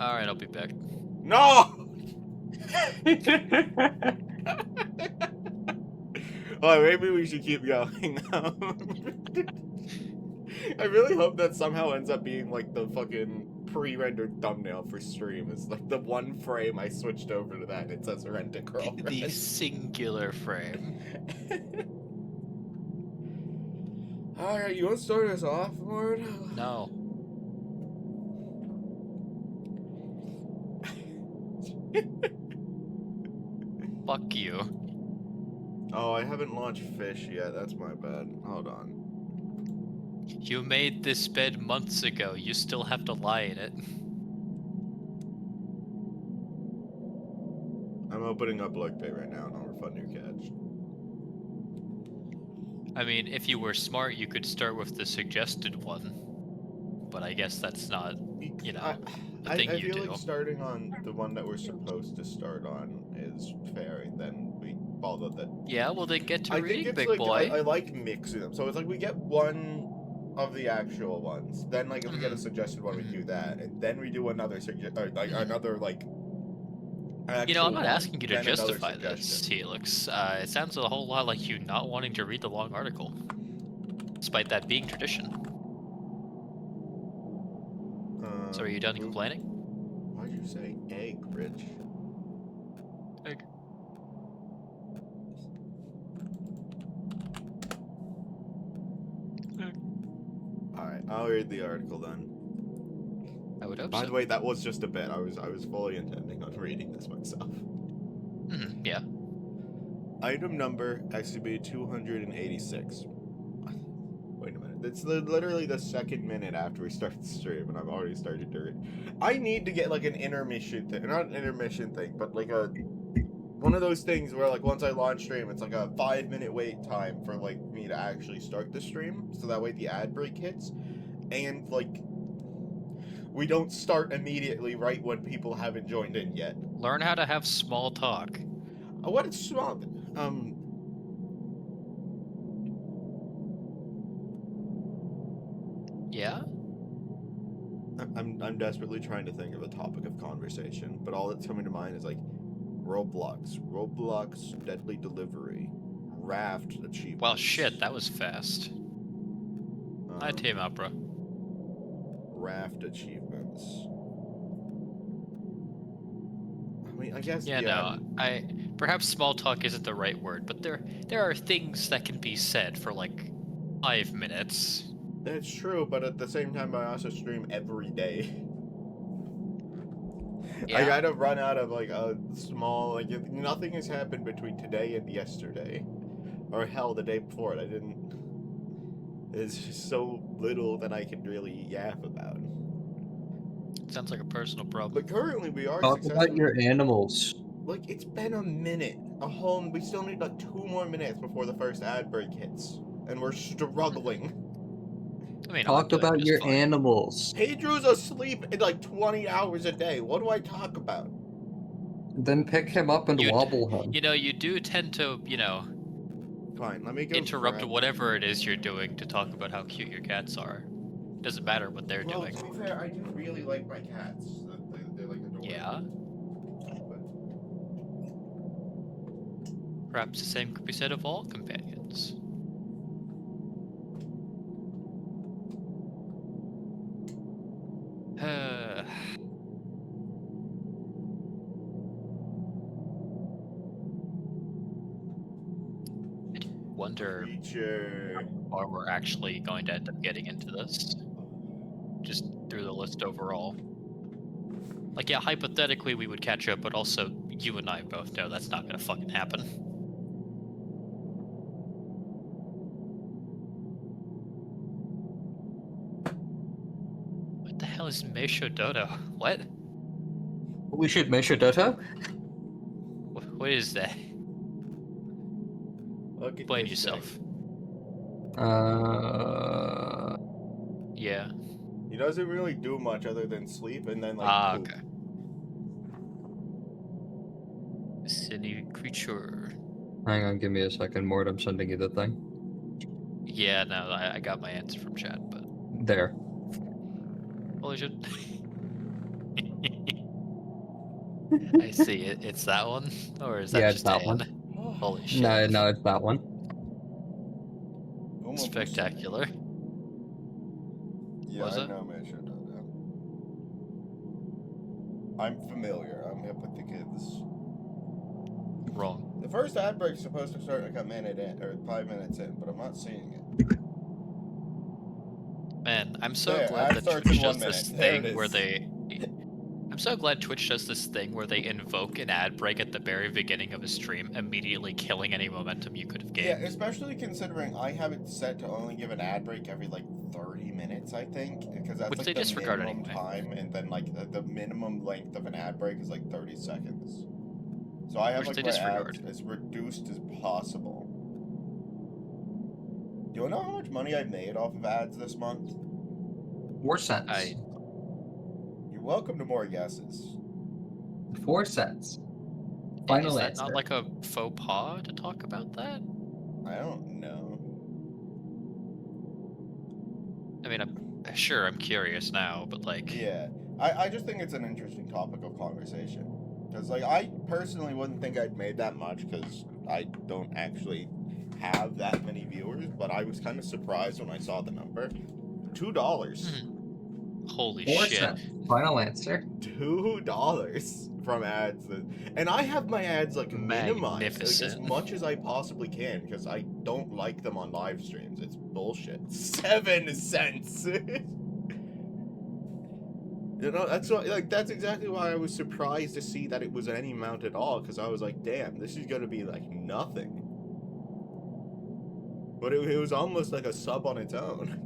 Alright, I'll be back. No! Oh, maybe we should keep going. I really hope that somehow ends up being like the fucking pre-rendered thumbnail for stream. It's like the one frame I switched over to that and it says Rent a Girlfriend. The singular frame. Alright, you want to start us off, Lord? No. Fuck you. Oh, I haven't launched Fish yet. That's my bad. Hold on. You made this bed months ago. You still have to lie in it. I'm opening up LurkPay right now and I'll refund your cash. I mean, if you were smart, you could start with the suggested one. But I guess that's not, you know, the thing I you feel do. like starting on the one that we're supposed to start on is fair, and then we follow the... Yeah, well then get to reading, it's big like, boy. I like mixing them. So it's like we get one of the actual ones. Then, like, if we get a suggested one, we do that. And then we do another another, like... You know, I'm not one, asking you to then another justify this, suggestion. Helix. It sounds a whole lot like you not wanting to read the long article. Despite that being tradition. So are you done complaining? Why'd you say egg, Rich? Egg. Alright, I'll read the article then. I would hope By so. the way, that was just a bit. I was fully intending on reading this myself. Yeah. Item number SCP-286. Wait a minute. It's literally the second minute after we start the stream, and I've already started to read. I need to get like an intermission thing. Not an intermission thing, but like one of those things where like once I launch stream, it's like a 5-minute wait time for like me to actually start the stream, so that way the ad break hits, and like we don't start immediately right when people haven't joined in yet. Learn how to have small talk. What is small? Yeah? I'm desperately trying to think of a topic of conversation, but all that's coming to mind is like Roblox, Deadly Delivery, Raft achievements. Well, shit, that was fast. Hi, Team Opera. Raft achievements. I mean, I guess. Yeah, no, perhaps small talk isn't the right word, but there are things that can be said for like 5 minutes. That's true, but at the same time, I also stream every day. Yeah. I gotta run out of like a small, like nothing has happened between today and yesterday, or hell, the day before it. It's just so little that I can really yap about. Sounds like a personal problem. But currently, we are Talk about your animals. Like, it's been a minute. We still need like 2 more minutes before the first ad break hits, and we're struggling. I mean, talk about your animals. Pedro's asleep in like 20 hours a day. What do I talk about? Then pick him up and wobble him. You know, you do tend to, you know, fine, let me go interrupt whatever it is you're doing to talk about how cute your cats are. Doesn't matter what they're doing. To be fair, I do really like my cats. They're like adorable. Yeah. Perhaps the same could be said of all companions. Wonder or we're actually going to end up getting into this. Just through the list overall. Like, yeah, hypothetically we would catch up, but also you and I both know that's not gonna fucking happen. What the hell is Meisho Dodo? What? We should Meisho Dodo? What is that? Blame yourself. Yeah. He doesn't really do much other than sleep and then like poop. Okay. City creature. Hang on, give me a second, Mort. I'm sending you the thing. Yeah, no, I got my answer from chat, but there. Holy shit. I see. It's that one, or is that Yeah, it's just that an? one. Holy shit! No, no, it's that one. Spectacular. Yeah, Was I it? know, man. Shut up. I'm familiar. I'm hip with the kids. Wrong. The first ad break's supposed to start like a minute in, or 5 minutes in, but I'm not seeing it. Man, I'm so There, glad ad that starts Twitch in 1 does this minute. There it thing where is. I'm so glad Twitch does this thing where they invoke an ad break at the very beginning of a stream, immediately killing any momentum you could have Yeah, gained. especially considering I have it set to only give an ad break every like 30 minutes, I think, because that's Which like they the disregard minimum anyway. time, and then like the minimum length of an ad break is like 30 seconds. So I have Which like they my disregard. ads as reduced as possible. Do you know how much money I made off of ads this month? 4 cents. You're welcome to more guesses. 4 cents. Final Is that answer. not like a faux pas to talk about that? I don't know. I mean, I'm curious now, but like, Yeah, I just think it's an interesting topic of conversation. Because, like, I personally wouldn't think I'd made that much because I don't actually have that many viewers, but I was kind of surprised when I saw the number. $2. Holy 4 shit! cents. Final answer. $2 from ads. And I have my ads, like, minimized like, as Magnificent. much as I possibly can because I don't like them on live streams. It's bullshit. 7 cents! You know, that's what, like, that's exactly why I was surprised to see that it was any amount at all, because I was like, damn, this is gonna be, like, nothing. But it was almost like a sub on its own.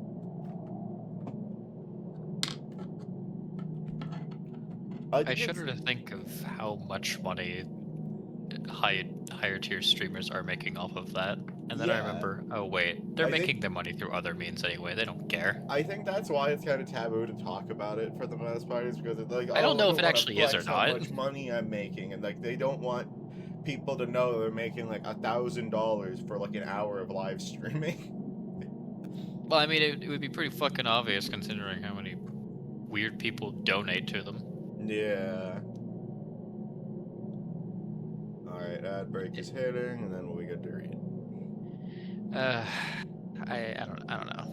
I shudder to think of how much money higher tier streamers are making off of that. And then I remember, oh wait, they're making their money through other means anyway. They don't care. I think that's why it's kind of taboo to talk about it for the most part, is because it's like, I don't know if it wanna actually is or flex how not. much money I'm making, and like they don't want people to know they're making like $1,000 for like an hour of live streaming. Well, I mean, it would be pretty fucking obvious considering how many weird people donate to them. Yeah. Alright, ad break is hitting, and then we'll be good to read. I don't know.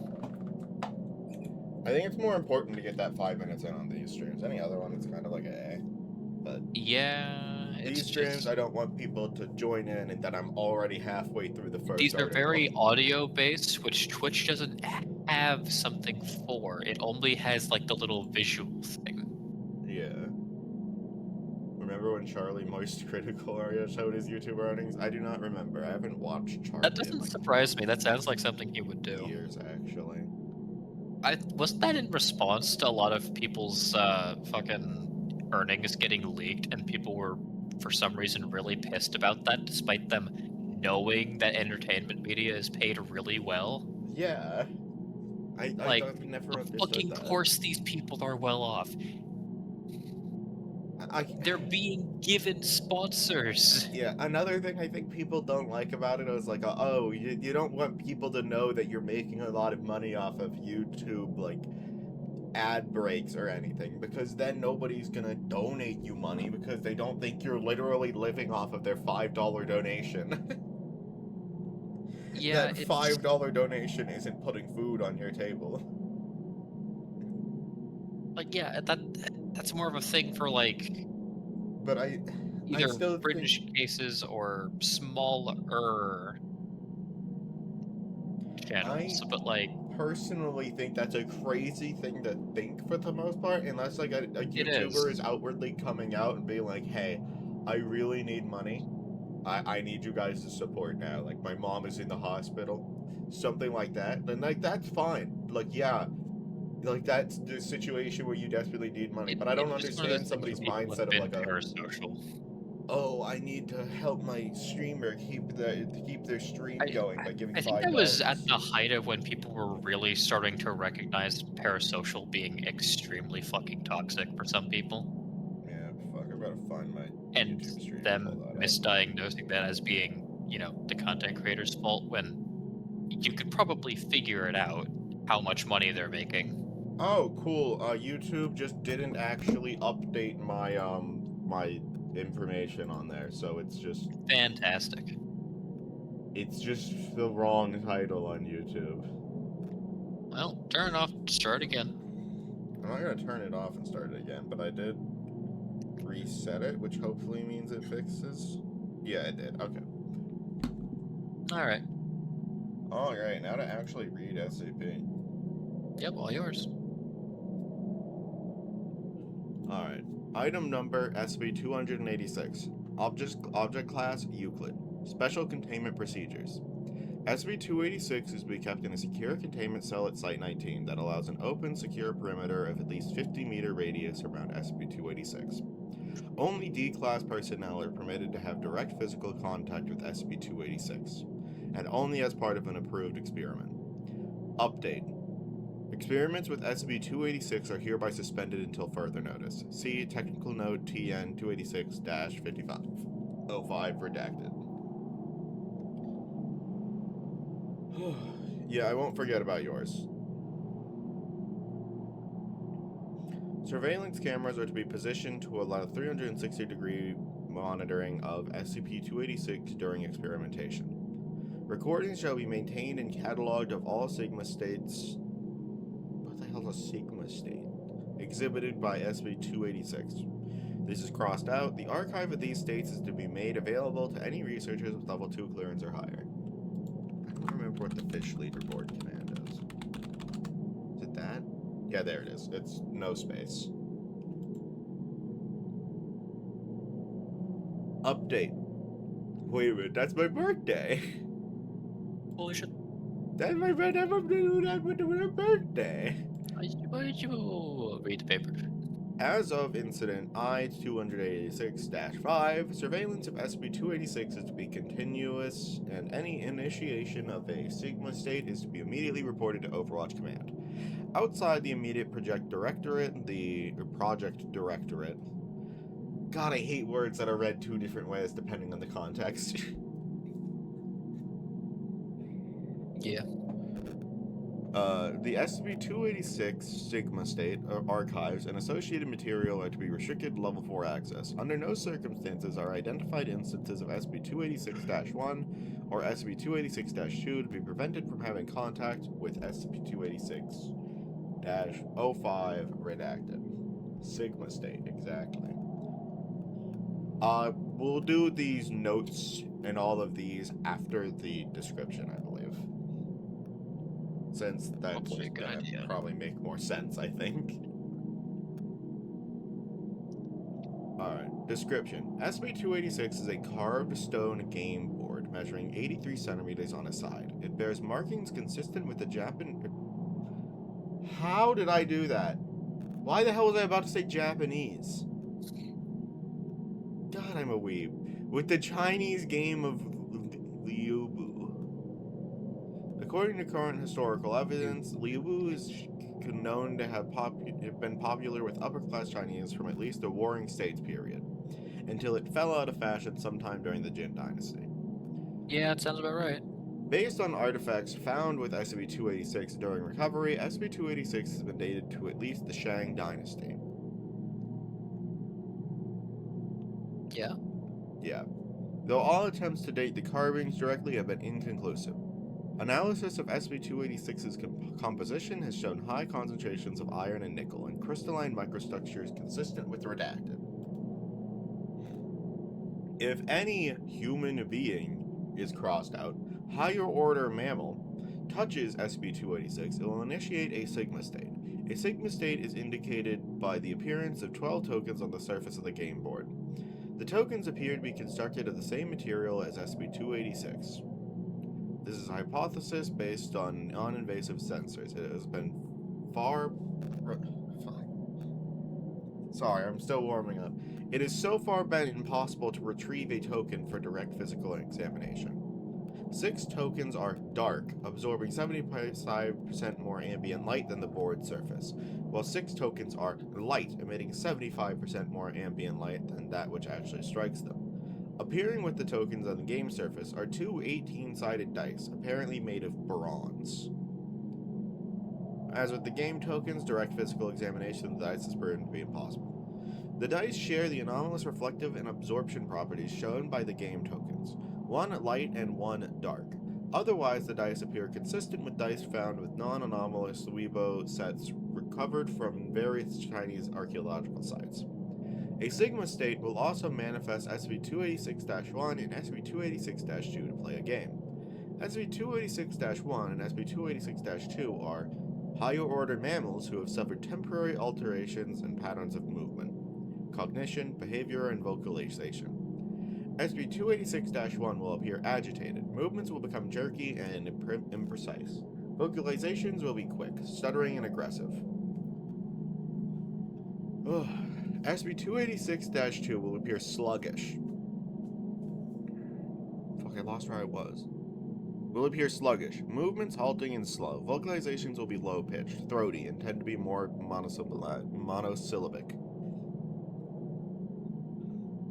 I think it's more important to get that 5 minutes in on these streams. Any other one, it's kind of like but yeah, these streams, I don't want people to join in and that I'm already halfway through the first These are article. very audio based, which Twitch doesn't have something for. It only has like the little visual thing. Yeah. Remember when Charlie Moist Critical Area showed his YouTube earnings? I do not remember. I haven't watched Charlie. That doesn't surprise me. That sounds like something he would do. Years, actually. Wasn't that in response to a lot of people's fucking earnings getting leaked, and people were for some reason really pissed about that, despite them knowing that entertainment media is paid really well? Yeah. I've never of understood fucking that. course these people are well off. They're being given sponsors. Yeah, another thing I think people don't like about it is like, oh, you don't want people to know that you're making a lot of money off of YouTube, like, ad breaks or anything, because then nobody's gonna donate you money because they don't think you're literally living off of their $5 donation. Yeah, that $5 donation isn't putting food on your table. Like, yeah, that's more of a thing for like, but either still fringe cases or smaller channels. But like, personally think that's a crazy thing to think for the most part, unless like a YouTuber is outwardly coming out and being like, hey, I really need money. I need you guys to support now. Like, my mom is in the hospital. Something like that. Then, like, that's fine. Like, yeah. Like, that's the situation where you desperately need money. But I don't understand somebody's mindset of, like, parasocial. Oh, I need to help my streamer keep their stream going by giving $5. I think that was at the height of when people were really starting to recognize parasocial being extremely fucking toxic for some people. Yeah, fuck, I gotta find my and YouTube stream. them misdiagnosing that as being, you know, the content creator's fault when you could probably figure it out how much money they're making. Oh, cool. YouTube just didn't actually update my my information on there, so it's just Fantastic. the wrong title on YouTube. Well, turn it off. Start again. I'm not gonna turn it off and start it again, but I did reset it, which hopefully means it fixes. Yeah, it did. Okay. All right. All right. Now to actually read SCP. Yep, all yours. All right. Item number SCP-286. Object class Euclid. Special containment procedures. SCP-286 is to be kept in a secure containment cell at Site 19 that allows an open, secure perimeter of at least 50-meter radius around SCP-286. Only D-Class personnel are permitted to have direct physical contact with SCP-286, and only as part of an approved experiment. Update. Experiments with SCP-286 are hereby suspended until further notice. See Technical Note TN 286-5505 redacted. Yeah, I won't forget about yours. Surveillance cameras are to be positioned to allow 360-degree monitoring of SCP-286 during experimentation. Recordings shall be maintained and cataloged of all Sigma states. What the hell is a Sigma state? Exhibited by SCP-286. This is crossed out. The archive of these states is to be made available to any researchers with level 2 clearance or higher. I don't remember what the fish leaderboard command is. Is it that? Yeah, there it is. It's no space. Update. Wait a minute, that's my birthday. Holy shit. That's my birthday. Why did you read the paper? As of Incident I-286-5, surveillance of SCP-286 is to be continuous, and any initiation of a Sigma state is to be immediately reported to Overwatch Command. Outside the immediate Project Directorate, God, I hate words that are read two different ways depending on the context. Yeah. The SCP-286 Sigma State archives and associated material are to be restricted to Level 4 access. Under no circumstances are identified instances of SCP-286-1 or SCP-286-2 to be prevented from having contact with SCP-286-05 redacted. Sigma State, exactly. We'll do these notes and all of these after the description, I believe. Since that's Probably a just good gonna idea. probably make more sense, I think. Alright, description. SCP-286 is a carved stone game board measuring 83 centimeters on a side. It bears markings consistent with the Japanese... How did I do that? Why the hell was I about to say Japanese? God, I'm a weeb. With the Chinese game of Liubu. According to current historical evidence, Liubu is known to have been popular with upper-class Chinese from at least the Warring States period, until it fell out of fashion sometime during the Jin Dynasty. Yeah, it sounds about right. Based on artifacts found with SCP-286 during recovery, SCP-286 has been dated to at least the Shang Dynasty. Yeah. Yeah. Though all attempts to date the carvings directly have been inconclusive. Analysis of SCP-286's composition has shown high concentrations of iron and nickel and crystalline microstructures consistent with redacted. If any human being is crossed out, higher order mammal, touches SCP-286, it will initiate a Sigma state. A Sigma state is indicated by the appearance of 12 tokens on the surface of the game board. The tokens appear to be constructed of the same material as SCP-286. This is a hypothesis based on non-invasive sensors. It has been Sorry, I'm still warming up. It has so far been impossible to retrieve a token for direct physical examination. 6 tokens are dark, absorbing 75% more ambient light than the board surface, while 6 tokens are light, emitting 75% more ambient light than that which actually strikes them. Appearing with the tokens on the game surface are 2 18-sided dice, apparently made of bronze. As with the game tokens, direct physical examination of the dice is proven to be impossible. The dice share the anomalous reflective and absorption properties shown by the game tokens, one light and one dark. Otherwise, the dice appear consistent with dice found with non-anomalous Weibo sets recovered from various Chinese archaeological sites. A Sigma state will also manifest SCP-286-1 and SCP-286-2 to play a game. SCP-286-1 and SCP-286-2 are higher-order mammals who have suffered temporary alterations in patterns of movement, cognition, behavior, and vocalization. SCP-286-1 will appear agitated. Movements will become jerky and imprecise. Vocalizations will be quick, stuttering, and aggressive. SCP-286-2 will appear sluggish. Fuck, I lost where I was. Will appear sluggish. Movements halting and slow. Vocalizations will be low-pitched, throaty, and tend to be more monosyllabic.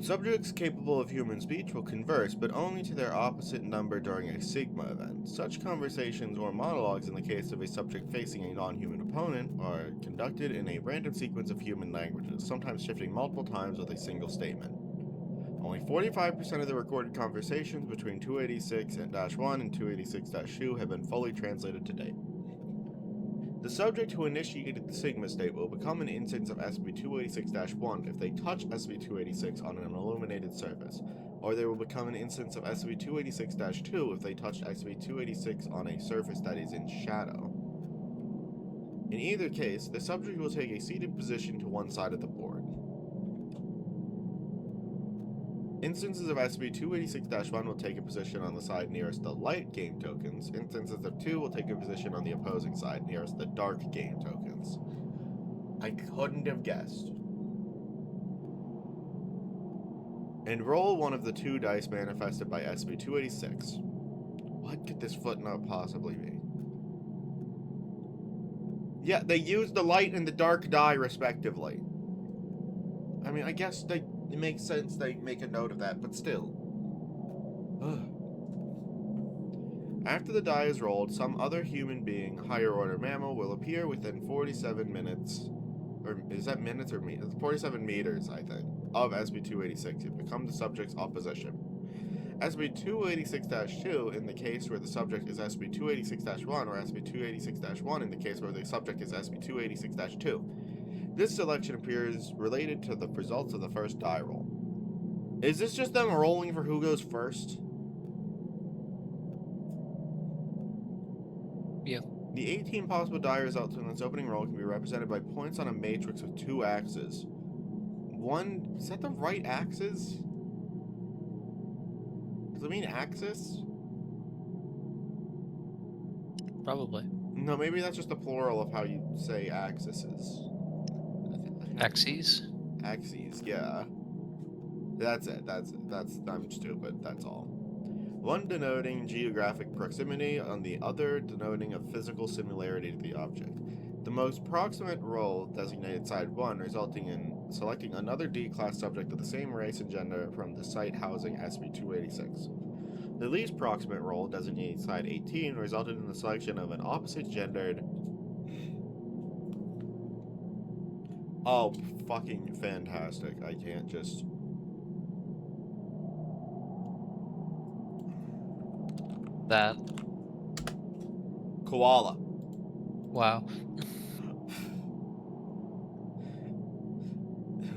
Subjects capable of human speech will converse, but only to their opposite number during a Sigma event. Such conversations or monologues in the case of a subject facing a non-human opponent are conducted in a random sequence of human languages, sometimes shifting multiple times with a single statement. Only 45% of the recorded conversations between 286-1 and 286-2 have been fully translated to date. The subject who initiated the Sigma state will become an instance of SCP-286-1 if they touch SCP-286 on an illuminated surface, or they will become an instance of SCP-286-2 if they touch SCP-286 on a surface that is in shadow. In either case, the subject will take a seated position to one side of the board. Instances of SCP-286-1 will take a position on the side nearest the light game tokens. Instances of 2 will take a position on the opposing side nearest the dark game tokens. I couldn't have guessed. And roll one of the 2 dice manifested by SCP-286. What could this footnote possibly be? Yeah, they used the light and the dark die respectively. I mean, I guess it makes sense they make a note of that, but still. After the die is rolled, some other human being, higher order mammal, will appear within 47 minutes, or is that minutes or meters? 47 meters, I think, of SCP-286 to become the subject's opposition. SCP-286-2 in the case where the subject is SCP-286-1, or SCP-286-1 in the case where the subject is SCP-286-2. This selection appears related to the results of the first die roll. Is this just them rolling for who goes first? Yeah. The 18 possible die results in this opening roll can be represented by points on a matrix with 2 axes. One, is that the right axis? Does it mean axis? Probably. No, maybe that's just the plural of how you say axes. Axes? Axes, yeah. That's it. That's I'm stupid. That's all. One denoting geographic proximity, and the other denoting a physical similarity to the object. The most proximate roll designated side 1, resulting in selecting another D-class subject of the same race and gender from the site housing SCP-286. The least proximate roll designated side 18 resulted in the selection of an opposite gendered. Oh, fucking fantastic. I can't just. That. Koala. Wow.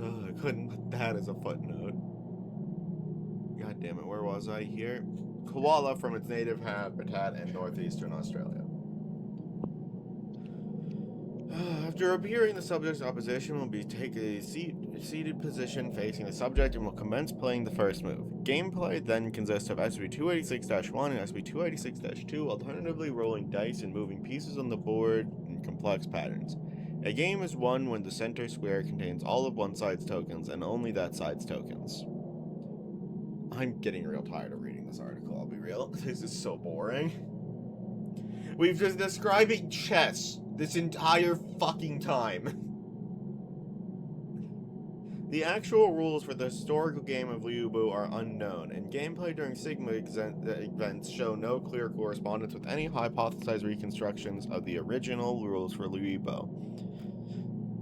I couldn't put that as a footnote. God damn it, where was I here? Koala from its native habitat in northeastern Australia. After appearing, the subject's opposition will take a seated position facing the subject and will commence playing the first move. Gameplay then consists of SCP-286-1 and SCP-286-2 alternatively rolling dice and moving pieces on the board in complex patterns. A game is won when the center square contains all of one side's tokens and only that side's tokens. I'm getting real tired of reading this article, I'll be real. This is so boring. We've been describing chess this entire fucking time. The actual rules for the historical game of Liu Bu are unknown, and gameplay during Sigma events show no clear correspondence with any hypothesized reconstructions of the original rules for Liu Bu.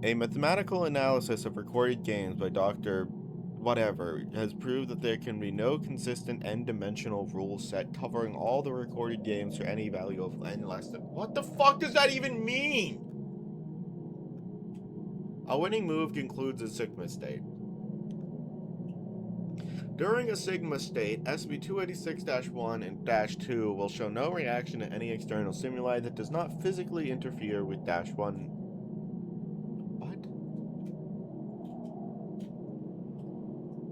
A mathematical analysis of recorded games by Dr. Whatever has proved that there can be no consistent n-dimensional rule set covering all the recorded games for any value of n less than... What the fuck does that even mean? A winning move concludes a sigma state. During a sigma state, SCP-286-1 and -2 will show no reaction to any external stimuli that does not physically interfere with -1. What?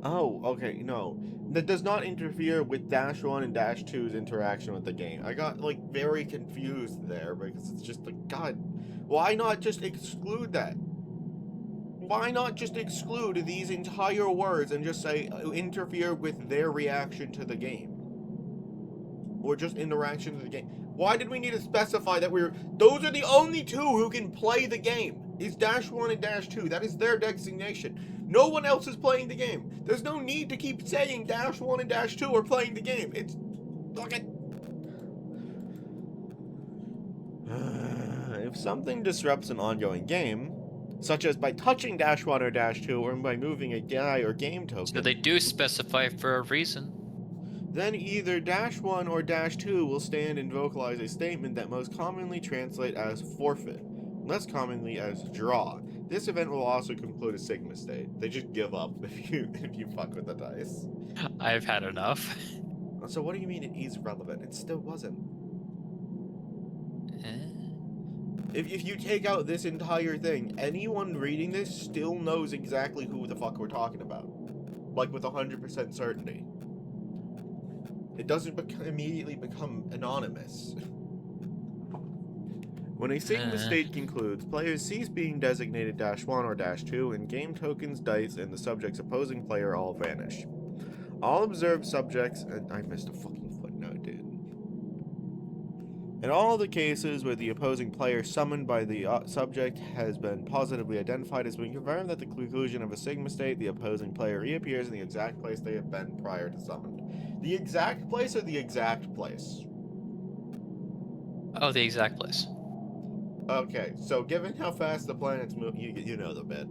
Oh, okay, no. That does not interfere with -1 and -2's interaction with the game. I got, like, very confused there because it's just like, God, why not just exclude that? Why not just exclude these entire words and just say interfere with their reaction to the game? Or just interaction to the game? Why did we need to specify that those are the only two who can play the game? Is -1 and -2. That is their designation. No one else is playing the game. There's no need to keep saying -1 and -2 are playing the game. It's fucking... If something disrupts an ongoing game, such as by touching -1 or -2 or by moving a die or game token. So they do specify for a reason. Then either -1 or -2 will stand and vocalize a statement that most commonly translate as forfeit, less commonly as draw. This event will also conclude a sigma state. They just give up if you fuck with the dice. I've had enough. So what do you mean it is relevant? It still wasn't. If you take out this entire thing, anyone reading this still knows exactly who the fuck we're talking about. Like, with 100% certainty. It doesn't immediately become anonymous. When a sigma state concludes, players cease being designated -1 or -2, and game tokens, dice, and the subject's opposing player all vanish. All observed subjects... I missed a fucking footnote, dude. In all the cases where the opposing player summoned by the subject has been positively identified, as being confirmed that the conclusion of a sigma state, the opposing player reappears in the exact place they have been prior to summoned. The exact place or the exact place? Oh, the exact place. Okay, so given how fast the planets move, you know the bit.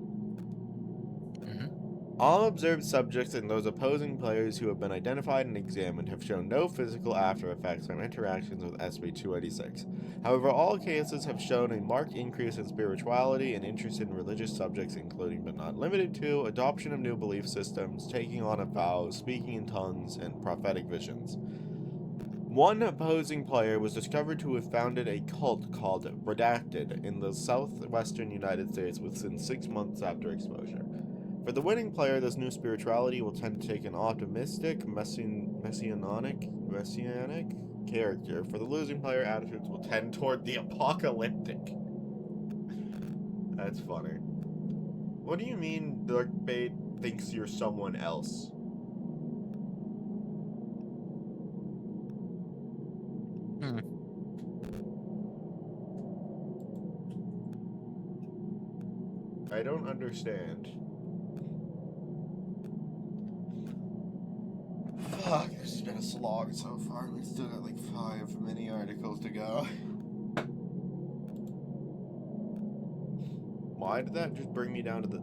All observed subjects and those opposing players who have been identified and examined have shown no physical after effects from interactions with SCP-286. However, all cases have shown a marked increase in spirituality and interest in religious subjects, including but not limited to adoption of new belief systems, taking on a vow, speaking in tongues, and prophetic visions. One opposing player was discovered to have founded a cult called Redacted in the southwestern United States within 6 months after exposure. For the winning player, this new spirituality will tend to take an optimistic, messianic character. For the losing player, attitudes will tend toward the apocalyptic. That's funny. What do you mean Darkbait thinks you're someone else? I don't understand. Fuck, this has been a slog so far. We still got like 5 mini articles to go. Why did that just bring me down to the...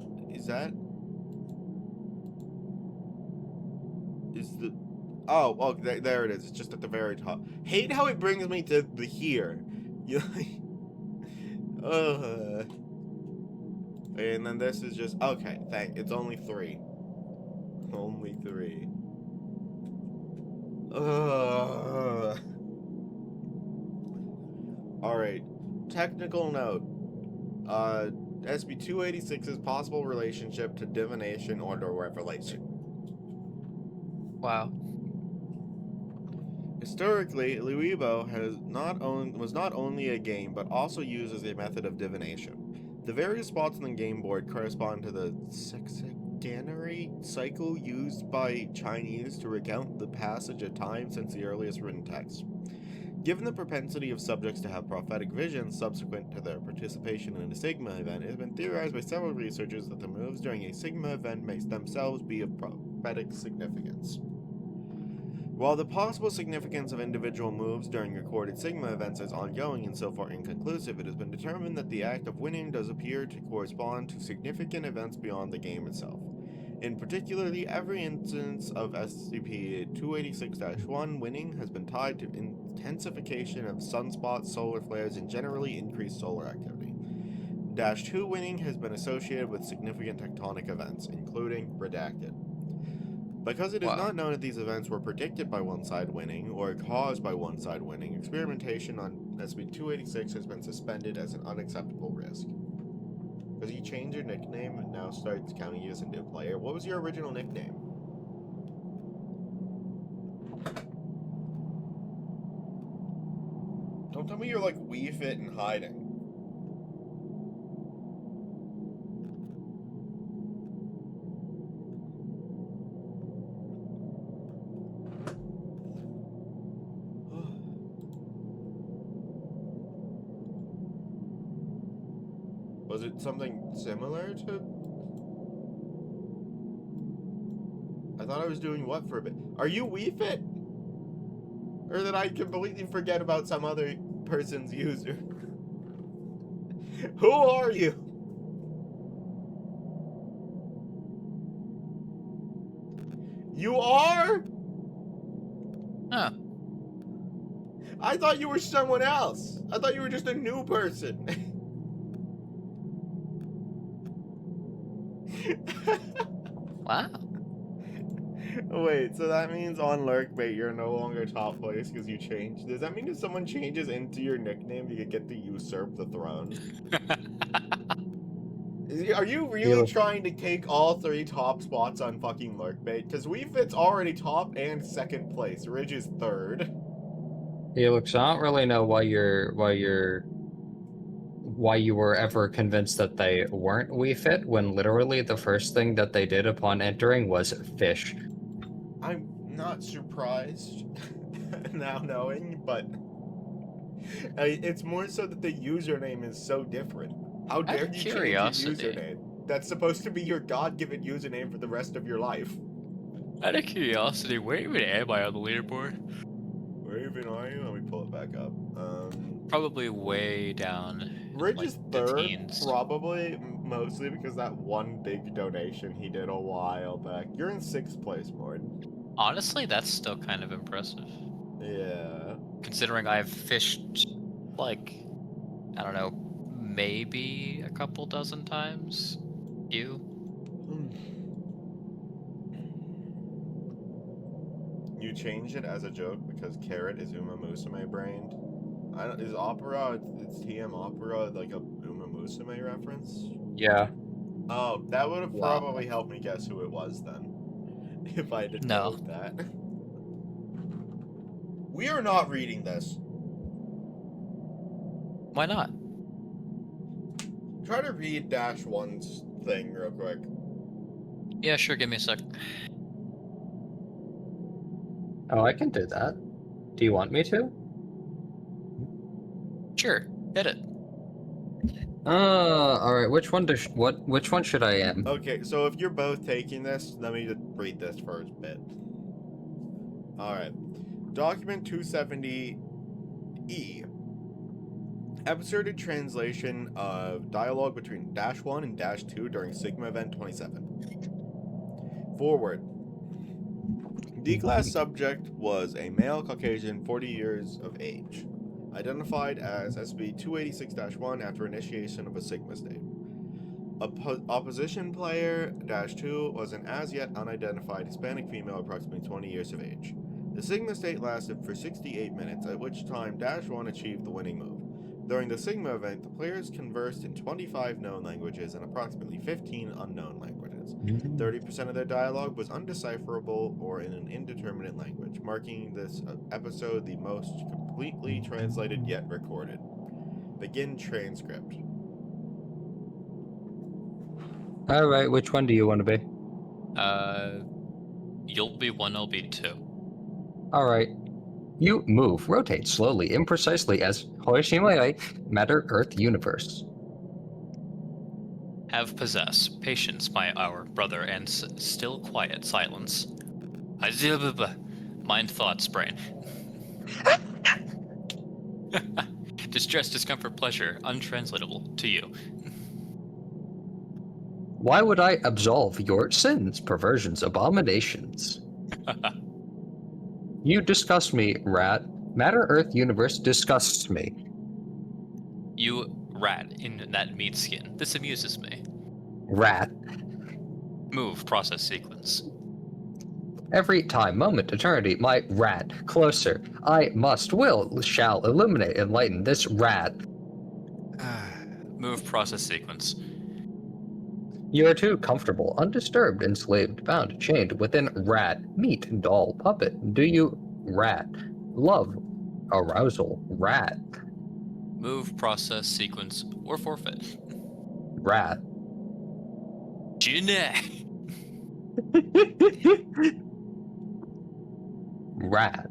Oh, there it is. It's just at the very top. Hate how it brings me to the here. And then this is just... Okay, it's only 3. Only 3. Alright. Technical note. SCP-286's possible relationship to divination or revelation. Wow. Historically, Luibo was not only a game, but also used as a method of divination. The various spots on the game board correspond to the sexagenary cycle used by Chinese to recount the passage of time since the earliest written text. Given the propensity of subjects to have prophetic visions subsequent to their participation in a Sigma event, it has been theorized by several researchers that the moves during a Sigma event may themselves be of prophetic significance. While the possible significance of individual moves during recorded Sigma events is ongoing and so far inconclusive, it has been determined that the act of winning does appear to correspond to significant events beyond the game itself. In particularly, every instance of SCP-286-1 winning has been tied to intensification of sunspots, solar flares, and generally increased solar activity. -2 winning has been associated with significant tectonic events, including redacted. Because it is not known if these events were predicted by one side winning or caused by one side winning, experimentation on SCP-286 has been suspended as an unacceptable risk. Because you change your nickname and now starts counting you as a new player. What was your original nickname? Don't tell me you're like Wii Fit and hiding. Was it something similar to... I thought I was doing what for a bit? Are you Wii Fit? Or did I completely forget about some other person's user? Who are you? You are? Huh. I thought you were someone else. I thought you were just a new person. Wow. Wait, so that means on Lurkbait you're no longer top place because you changed? Does that mean if someone changes into your nickname, you get to usurp the throne? Are you really trying to take all 3 top spots on fucking Lurkbait? Because WeFit's already top and second place. Ridge is 3rd. Felix, I don't really know why you were ever convinced that they weren't Wii Fit when literally the first thing that they did upon entering was fish. I'm not surprised now knowing, but it's more so that the username is so different. How dare you change your username? That's supposed to be your God-given username for the rest of your life. Out of curiosity, where even am I on the leaderboard? Where even are you? Let me pull it back up. Probably way down. Ridge like is the 3rd, teens. probably, mostly because that one big donation he did a while back. You're in 6th place, Mord. Honestly, that's still kind of impressive. Yeah. Considering I've fished, like, I don't know, maybe a couple dozen times. You? You changed it as a joke because Carrot is Uma Musume brained. Is Opera, it's TM Opera, like a Uma Musume reference? Yeah. Oh, that would have probably helped me guess who it was then. If I didn't know that. We are not reading this. Why not? Try to read -1's thing real quick. Yeah, sure, give me a sec. Oh, I can do that. Do you want me to? Sure, hit it. Alright, which one should I am? Okay, so if you're both taking this, let me just read this first bit. Alright. Document 270E. Absurded translation of dialogue between -1 and -2 during Sigma Event 27. Forward. D-class subject was a male Caucasian 40 years of age, identified as SCP-286-1 after initiation of a Sigma state. Opposition player -2 was an as-yet unidentified Hispanic female approximately 20 years of age. The Sigma state lasted for 68 minutes, at which time -1 achieved the winning move. During the Sigma event, the players conversed in 25 known languages and approximately 15 unknown languages. 30% of their dialogue was undecipherable or in an indeterminate language, marking this episode the most completely translated yet recorded. Begin transcript. Alright, which one do you want to be? You'll be 1, I'll be 2. Alright. You move, rotate slowly, imprecisely as Hoishimai Matter Earth Universe. Have possess, patience, our brother, and still quiet silence. Mind thoughts, brain. Distress, discomfort, pleasure, untranslatable to you. Why would I absolve your sins, perversions, abominations? You disgust me, rat. Matter, Earth, universe disgusts me. You rat in that meat skin. This amuses me. Rat. Move, process sequence. Every time, moment, eternity, my rat, closer. I must, will, shall illuminate, enlighten this rat. Move, process sequence. You are too comfortable, undisturbed, enslaved, bound, chained within rat, meat, doll, puppet. Do you, rat, love, arousal, rat, Move, process sequence, or forfeit. rat. Jine. Rat.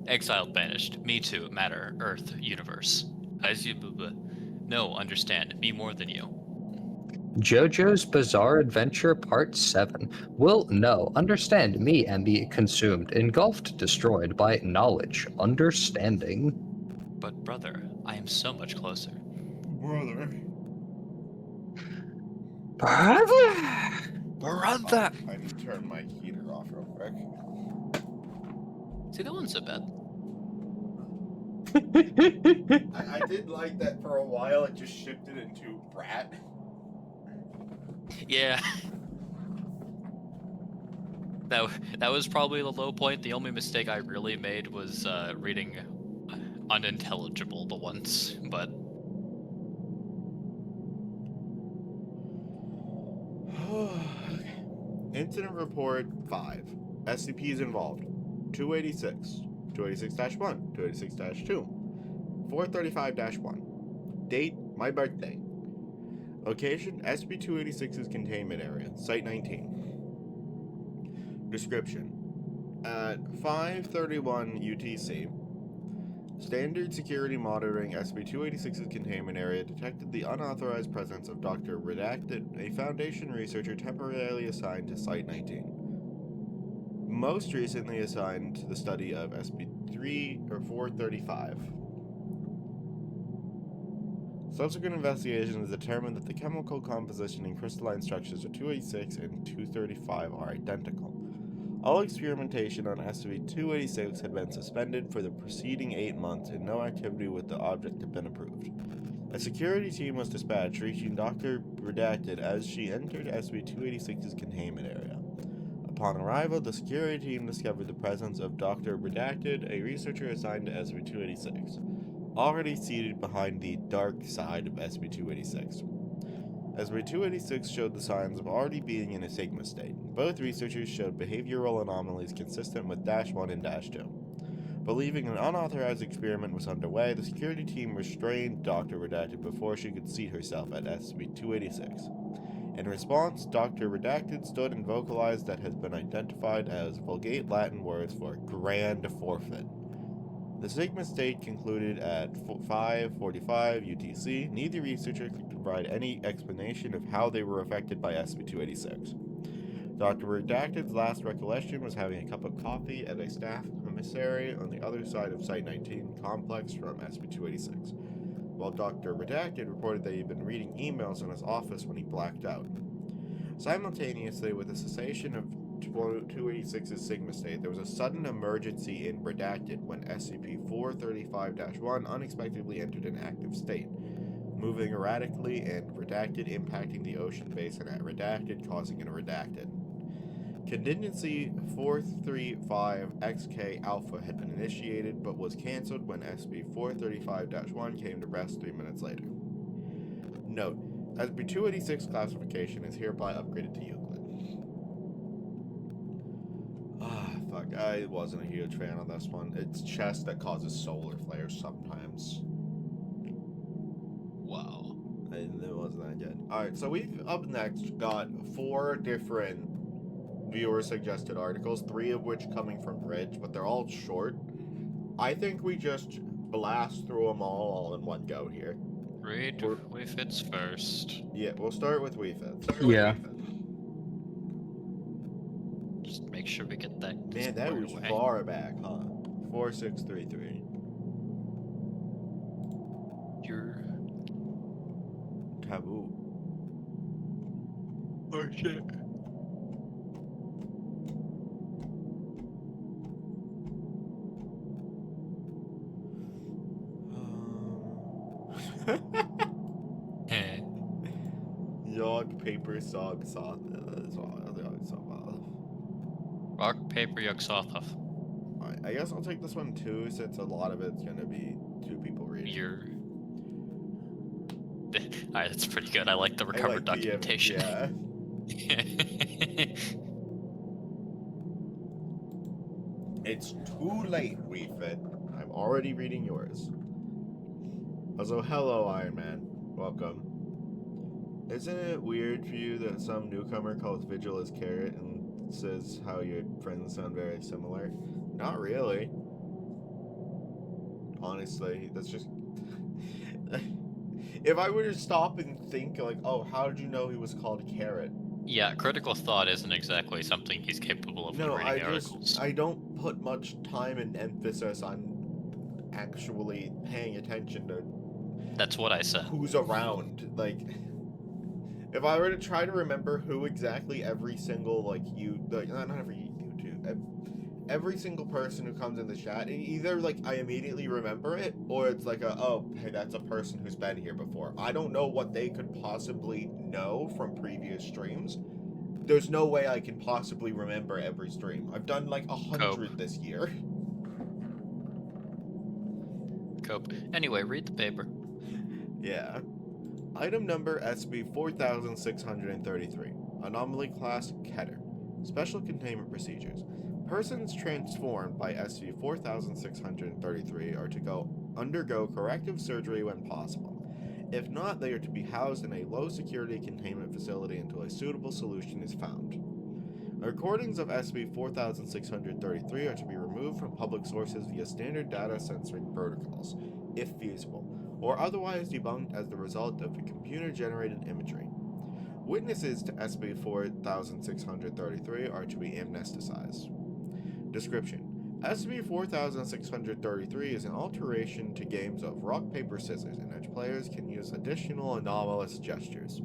Exiled, banished. Me too. Matter, Earth, universe. No, understand. Me more than you. JoJo's Bizarre Adventure Part 7 will know, understand me, and be consumed, engulfed, destroyed by knowledge, understanding. But brother, I am so much closer. Brother. Brother! I need to turn my heater off real quick. See, that one's so bad. I did like that for a while. It just shifted into brat. Yeah. That was probably the low point. The only mistake I really made was reading unintelligible the once, but Incident report 5. SCPs involved. 286. 286-1. 286-2. 435-1. Date, my birthday. Location, SCP-286's containment area. Site 19. Description. At 5:31 UTC, standard security monitoring SCP-286's containment area detected the unauthorized presence of Dr. Redacted, a Foundation researcher temporarily assigned to Site 19. Most recently assigned to the study of SCP-435. Subsequent investigations determined that the chemical composition and crystalline structures of 286 and 235 are identical. All experimentation on SCP-286 had been suspended for the preceding 8 months and no activity with the object had been approved. A security team was dispatched, reaching Dr. Redacted as she entered SCP-286's containment area. Upon arrival, the security team discovered the presence of Dr. Redacted, a researcher assigned to SCP-286, already seated behind the dark side of SCP-286. SCP-286 showed the signs of already being in a Sigma state. Both researchers showed behavioral anomalies consistent with -1 and -2. Believing an unauthorized experiment was underway, the security team restrained Dr. Redacted before she could seat herself at SCP-286. In response, Dr. Redacted stood and vocalized that has been identified as Vulgate Latin words for grand forfeit. The Sigma state concluded at 5:45 UTC. Neither researcher could provide any explanation of how they were affected by SCP-286. Dr. Redacted's last recollection was having a cup of coffee at a staff commissary on the other side of Site 19 complex from SCP-286, while Dr. Redacted reported that he had been reading emails in his office when he blacked out. Simultaneously, with the cessation of 286's Sigma state, there was a sudden emergency in Redacted when SCP-435-1 unexpectedly entered an active state, moving erratically and Redacted impacting the ocean basin at Redacted, causing it Redacted. Contingency 435-XK Alpha had been initiated but was cancelled when SCP-435-1 came to rest 3 minutes later. Note: SCP-286 classification is hereby upgraded to Euclid. Fuck, I wasn't a huge fan of this one. It's chest that causes solar flares sometimes. wow. And it wasn't that good. Alright, so we've up next got 4 different viewer-suggested articles, 3 of which coming from Ridge, but they're all short. I think we just blast through them all in one go here. Read Wefits first. Yeah, we'll start with Wefits. Yeah. Just make make sure we get that Man, that squared was away. far back, huh? 4633. You're... Taboo. Oh, shit. Eh. Yog, paper, sock, sock. Rock, paper, Yog-Sothoth. I guess I'll take this one too, since a lot of it's gonna be two people reading. You're... Alright, that's pretty good. I like the I recovered like the image, documentation. yeah. It's too late, Refit. I'm already reading yours. Also, hello, Iron Man. Welcome. Isn't it weird for you that some newcomer calls Vigil as Carrot and says how your friends sound very similar? Not really. Honestly, that's just... If I were to stop and think, like, oh, how did you know he was called Carrot? Yeah, critical thought isn't exactly something he's capable of when No, reading articles. I don't put much time and emphasis on actually paying attention to That's what I said. who's around. Like, if I were to try to remember who exactly every single, like, not every YouTube, every single person who comes in the chat, either, like, I immediately remember it, or it's like oh, hey, that's a person who's been here before. I don't know what they could possibly know from previous streams. There's no way I can possibly remember every stream. I've done, like, 100 this year. Cope. Anyway, read the paper. Yeah. Item number SB 4633. Anomaly class Keter. Special containment procedures. Persons transformed by SV 4633 are to undergo corrective surgery when possible. If not, they are to be housed in a low-security containment facility until a suitable solution is found. Recordings of SB 4633 are to be removed from public sources via standard data censoring protocols, if feasible, or otherwise debunked as the result of computer-generated imagery. Witnesses to SB 4633 are to be amnesticized. Description: SCP 4633 is an alteration to games of rock, paper, scissors, in which players can use additional anomalous gestures.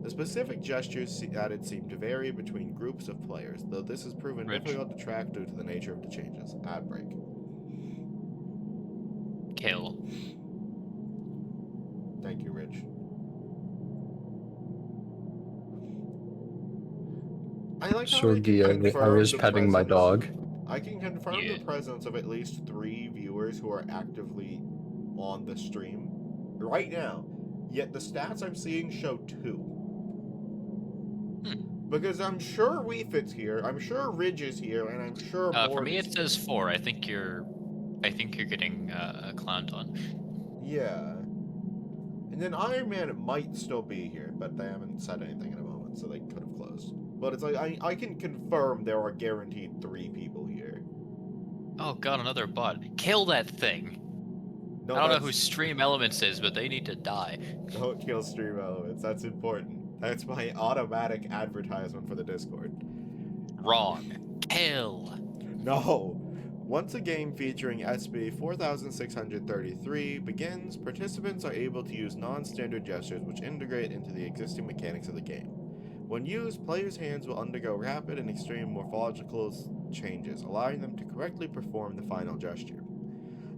The specific gestures added seem to vary between groups of players, though this has proven difficult to track due to the nature of the changes. Ad break. Kill. Thank you, Rich. I like how I was petting my dog. I can confirm the presence of at least 3 viewers who are actively on the stream right now, yet the stats I'm seeing show 2. Because I'm sure Weefit's here, I'm sure Ridge is here, and I'm sure for me it says 4. I think you're getting clowned on. Yeah. And then Iron Man might still be here, but they haven't said anything in a moment, so they could have closed. But it's like, I can confirm there are guaranteed 3 people here. Oh god, another bot. Kill that thing! No, I don't know who Stream Elements is, but they need to die. Don't kill Stream Elements, that's important. That's my automatic advertisement for the Discord. Wrong. Kill! No! Once a game featuring SB 4633 begins, participants are able to use non-standard gestures which integrate into the existing mechanics of the game. When used, players' hands will undergo rapid and extreme morphological changes, allowing them to correctly perform the final gesture.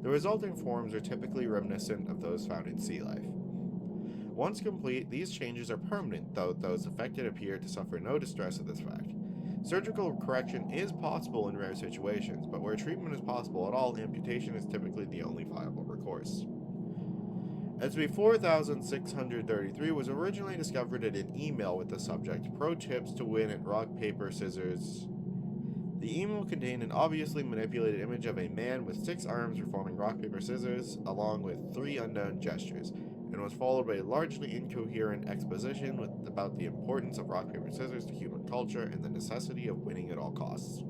The resulting forms are typically reminiscent of those found in sea life. Once complete, these changes are permanent, though those affected appear to suffer no distress at this fact. Surgical correction is possible in rare situations, but where treatment is possible at all, amputation is typically the only viable recourse. SB 4633 was originally discovered in an email with the subject, "Pro tips to win at rock, paper, scissors." The email contained an obviously manipulated image of a man with 6 arms performing rock, paper, scissors, along with 3 unknown gestures, and was followed by a largely incoherent exposition about the importance of rock, paper, scissors to human culture and the necessity of winning at all costs.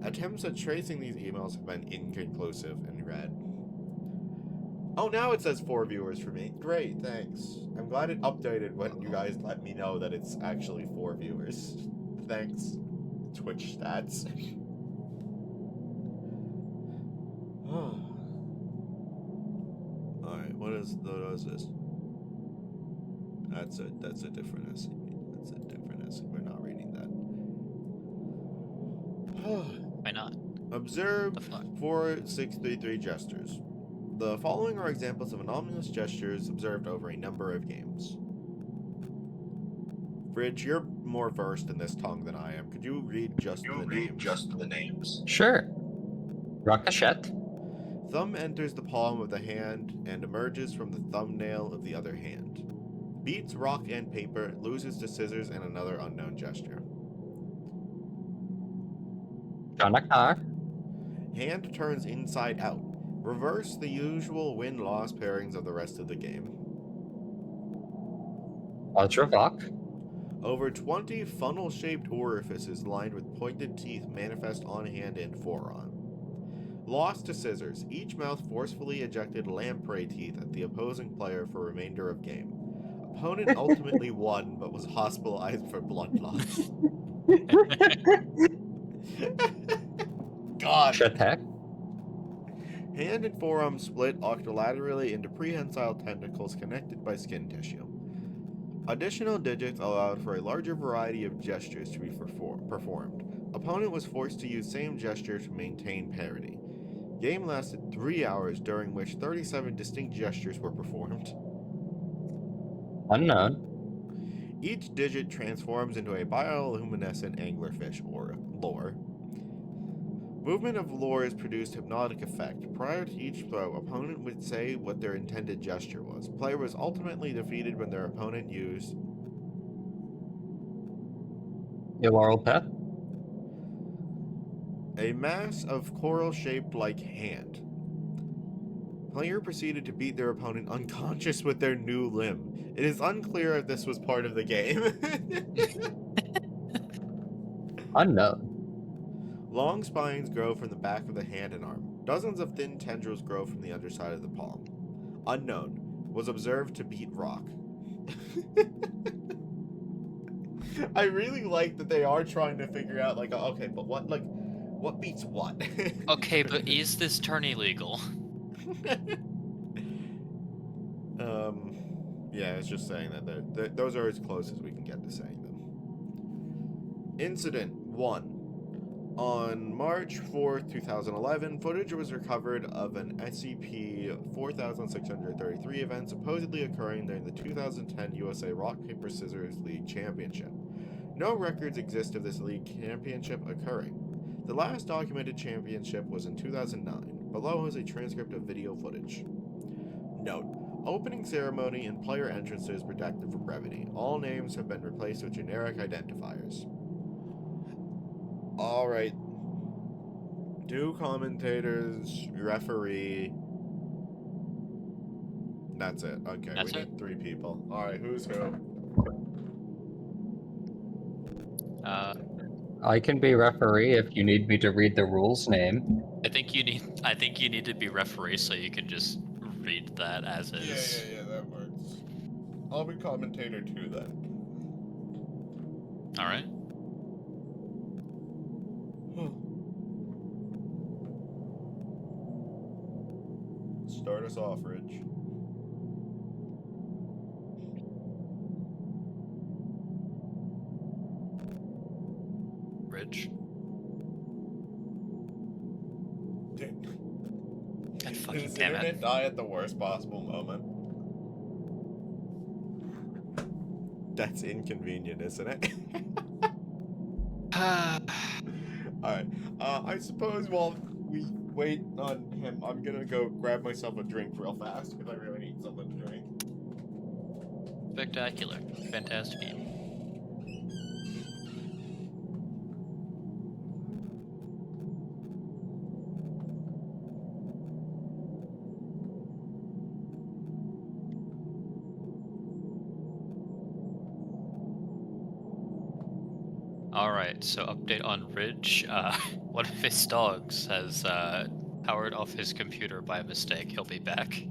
Attempts at tracing these emails have been inconclusive and read. Oh, now it says 4 viewers for me. Great, thanks. I'm glad it updated when you guys let me know that it's actually 4 viewers. Thanks. Twitch stats. Alright, what is this? That's a different SCP. That's a different SCP. We're not reading that. Why not? Observe The fuck? 4633 gestures. The following are examples of anomalous gestures observed over a number of games. Fridge, you're more versed in this tongue than I am. Could you read just the names? Sure. Ricochet. Thumb enters the palm of the hand and emerges from the thumbnail of the other hand. Beats rock and paper, loses to scissors and another unknown gesture. Janakar. Hand turns inside out. Reverse the usual win-loss pairings of the rest of the game. Ultravok. Over 20 funnel-shaped orifices lined with pointed teeth manifest on hand and forearm. Lost to scissors. Each mouth forcefully ejected lamprey teeth at the opposing player for remainder of game. Opponent ultimately won, but was hospitalized for blood loss. God. Shatek. Hand and forearm split octolaterally into prehensile tentacles connected by skin tissue. Additional digits allowed for a larger variety of gestures to be performed. Opponent was forced to use same gesture to maintain parity. Game lasted 3 hours, during which 37 distinct gestures were performed. Unknown. Each digit transforms into a bioluminescent anglerfish or lure. Movement of lures produced hypnotic effect. Prior to each throw, opponent would say what their intended gesture was. Player was ultimately defeated when their opponent used Illoral Pet. a mass of coral shaped like hand. Player proceeded to beat their opponent unconscious with their new limb. It is unclear if this was part of the game. Unknown. Long spines grow from the back of the hand and arm. Dozens of thin tendrils grow from the underside of the palm. Unknown. Was observed to beat rock. I really like that they are trying to figure out, like, okay, but what beats what? Okay, but is this turn illegal? Yeah, it's just saying that those are as close as we can get to saying them. Incident 1. On March 4th, 2011, footage was recovered of an SCP-4633 event supposedly occurring during the 2010 USA Rock Paper Scissors League Championship. No records exist of this league championship occurring. The last documented championship was in 2009. Below is a transcript of video footage. Note: opening ceremony and player entrances redacted for brevity. All names have been replaced with generic identifiers. Alright. 2 commentators, referee. That's it. Okay, That's we it? need 3 people. Alright, who's who? I can be referee if you need me to read the rules name. I think you need to be referee so you can just read that as is. Yeah, that works. I'll be commentator too then. All right. Start us off, Rich. Ridge. God fucking Does damn internet it. die at the worst possible moment? That's inconvenient, isn't it? Alright. I suppose while we wait on him, I'm gonna go grab myself a drink real fast, because I really need something to drink. Spectacular. Fantastic. Alright, so update on Ridge. One of his dogs has powered off his computer by mistake. He'll be back.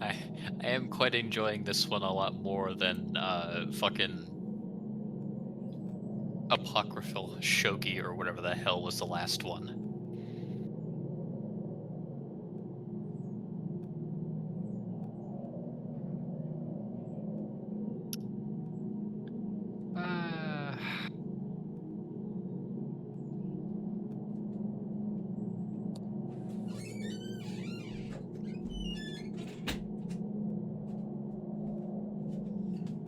I am quite enjoying this one a lot more than fucking apocryphal shogi or whatever the hell was the last one. Uh,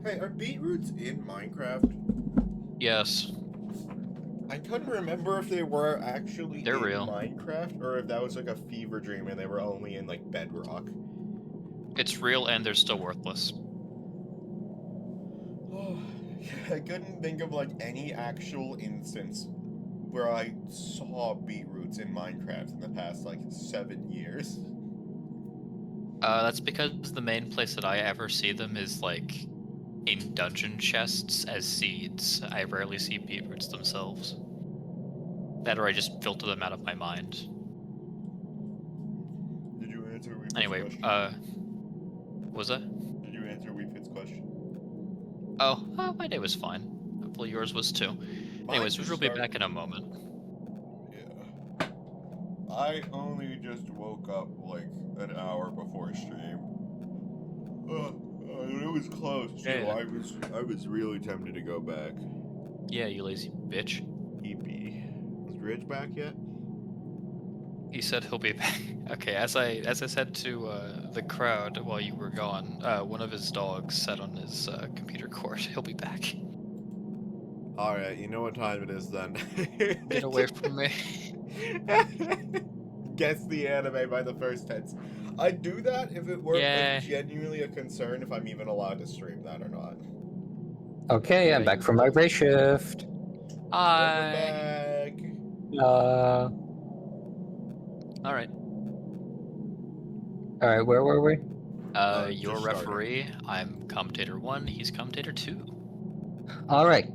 Hey, are beetroots in Minecraft? yes, I couldn't remember if they were actually they're in real. Minecraft or if that was like a fever dream and they were only in like Bedrock. It's real and they're still worthless. I couldn't think of like any actual instance where I saw beetroots in Minecraft in the past like 7 years. That's because the main place that I ever see them is like in dungeon chests as seeds. I rarely see beetroots themselves. That or I just filter them out of my mind. Did you answer Weefit's Anyway, question? was that? Did you answer Weefit's question? Oh, my day was fine. Hopefully yours was too. Anyways, we'll be back in a moment. Yeah. I only just woke up like an hour before stream. It was close too. Yeah. I was really tempted to go back. Yeah, you lazy bitch. EP. Was Ridge back yet? He said he'll be back. Okay, as I said to the crowd while you were gone, one of his dogs sat on his computer cord. He'll be back. Alright, you know what time it is then. Get away from me. Guess the anime by the first tense. I'd do that if it weren't Yeah. like, genuinely a concern if I'm even allowed to stream that or not. Okay, I'm back from my gray shift. Welcome Hi. back. All right. All right, where were we? Your just referee. I'm commentator 1. He's commentator 2. All right.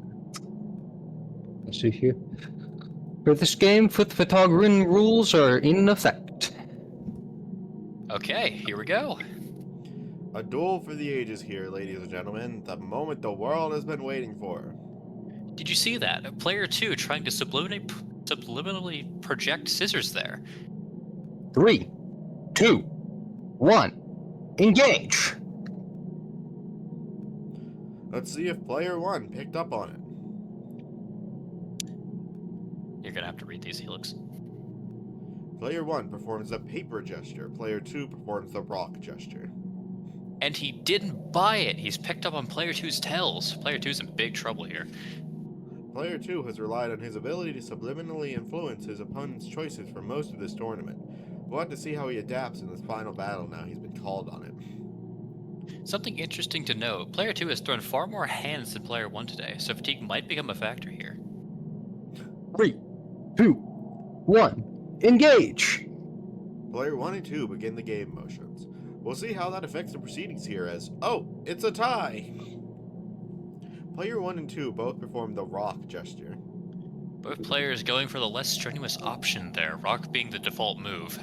Let's see here. For this game, foot photography rules are in effect. Okay, here we go. A duel for the ages here, ladies and gentlemen. The moment the world has been waiting for. Did you see that? Player 2 trying to subliminally project scissors there. 3, 2, 1, engage. Let's see if player 1 picked up on it. You're gonna have to read these, Helix. Player 1 performs the paper gesture. Player 2 performs the rock gesture. And he didn't buy it. He's picked up on player 2's tells. Player 2's in big trouble here. Player 2 has relied on his ability to subliminally influence his opponent's choices for most of this tournament. We'll have to see how he adapts in this final battle now he's been called on it. Something interesting to note, player 2 has thrown far more hands than player 1 today, so fatigue might become a factor here. 3, 2, 1, engage. Player 1 and 2 begin the game motions. We'll see how that affects the proceedings here as, oh, it's a tie! Player 1 and 2 both perform the rock gesture. Both players going for the less strenuous option there, rock being the default move.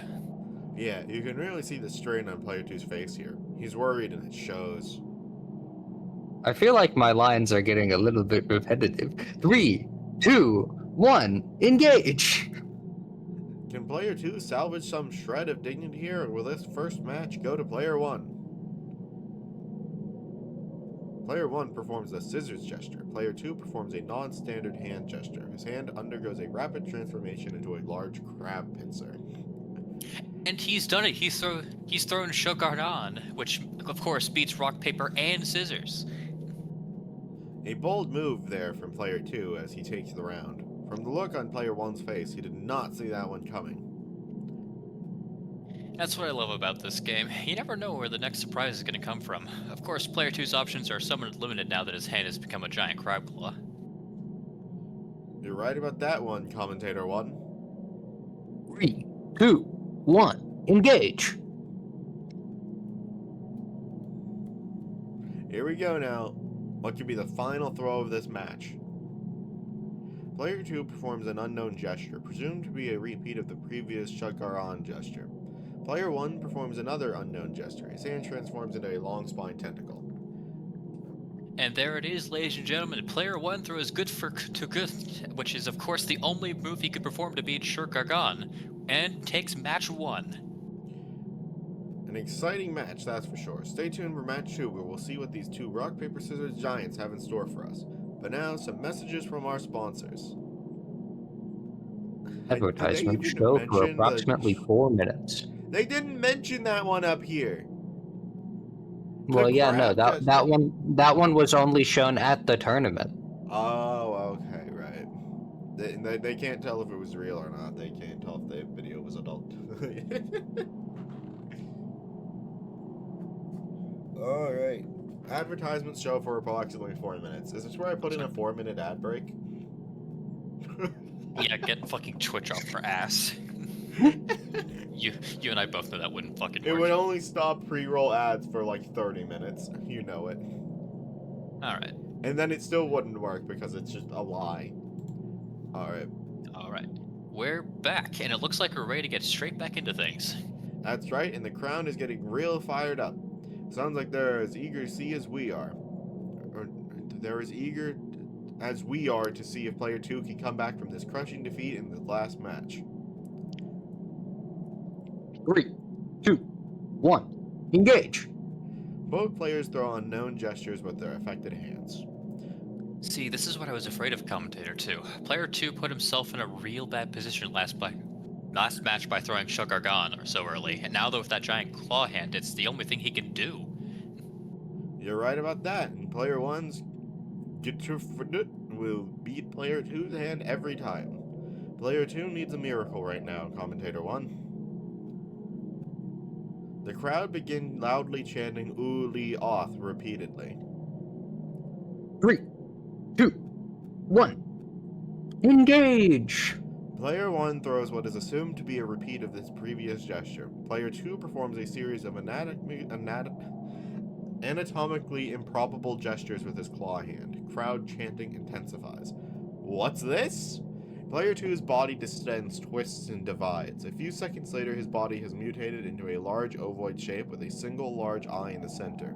Yeah, you can really see the strain on player 2's face here. He's worried and it shows. I feel like my lines are getting a little bit repetitive. 3, 2, 1, engage. Can player 2 salvage some shred of dignity here, or will this first match go to player 1? Player 1 performs a scissors gesture. Player 2 performs a non-standard hand gesture. His hand undergoes a rapid transformation into a large crab pincer. And he's done it. He's thrown Shogardan, which of course beats rock, paper, and scissors. A bold move there from player 2 as he takes the round. From the look on player 1's face, he did not see that one coming. That's what I love about this game. You never know where the next surprise is going to come from. Of course, player 2's options are somewhat limited now that his hand has become a giant crab claw. You're right about that one, commentator 1. 3, 2, 1, engage. Here we go now. What could be the final throw of this match? Player 2 performs an unknown gesture, presumed to be a repeat of the previous Shagaran gesture. Player 1 performs another unknown gesture. His hand transforms into a long spine tentacle. And there it is, ladies and gentlemen. Player 1 throws good to good, which is, of course, the only move he could perform to beat Shurkargan, and takes match 1. An exciting match, that's for sure. Stay tuned for match 2, where we'll see what these two rock, paper, scissors giants have in store for us. But now, some messages from our sponsors. Advertisement Did they even show for mention approximately 4 minutes. They didn't mention that one up here. Well, yeah, no, crowd just- that one was only shown at the tournament. Oh, okay, right. They can't tell if it was real or not. They can't tell if the video was adult. Alright. Advertisements show for approximately 4 minutes. Is this where I put in a 4-minute ad break? Yeah, get fucking Twitch off for ass. You and I both know that wouldn't fucking It work. would only stop pre-roll ads for like 30 minutes. You know it. Alright. And then it still wouldn't work because it's just a lie. Alright. Alright. We're back, and it looks like we're ready to get straight back into things. That's right, and the crowd is getting real fired up. Sounds like they're as eager to see as we are. Or they're as eager as we are to see if Player 2 can come back from this crushing defeat in the last match. 3, 2, 1, engage! Both players throw unknown gestures with their affected hands. See, this is what I was afraid of, Commentator 2. Player 2 put himself in a real bad position last match by throwing Shurkargan so early, and now though with that giant claw hand, it's the only thing he can do. You're right about that, and Player 1's get your foot will beat Player 2's hand every time. Player 2 needs a miracle right now, Commentator 1. The crowd begin loudly chanting Uli Oth repeatedly. 3, 2, 1, engage! Player 1 throws what is assumed to be a repeat of this previous gesture. Player 2 performs a series of anatomically improbable gestures with his claw hand. Crowd chanting intensifies. What's this? Player 2's body distends, twists, and divides. A few seconds later, his body has mutated into a large ovoid shape with a single large eye in the center,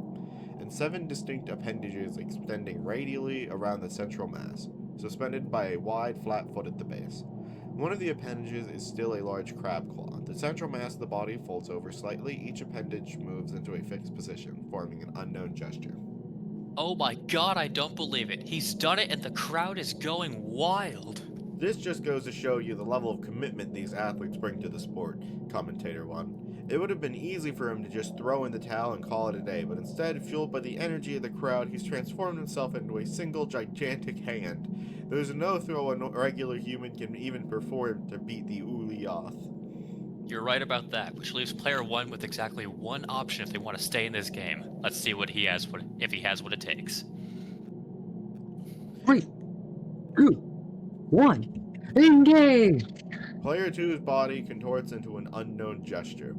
and 7 distinct appendages extending radially around the central mass, suspended by a wide, flat foot at the base. One of the appendages is still a large crab claw. The central mass of the body folds over slightly. Each appendage moves into a fixed position, forming an unknown gesture. Oh my god, I don't believe it. He's done it and the crowd is going wild. This just goes to show you the level of commitment these athletes bring to the sport, Commentator 1. It would have been easy for him to just throw in the towel and call it a day, but instead, fueled by the energy of the crowd, he's transformed himself into a single gigantic hand. There's no throw a regular human can even perform to beat the Ulioth. You're right about that, which leaves Player 1 with exactly one option if they want to stay in this game. Let's see what he has, if he has what it takes. 3, 2, 1, engage! Player 2's body contorts into an unknown gesture.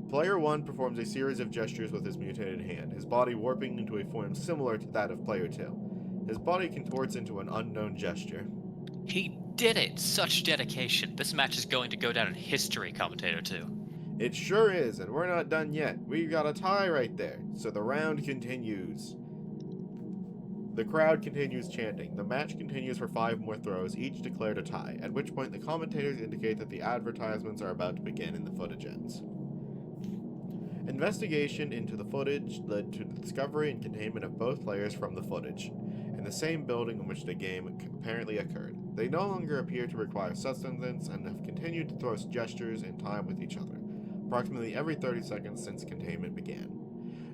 Player 1 performs a series of gestures with his mutated hand, his body warping into a form similar to that of Player 2. His body contorts into an unknown gesture. He did it! Such dedication. This match is going to go down in history, Commentator 2. It sure is, and we're not done yet. We got a tie right there, so the round continues. The crowd continues chanting. The match continues for 5 more throws, each declared a tie, at which point the commentators indicate that the advertisements are about to begin and the footage ends. Investigation into the footage led to the discovery and containment of both players from the footage, in the same building in which the game apparently occurred. They no longer appear to require sustenance and have continued to throw gestures in time with each other, approximately every 30 seconds since containment began.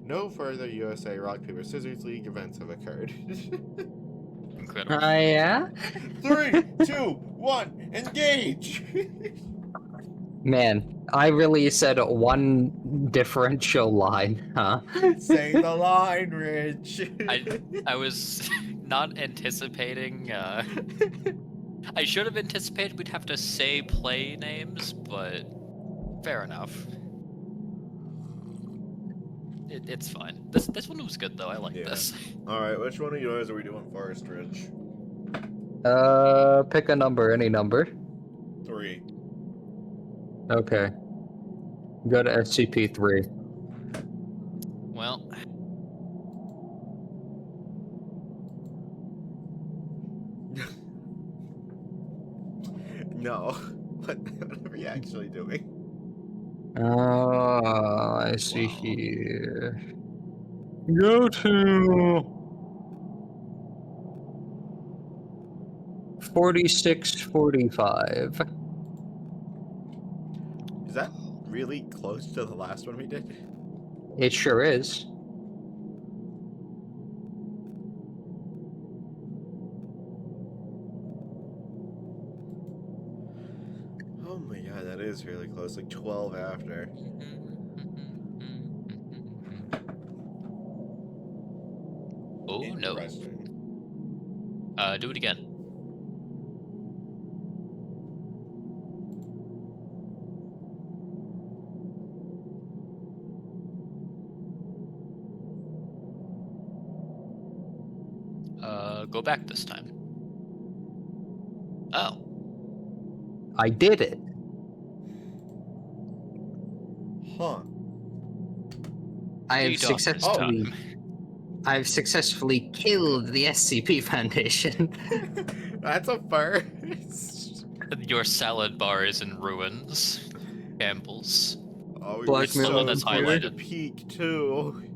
No further USA Rock Paper Scissors League events have occurred. Incredible. Yeah? 3, 2, 1, engage! Man, I really said one differential line, huh? Say the line, Rich. I was not anticipating, I should have anticipated we'd have to say play names, but fair enough. It's fine. This one was good though. I like this. Alright, which one of yours are we doing first, Rich? Pick a number, any number. 3. Okay. Go to SCP-3. Well, No. What are we actually doing? I see Wow. here. Go to 4645. Is that really close to the last one we did? It sure is. Oh my god, that is really close. Like 12 after. oh no. Interesting. Do it again. Go back this time. Oh. I did it. Huh. I have Read on this successfully. time. I've successfully killed the SCP Foundation. That's a first. Your salad bar is in ruins. Campbell's. Oh, we Black were so Mirror that's close to highlighted. peak too.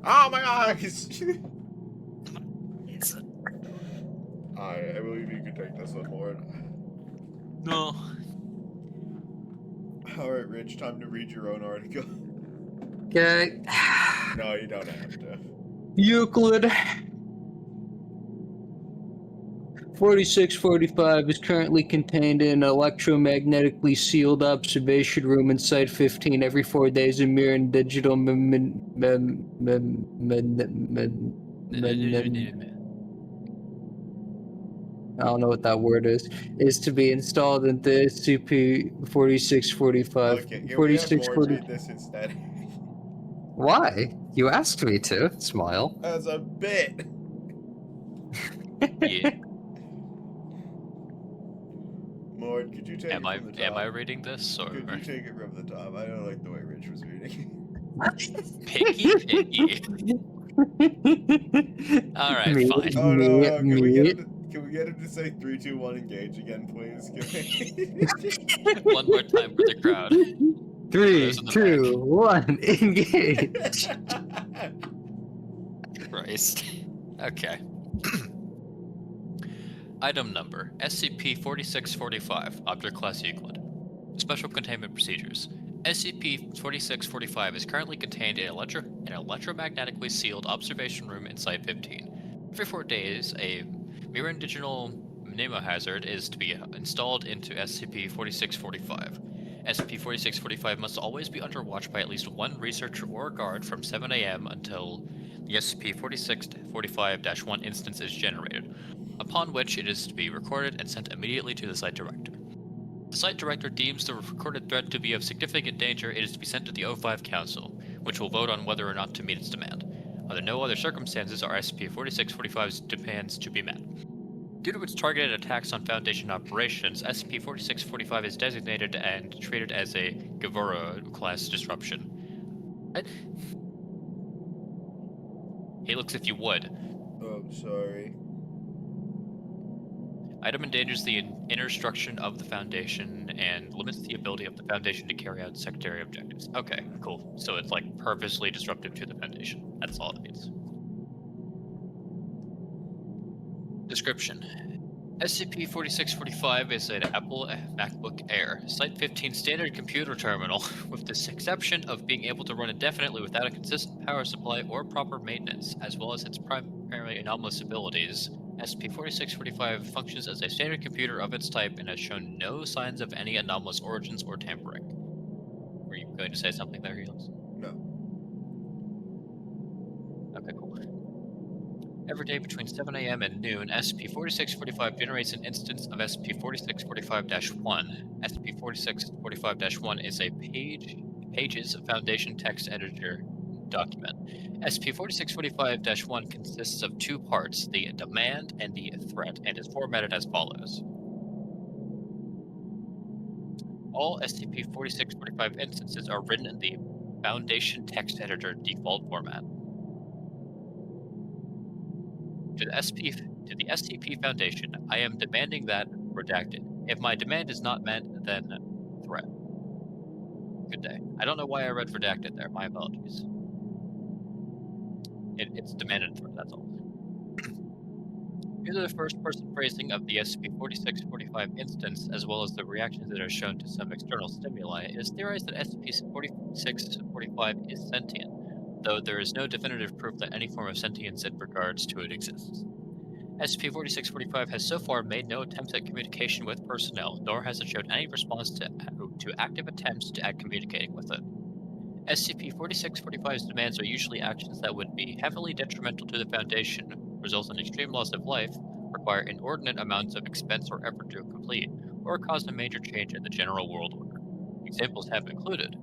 Oh my eyes! I believe you can take this one, Lord. No. Alright, Rich, time to read your own article. Okay. No, you don't have to. Euclid 4645 is currently contained in an electromagnetically sealed observation room in Site 15. Every 4 days, a mirror and digital I don't know what that word is to be installed into SCP-4645. Okay, can we have Mort 4640. read this instead? Why? You asked me to. Smile. As a bit. Yeah. Mort, could you take Am it I from the top? am I reading this or Could you take it from the top? I don't like the way Rich was reading. Piggy Piggy? Alright, Me, fine. Oh no, me, no, can me. we get him to say 3, 2, 1, engage again, please? One more time for the crowd. 3, those in the 2, 1, engage. Christ. Okay. Item number SCP-4645, Object Class Euclid. Special Containment Procedures. SCP-4645 is currently contained in an electromagnetically sealed observation room in Site 15. Every 4 days, a mirror and digital mnemohazard is to be installed into SCP-4645. SCP-4645 must always be under watch by at least one researcher or guard from 7 a.m. until the SCP-4645-1 instance is generated, upon which it is to be recorded and sent immediately to the Site Director. If the Site Director deems the recorded threat to be of significant danger, it is to be sent to the O5 Council, which will vote on whether or not to meet its demand. Under no other circumstances are SCP-4645's demands to be met. Due to its targeted attacks on Foundation operations, SCP-4645 is designated and treated as a Gevura-class disruption. What? Hey, looks if you would. Oh, sorry. Item endangers the inner structure of the Foundation and limits the ability of the Foundation to carry out secondary objectives. Okay, cool. So it's like purposely disruptive to the Foundation. That's all it means. Description. SCP-4645 is an Apple MacBook Air, Site 15 standard computer terminal, with the exception of being able to run indefinitely without a consistent power supply or proper maintenance, as well as its primary anomalous abilities. SCP-4645 functions as a standard computer of its type and has shown no signs of any anomalous origins or tampering. Were you going to say something there, Helix? No. Okay, cool. Every day between 7 a.m. and noon, SCP-4645 generates an instance of SCP-4645-1. SCP-4645-1 is a Pages Foundation text editor document. SCP-4645-1 consists of 2 parts, the demand and the threat, and is formatted as follows. all SCP-4645 instances are written in the Foundation text editor default format. To the SCP Foundation, I am demanding that redacted. If my demand is not met, then threat. Good day. I don't know why I read redacted there. My apologies. It's demanded threat, that's all. Due to the first-person phrasing of the SCP-4645 instance, as well as the reactions that are shown to some external stimuli, it is theorized that SCP-4645 is sentient, though there is no definitive proof that any form of sentience in regards to it exists. SCP-4645 has so far made no attempts at communication with personnel, nor has it showed any response to active attempts at communicating with it. SCP-4645's demands are usually actions that would be heavily detrimental to the Foundation, result in extreme loss of life, require inordinate amounts of expense or effort to complete, or cause a major change in the general world order. Examples have included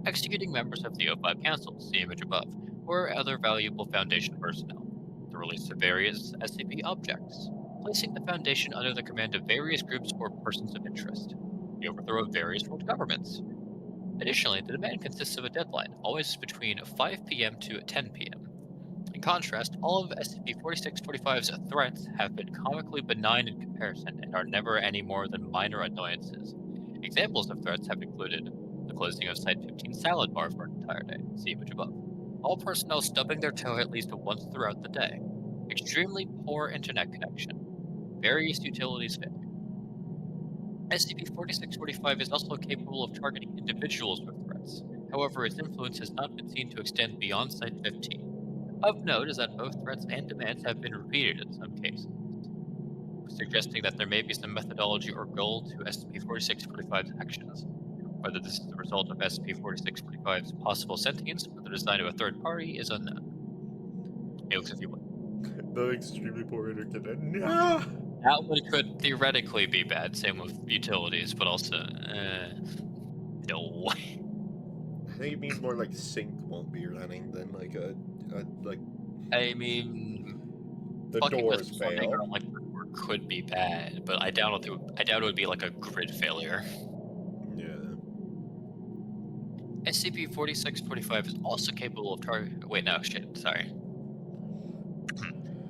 executing members of the O5 Council, see image above, or other valuable Foundation personnel, the release of various SCP objects, placing the Foundation under the command of various groups or persons of interest, the overthrow of various world governments. Additionally, the demand consists of a deadline, always between 5 p.m. to 10 p.m. In contrast, all of SCP-4645's threats have been comically benign in comparison and are never any more than minor annoyances. Examples of threats have included the closing of Site-15 salad bar for an entire day, see image above, all personnel stubbing their toe at least once throughout the day, extremely poor internet connection, various utilities failing. SCP-4645 is also capable of targeting individuals with threats. However, its influence has not been seen to extend beyond Site-15. Of note is that both threats and demands have been repeated in some cases, suggesting that there may be some methodology or goal to SCP-4645's actions. Whether this is the result of SCP-4645's possible sentience or the design of a third party is unknown. It looks if you would. The extremely poor internet. No! That one could theoretically be bad, same with utilities, but also, no. I think it means more like sync won't be running than like like I mean, the fucking doors with plumbing or fail. electric work could be bad, but I doubt it would be like a grid failure. Yeah. SCP-4645 is also capable of wait, no, shit, sorry.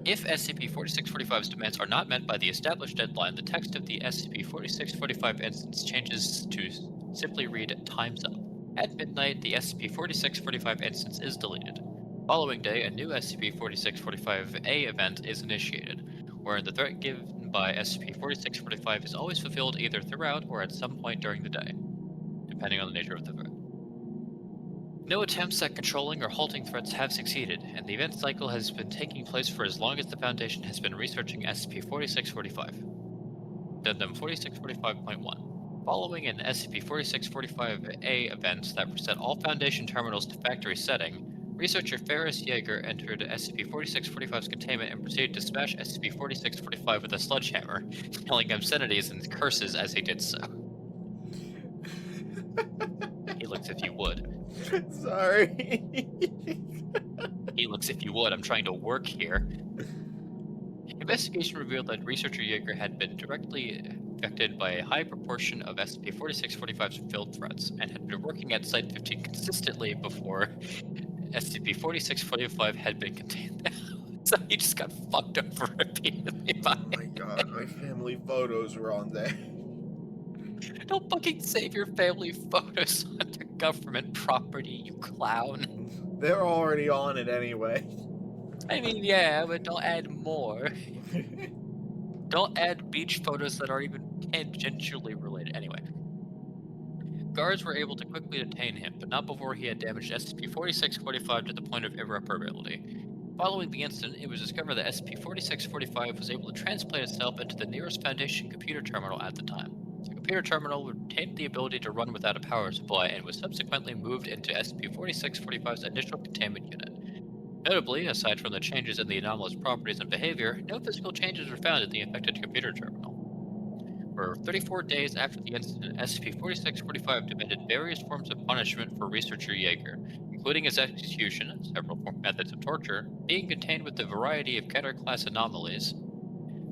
If SCP-4645's demands are not met by the established deadline, the text of the SCP-4645 instance changes to simply read "Time's Up." At midnight, the SCP-4645 instance is deleted. Following day, a new SCP-4645-A event is initiated, wherein the threat given by SCP-4645 is always fulfilled either throughout or at some point during the day, depending on the nature of the threat. No attempts at controlling or halting threats have succeeded, and the event cycle has been taking place for as long as the Foundation has been researching SCP-4645. Addendum 4645.1. Following an SCP-4645-A event that reset all Foundation terminals to factory setting, researcher Ferris Yeager entered SCP-4645's containment and proceeded to smash SCP-4645 with a sledgehammer, yelling obscenities and curses as he did so. He looks if you would. Sorry. He looks if you would. I'm trying to work here. Investigation revealed that researcher Yeager had been directly affected by a high proportion of SCP-4645's fulfilled threats and had been working at Site-15 consistently before SCP-4645 had been contained. So he just got fucked over repeatedly by Oh my god, my family photos were on there. Don't fucking save your family photos under government property, you clown. They're already on it anyway. I mean, yeah, but don't add more. Don't add beach photos that are even tangentially related. Anyway. Guards were able to quickly detain him, but not before he had damaged SCP-4645 to the point of irreparability. Following the incident, it was discovered that SCP-4645 was able to transplant itself into the nearest Foundation computer terminal at the time. The computer terminal retained the ability to run without a power supply and was subsequently moved into SCP-4645's initial containment unit. Notably, aside from the changes in the anomalous properties and behavior, no physical changes were found in the infected computer terminal. For 34 days after the incident, SCP-4645 demanded various forms of punishment for researcher Yeager, including his execution, several methods of torture, being contained with a variety of Keter-class anomalies,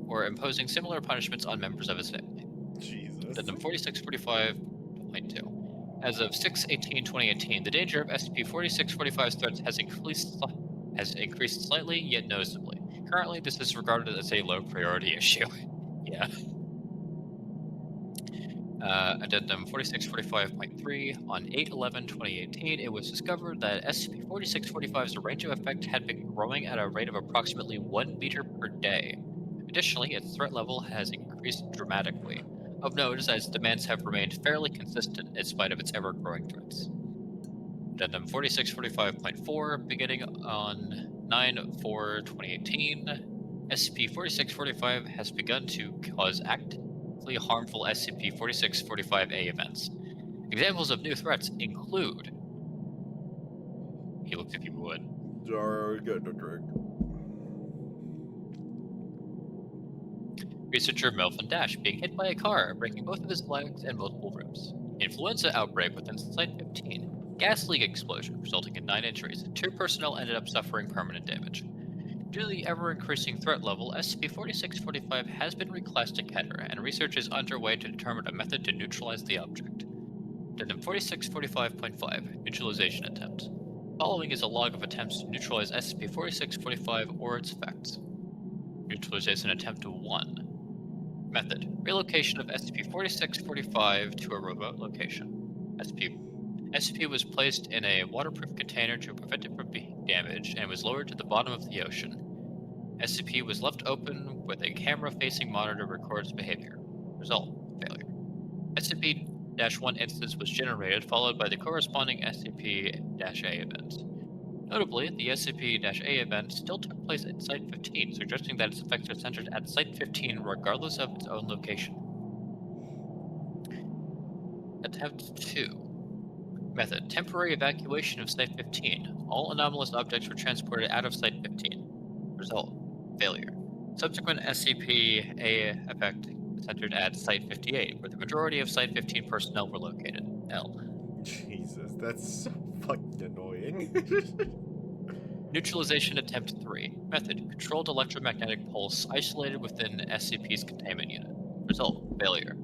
or imposing similar punishments on members of his family. Jesus. Addendum 4645 45.2. As of 6/18/2018, the danger of SCP-4645's threats has increased slightly, yet noticeably. Currently, this is regarded as a low priority issue. Yeah. Addendum 4645.3. On 8/11/2018, it was discovered that SCP-4645's range of effect had been growing at a rate of approximately 1 meter per day. Additionally, its threat level has increased dramatically. Of note is that its demands have remained fairly consistent in spite of its ever-growing threats. Addendum 4645.4, beginning on 9/4/2018, SCP-4645 has begun to cause actively harmful SCP-4645-A events. Examples of new threats include... He looks if you would. Sorry, good drink. Researcher Melvin Dash being hit by a car, breaking both of his legs and multiple ribs. Influenza outbreak within Site-15. Gas leak explosion, resulting in 9 injuries. 2 personnel ended up suffering permanent damage. Due to the ever-increasing threat level, SCP-4645 has been reclassed to Keter, and research is underway to determine a method to neutralize the object. Addendum 4645.5, Neutralization Attempt. Following is a log of attempts to neutralize SCP-4645 or its effects. Neutralization Attempt 1. Method: relocation of SCP-4645 to a remote location. SCP was placed in a waterproof container to prevent it from being damaged and was lowered to the bottom of the ocean. SCP was left open with a camera-facing monitor to record its behavior. Result: failure. SCP-1 instance was generated, followed by the corresponding SCP-A event. Notably, the SCP-A event still took place at Site-15, suggesting that its effects are centered at Site-15 regardless of its own location. Attempt 2. Method: temporary evacuation of Site-15. All anomalous objects were transported out of Site-15. Result: failure. Subsequent SCP-A effect centered at Site-58, where the majority of Site-15 personnel were located. L. Jesus, that's so fucking annoying. Neutralization Attempt 3. Method: controlled electromagnetic pulse isolated within SCP's containment unit. Result: failure.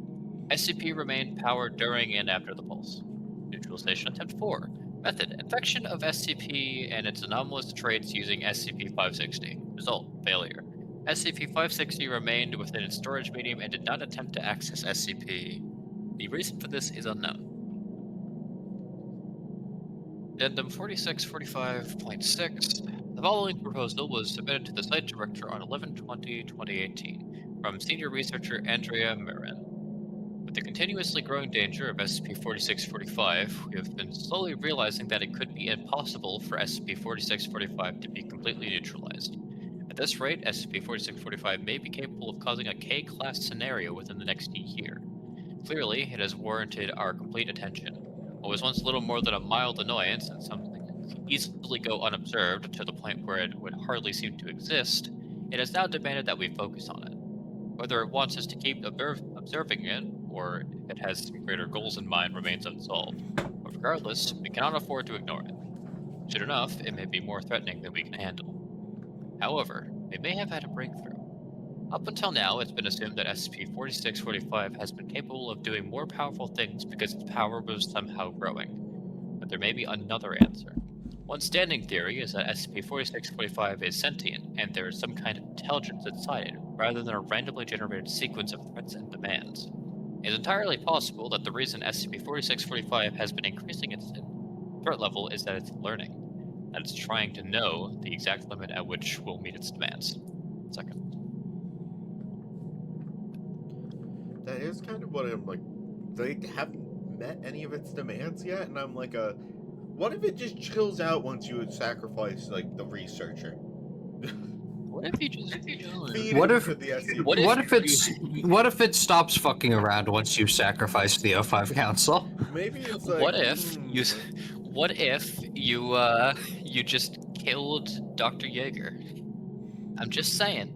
SCP remained powered during and after the pulse. Neutralization Attempt 4. Method: infection of SCP and its anomalous traits using SCP-560. Result: failure. SCP-560 remained within its storage medium and did not attempt to access SCP. The reason for this is unknown. Addendum 4645.6. The following proposal was submitted to the site director on 11/20/2018 from senior researcher Andrea Marin. With the continuously growing danger of SCP-4645, we have been slowly realizing that it could be impossible for SCP-4645 to be completely neutralized. At this rate, SCP-4645 may be capable of causing a K-class scenario within the next year. Clearly, it has warranted our complete attention. What was once little more than a mild annoyance and something that could easily go unobserved to the point where it would hardly seem to exist, it has now demanded that we focus on it. Whether it wants us to keep observing it, or if it has some greater goals in mind, remains unsolved. But regardless, we cannot afford to ignore it. Soon enough, it may be more threatening than we can handle. However, we may have had a breakthrough. Up until now, it's been assumed that SCP-4645 has been capable of doing more powerful things because its power was somehow growing. But there may be another answer. One standing theory is that SCP-4645 is sentient, and there is some kind of intelligence inside it, rather than a randomly generated sequence of threats and demands. It is entirely possible that the reason SCP-4645 has been increasing its threat level is that it's learning, that it's trying to know the exact limit at which we'll meet its demands. Second. That is kind of what I'm like. They haven't met any of its demands yet, and I'm like, what if it just chills out once you would sacrifice like the researcher? What if you just... Feed What it if- to the SCP? What if it stops fucking around once you sacrifice the O5 Council? Maybe it's like. What if you... What if you, you just killed Dr. Yeager? I'm just saying.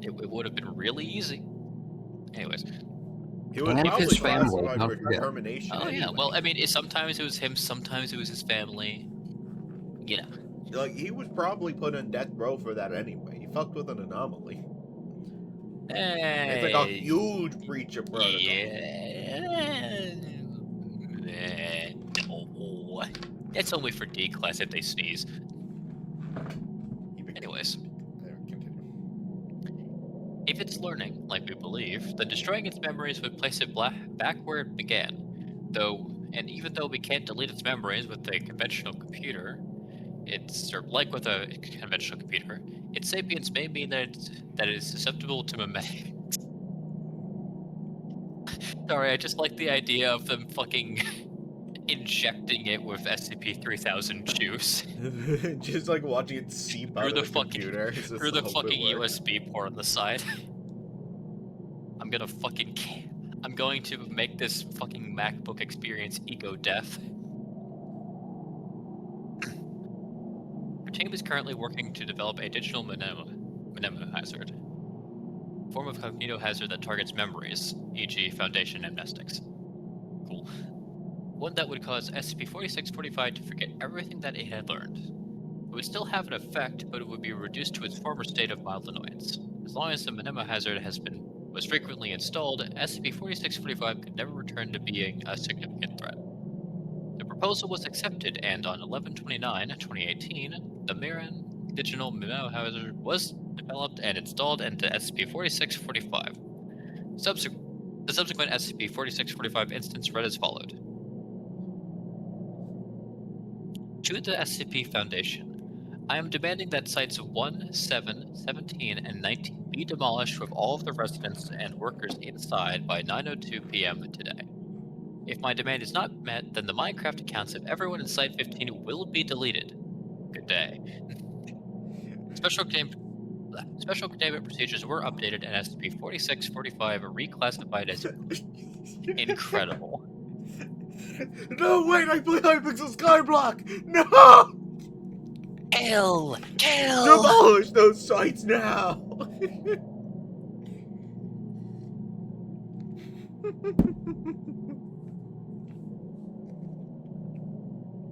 It would have been really easy. Anyways. It was And probably his family, classified don't for forget. termination. Oh yeah, anyway. well, I mean, sometimes it was him, sometimes it was his family. You know. Like, he was probably put on death row for that anyway. He fucked with an anomaly. It's like a Hey, huge breach of protocol. yeah. No. It's only for D class if they sneeze. Anyways, Continue. if it's learning, like we believe, then destroying its memories would place it back where it began. And even though we can't delete its memories with a conventional computer, like with a conventional computer, its sapience may mean that it is susceptible to mimetic. Sorry, I just like the idea of them fucking injecting it with SCP-3000 juice Just like watching it seep out through of the the computer. It's just through the hope it fucking works. USB port on the side. I'm going to make this fucking MacBook experience ego death. Our team is currently working to develop a digital mnemonizer, form of cognitohazard that targets memories, e.g. foundation amnestics. Cool. One that would cause SCP-4645 to forget everything that it had learned. It would still have an effect, but it would be reduced to its former state of mild annoyance. As long as the mnemonizer was frequently installed, SCP-4645 could never return to being a significant threat. The proposal was accepted, and on 11/29/2018, the Mirren digital mnemonizer was developed and installed into SCP-4645. The subsequent SCP-4645 instance read as followed. To the SCP Foundation, I am demanding that sites 1, 7, 17, and 19 be demolished with all of the residents and workers inside by 9:02 p.m. today. If my demand is not met, then the Minecraft accounts of everyone in Site 15 will be deleted. Good day. Special containment procedures were updated and SCP-4645 reclassified as incredible. No, wait, I play Hypixel Skyblock! No! Kill! Demolish those sites now!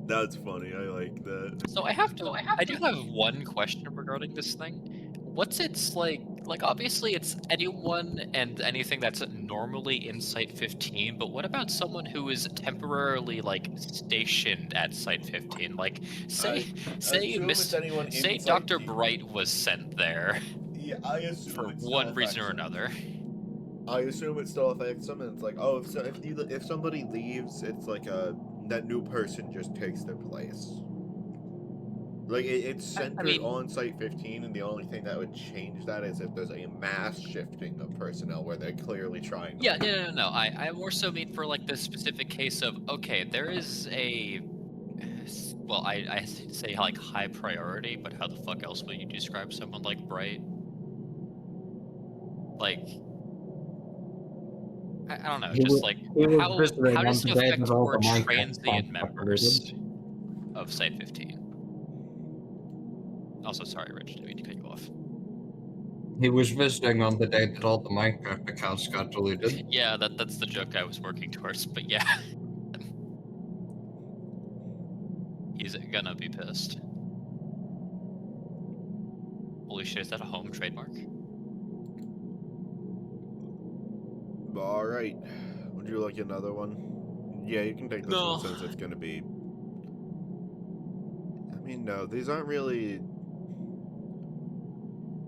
That's funny, I like that. So I do have one question regarding this thing. What's its like obviously it's anyone and anything that's normally in Site 15, but what about someone who is temporarily like stationed at Site 15? Like say assume it's anyone inside Dr. the- Bright was sent there Yeah, I assume for it still one reason or affects them. another. I assume it still affects them, and it's like, oh, if somebody leaves, it's like that new person just takes their place. Like it's centered on Site 15, and the only thing that would change that is if there's a mass shifting of personnel where they're clearly trying to. Yeah, no. I more so mean for like the specific case of okay, there is a well, I say like high priority, but how the fuck else would you describe someone like Bright? Like, I don't know, just like how does it affect more transient members of Site 15? Also, sorry, Rich, didn't mean to cut you off. He was visiting on the day that all the Minecraft accounts got deleted. Yeah, that's the joke I was working towards, but yeah. He's gonna be pissed. Holy shit, is that a home trademark? Alright. Would you like another one? Yeah, you can take this one since it's gonna be... I mean, no, these aren't really...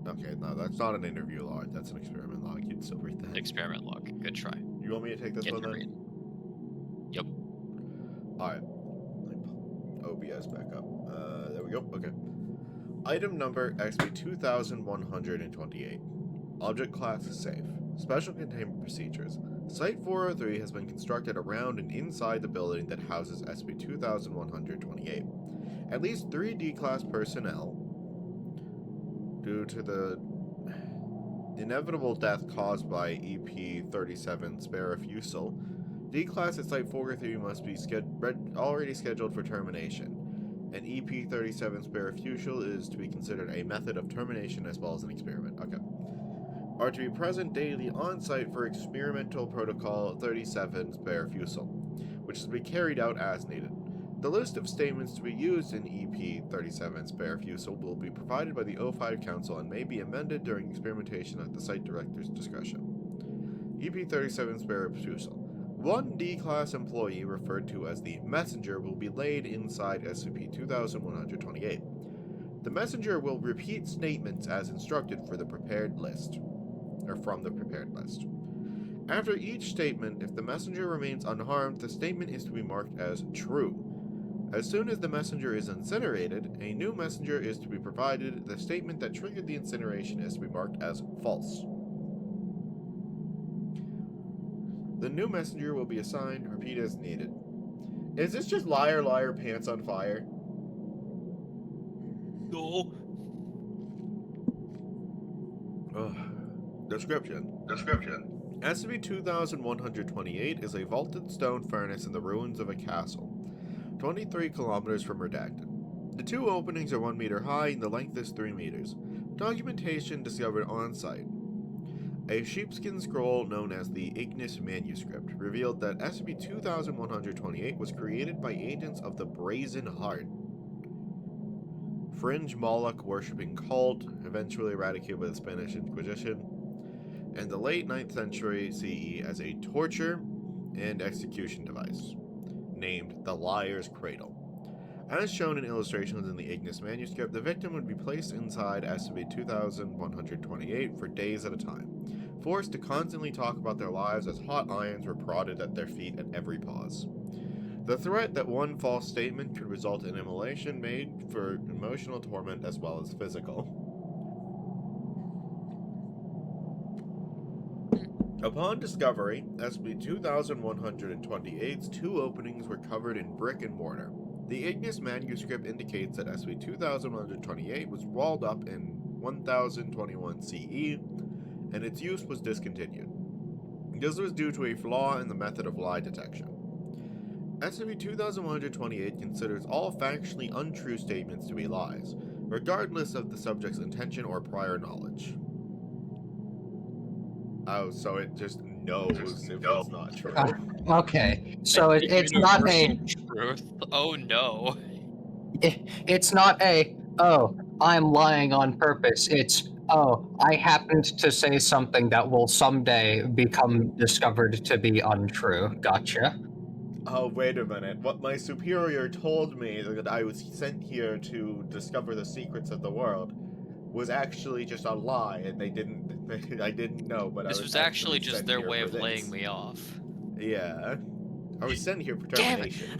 Okay, no, that's not an interview log. That's an experiment log. You'd still read that. Experiment log. Good try. You want me to take this one then? Yep. Alright. OBS back up. There we go. Okay. Item number XP 2128. Object class safe. Special containment procedures. Site 403 has been constructed around and inside the building that houses SCP-2128. At least 3 D-class personnel, due to the inevitable death caused by EP-37 spare refusal, D-class at Site 403 must be already scheduled for termination. An EP-37 spare refusal is to be considered a method of termination as well as an experiment. Okay. Are to be present daily on site for experimental protocol 37 spare refusal, which is to be carried out as needed. The list of statements to be used in EP37 spare refusal will be provided by the O5 Council and may be amended during experimentation at the site director's discretion. EP37 spare refusal. One D-class employee, referred to as the Messenger, will be laid inside SCP-2128. The Messenger will repeat statements as instructed for the prepared list, or from the prepared list. After each statement, if the Messenger remains unharmed, the statement is to be marked as true. As soon as the Messenger is incinerated, a new Messenger is to be provided. The statement that triggered the incineration is to be marked as false. The new Messenger will be assigned. Repeat as needed. Is this just liar, liar, pants on fire? No. Description. SCP-2128 is a vaulted stone furnace in the ruins of a castle, 23 kilometers from Redacted. The two openings are 1 meter high and the length is 3 meters. Documentation discovered on site. A sheepskin scroll known as the Ignis Manuscript revealed that SCP-2128 was created by agents of the Brazen Heart, fringe Moloch worshipping cult, eventually eradicated by the Spanish Inquisition, and the late 9th century CE as a torture and execution device, named the Liar's Cradle. As shown in illustrations in the Ignis Manuscript, the victim would be placed inside SCP-2128 for days at a time, forced to constantly talk about their lives as hot irons were prodded at their feet at every pause. The threat that one false statement could result in immolation made for emotional torment as well as physical. Upon discovery, SCP-2128's two openings were covered in brick and mortar. The Ignis Manuscript indicates that SCP-2128 was walled up in 1021 CE, and its use was discontinued. This was due to a flaw in the method of lie detection. SCP-2128 considers all factually untrue statements to be lies, regardless of the subject's intention or prior knowledge. Oh, so it just knows if it's not true. Okay, so The it's not a. universal truth. Oh no. It's not a. Oh, I'm lying on purpose. It's. Oh, I happened to say something that will someday become discovered to be untrue. Gotcha. Oh, wait a minute. What my superior told me that I was sent here to discover the secrets of the world was actually just a lie, and they didn't. I didn't know, but This I was actually just sent their here way for of this. laying me off. Yeah, I was sent here for Damn it. termination.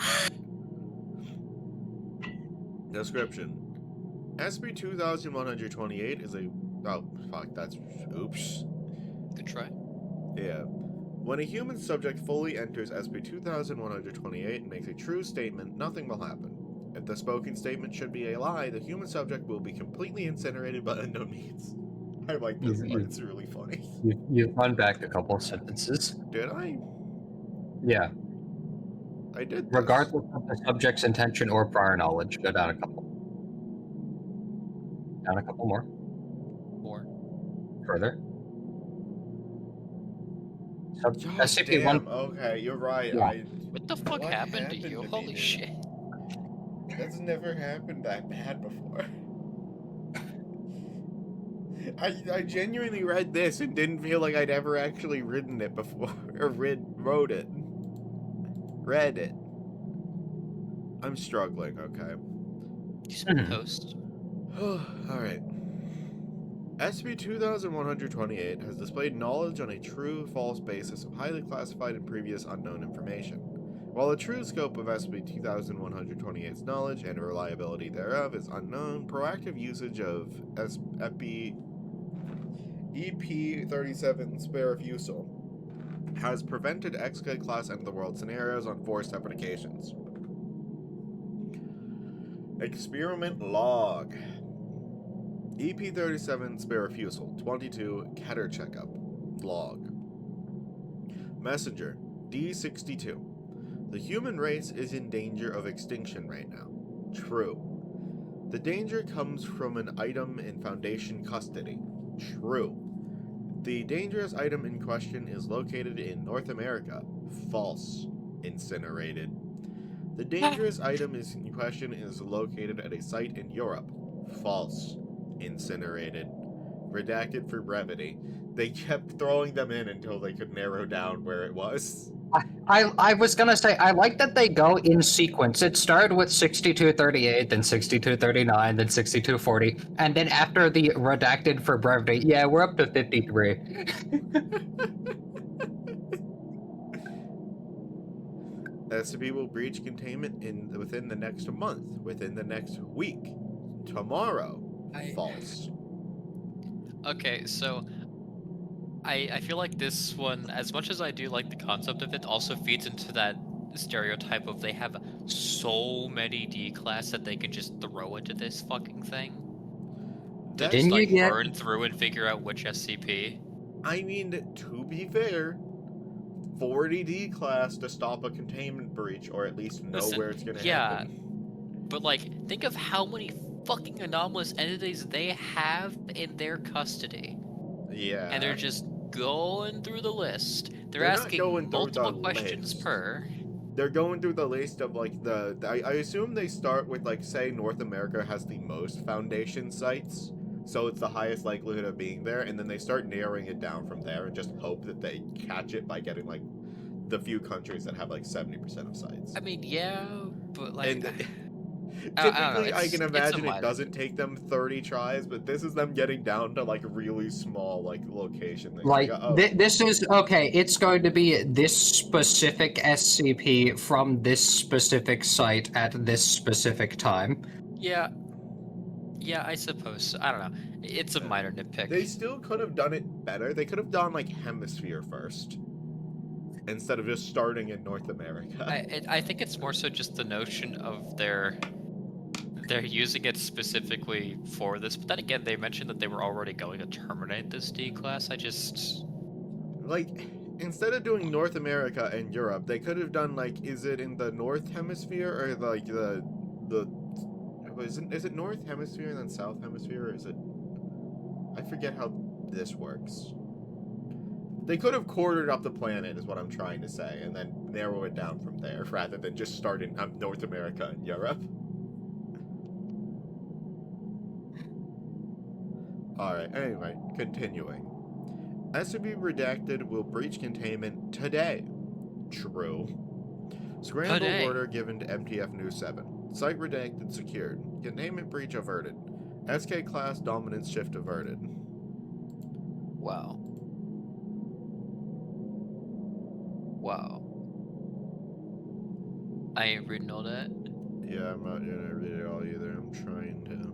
Description: SCP-2128 is a. Oh fuck! That's oops. Good try. Yeah. When a human subject fully enters SCP-2128 and makes a true statement, nothing will happen. If the spoken statement should be a lie, the human subject will be completely incinerated by unknown means. I like this part, it's really funny. You've run back a couple of sentences. Did I? Yeah. I did this. Regardless of the subject's intention or prior knowledge, go down a couple. Down a couple more. More. Further. God SCP-1. damn, okay, you're right. Yeah. What the fuck What happened to happened you? to me, Holy man? shit. That's never happened that bad before. I genuinely read this and didn't feel like I'd ever actually written it before, or wrote it. Read it. I'm struggling, okay. You some toast. Alright. SCP-2128 has displayed knowledge on a true-false basis of highly classified and previous unknown information. While the true scope of SCP-2128's knowledge and reliability thereof is unknown, proactive usage of EP-37 spare refusal has prevented XK-class end-of-the-world scenarios on 4 separate occasions. Experiment log. EP-37 spare refusal, 22 Keter checkup. Log. Messenger, D62. The human race is in danger of extinction right now. True. The danger comes from an item in Foundation custody. True. The dangerous item in question is located in North America. False. Incinerated. The dangerous item in question is located at a site in Europe. False. Incinerated. Redacted for brevity. They kept throwing them in until they could narrow down where it was. I was gonna say, I like that they go in sequence. It started with 6238, then 6239, then 6240, and then after the redacted for brevity, yeah, we're up to 53. SCP will breach containment within the next month, within the next week, tomorrow. False. Okay, so I feel like this one, as much as I do like the concept of it, also feeds into that stereotype of they have so many D-class that they can just throw into this fucking thing. To That's, just Didn't you like get- burn through and figure out which SCP. I mean, to be fair, 40 D class to stop a containment breach, or at least know Listen, where it's gonna yeah. happen. But like, think of how many fucking anomalous entities they have in their custody. Yeah. And they're just going through the list. They're They're not asking going through the multiple questions list. per. They're going through the list of like I assume they start with like, say North America has the most Foundation sites, so it's the highest likelihood of being there, and then they start narrowing it down from there and just hope that they catch it by getting like the few countries that have like 70% of sites. I mean, yeah, but like, And I don't know, typically, I can it's a imagine it minor doesn't take them 30 tries, but this is them getting down to like really small like location things. Like, oh, this is, okay, it's going to be this specific SCP from this specific site at this specific time. Yeah. Yeah, I suppose. So. I don't know. It's a minor nitpick. They still could have done it better. They could have done like Hemisphere first, instead of just starting in North America. I think it's more so just the notion of they're using it specifically for this. But then again, they mentioned that they were already going to terminate this D class. I just like, instead of doing North America and Europe, they could have done like, is it in the North Hemisphere or like the is it North Hemisphere and then South Hemisphere, or is it? I forget how this works. They could have quartered up the planet, is what I'm trying to say, and then narrow it down from there, rather than just start in North America and Europe. Alright, anyway, continuing. SCP Redacted will breach containment today. True. Scramble Today. order given to MTF News 7. Site redacted secured. Containment breach averted. SK class dominance shift averted. wow. Wow. I ain't reading all that. Yeah, I'm not gonna read it all either. I'm trying to.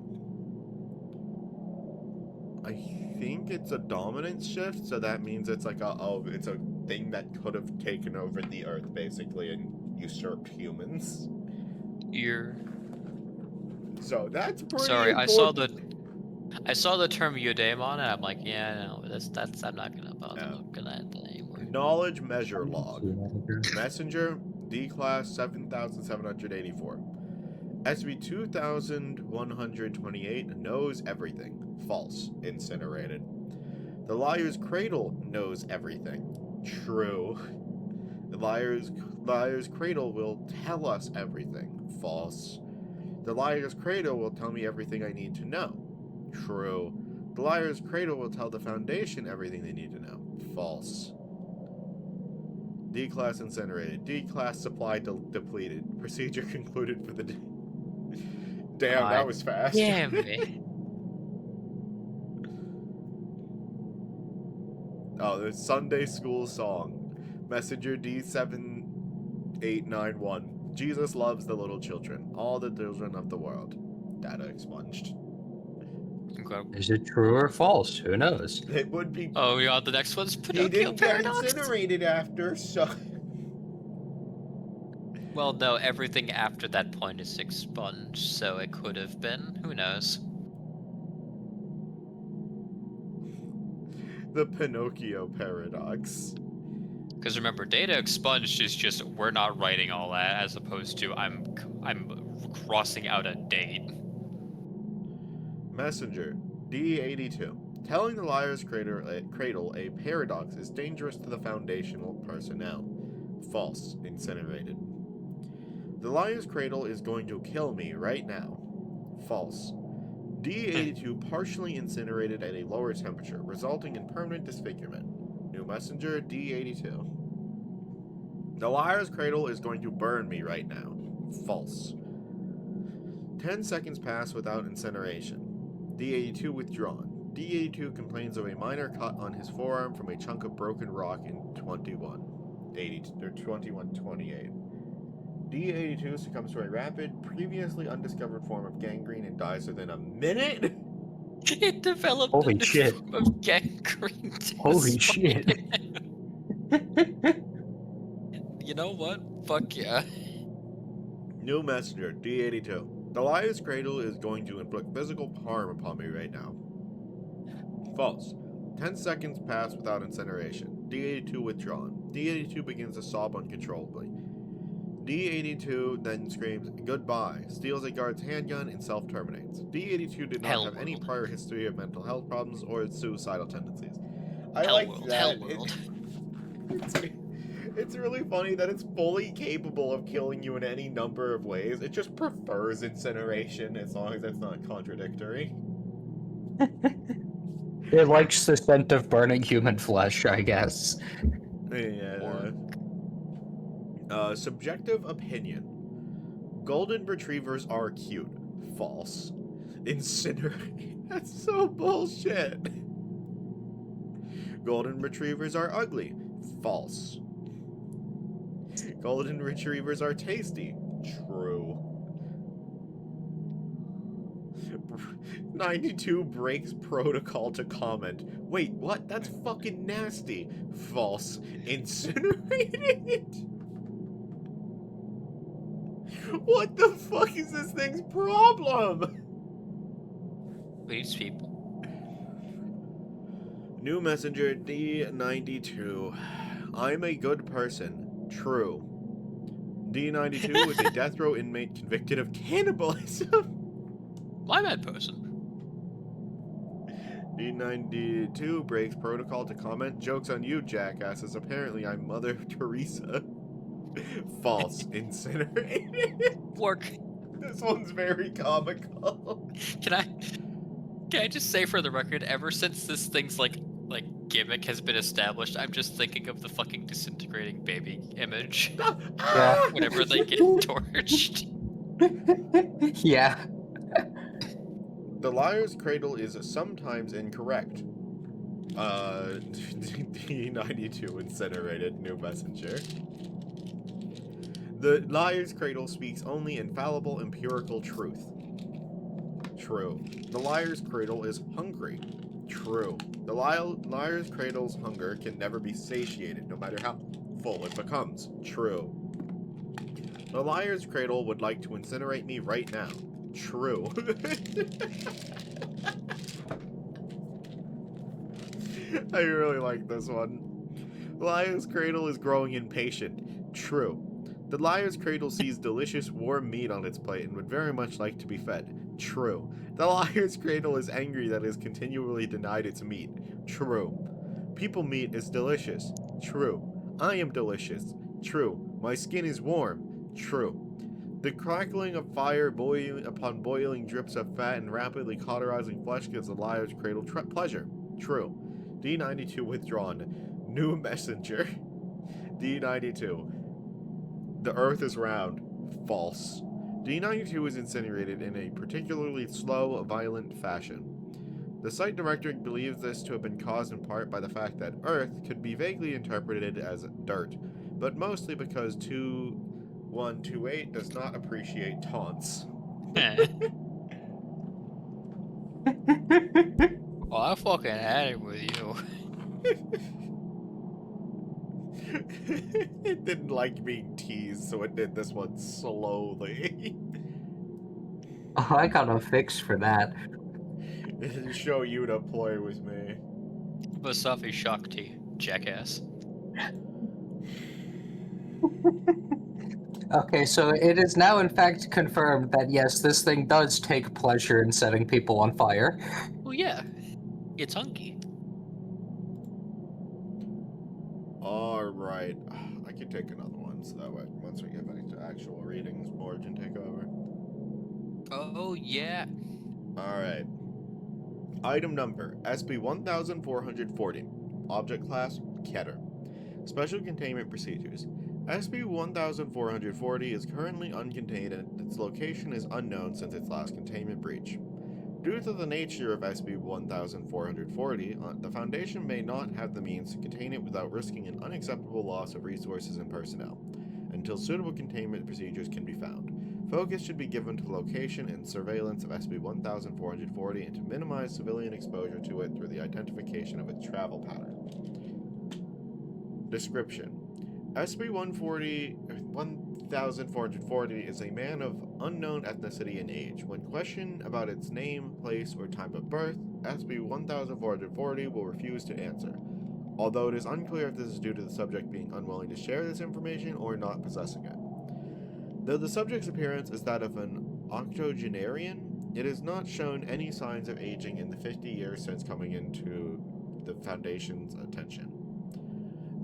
I think it's a dominance shift, so that means it's like it's a thing that could have taken over the Earth basically and usurped humans. So that's pretty Sorry, important. I saw the term eudaimon and I'm like, yeah, no, that's I'm not gonna bother No. looking at that anymore. Knowledge measure log. Messenger D class 7784. SB 2128 knows everything. False. Incinerated. The liar's cradle knows everything. True. The liar's cradle will tell us everything. False. The liar's cradle will tell me everything I need to know. True. The liar's cradle will tell the Foundation everything they need to know. False. D-class incinerated. D-class supply depleted. Procedure concluded for the day. Damn, that was fast. Damn me. Oh, the Sunday school song. Messenger D7891. Jesus loves the little children. All the children of the world. Data expunged. Incredible. Is it true or false? Who knows? It would be. Oh, yeah, the next one's He Pinocchio didn't get Paradox. incinerated after, so. Well, no, everything after that point is expunged, so it could have been. Who knows? The Pinocchio paradox. Because remember, data expunged is just we're not writing all that, as opposed to I'm crossing out a date. Messenger D82. Telling the liar's cradle a paradox is dangerous to the foundational personnel. False. Incinerated. The Liar's Cradle is going to kill me right now. False. D82 partially incinerated at a lower temperature, resulting in permanent disfigurement. New messenger, D82. The Liar's Cradle is going to burn me right now. False. 10 seconds pass without incineration. D82 withdrawn. D82 complains of a minor cut on his forearm from a chunk of broken rock in 2128. D82 succumbs to a rapid, previously undiscovered form of gangrene and dies within a minute? It developed Holy a new shit. form of gangrene. Holy shit. You know what? Fuck yeah. New messenger, D82. The Liar's Cradle is going to inflict physical harm upon me right now. False. 10 seconds pass without incineration. D82 withdrawn. D82 begins to sob uncontrollably. D82 then screams, "Goodbye," steals a guard's handgun, and self-terminates. D82 did not have any prior history of mental health problems or suicidal tendencies. I like that. It's really funny that it's fully capable of killing you in any number of ways. It just prefers incineration as long as it's not contradictory. It likes the scent of burning human flesh, I guess. Yeah. Subjective opinion. Golden retrievers are cute. False. Incinerate. That's so bullshit. Golden retrievers are ugly. False. Golden retrievers are tasty. True. 92 breaks protocol to comment. Wait, what? That's fucking nasty. False. Incinerated? What the fuck is this thing's problem? These people. New messenger D92. I'm a good person. True. D92 is a death row inmate convicted of cannibalism. I'm that person. D92 breaks protocol to comment. Joke's on you, jackasses. Apparently I'm Mother Teresa. False. Incinerated. Work. This one's very comical. Can I just say for the record, ever since this thing's like gimmick has been established, I'm just thinking of the fucking disintegrating baby image. Yeah. Whenever they get torched. Yeah. The Liar's Cradle is sometimes incorrect. D92 incinerated. New messenger. The Liar's Cradle speaks only infallible empirical truth. True. The Liar's Cradle is hungry. True. The Liar's Cradle's hunger can never be satiated, no matter how full it becomes. True. The Liar's Cradle would like to incinerate me right now. True. I really like this one. The Liar's Cradle is growing impatient. True. The Liar's Cradle sees delicious warm meat on its plate and would very much like to be fed. True. The Liar's Cradle is angry that it is continually denied its meat. True. People meat is delicious. True. I am delicious. True. My skin is warm. True. The crackling of fire upon boiling drips of fat and rapidly cauterizing flesh gives the Liar's Cradle pleasure. True. D92 withdrawn. New messenger. D92. The earth is round. False. D92 is incinerated in a particularly slow, violent fashion. The site director believes this to have been caused in part by the fact that Earth could be vaguely interpreted as dirt, but mostly because 2128 does not appreciate taunts. Well, I fucking had it with you. It didn't like being teased, so it did this one slowly. Oh, I got a fix for that. Show you to play with me. Vasafi Shakti, jackass. Okay, so it is now in fact confirmed that yes, this thing does take pleasure in setting people on fire. Well, yeah. It's hunky. Alright. I could take another one, so that way, once we get back to actual readings, Sergeant take over? Oh, yeah. Alright. Item number SB-1440. Object class Keter. Special containment procedures. SB-1440 is currently uncontained and its location is unknown since its last containment breach. Due to the nature of SB-1440, the Foundation may not have the means to contain it without risking an unacceptable loss of resources and personnel, until suitable containment procedures can be found. Focus should be given to the location and surveillance of SB-1440 and to minimize civilian exposure to it through the identification of its travel pattern. Description: SB-1440 is a man of unknown ethnicity and age. When questioned about its name, place, or time of birth, SB-1440 will refuse to answer, although it is unclear if this is due to the subject being unwilling to share this information or not possessing it. Though the subject's appearance is that of an octogenarian, it has not shown any signs of aging in the 50 years since coming into the Foundation's attention.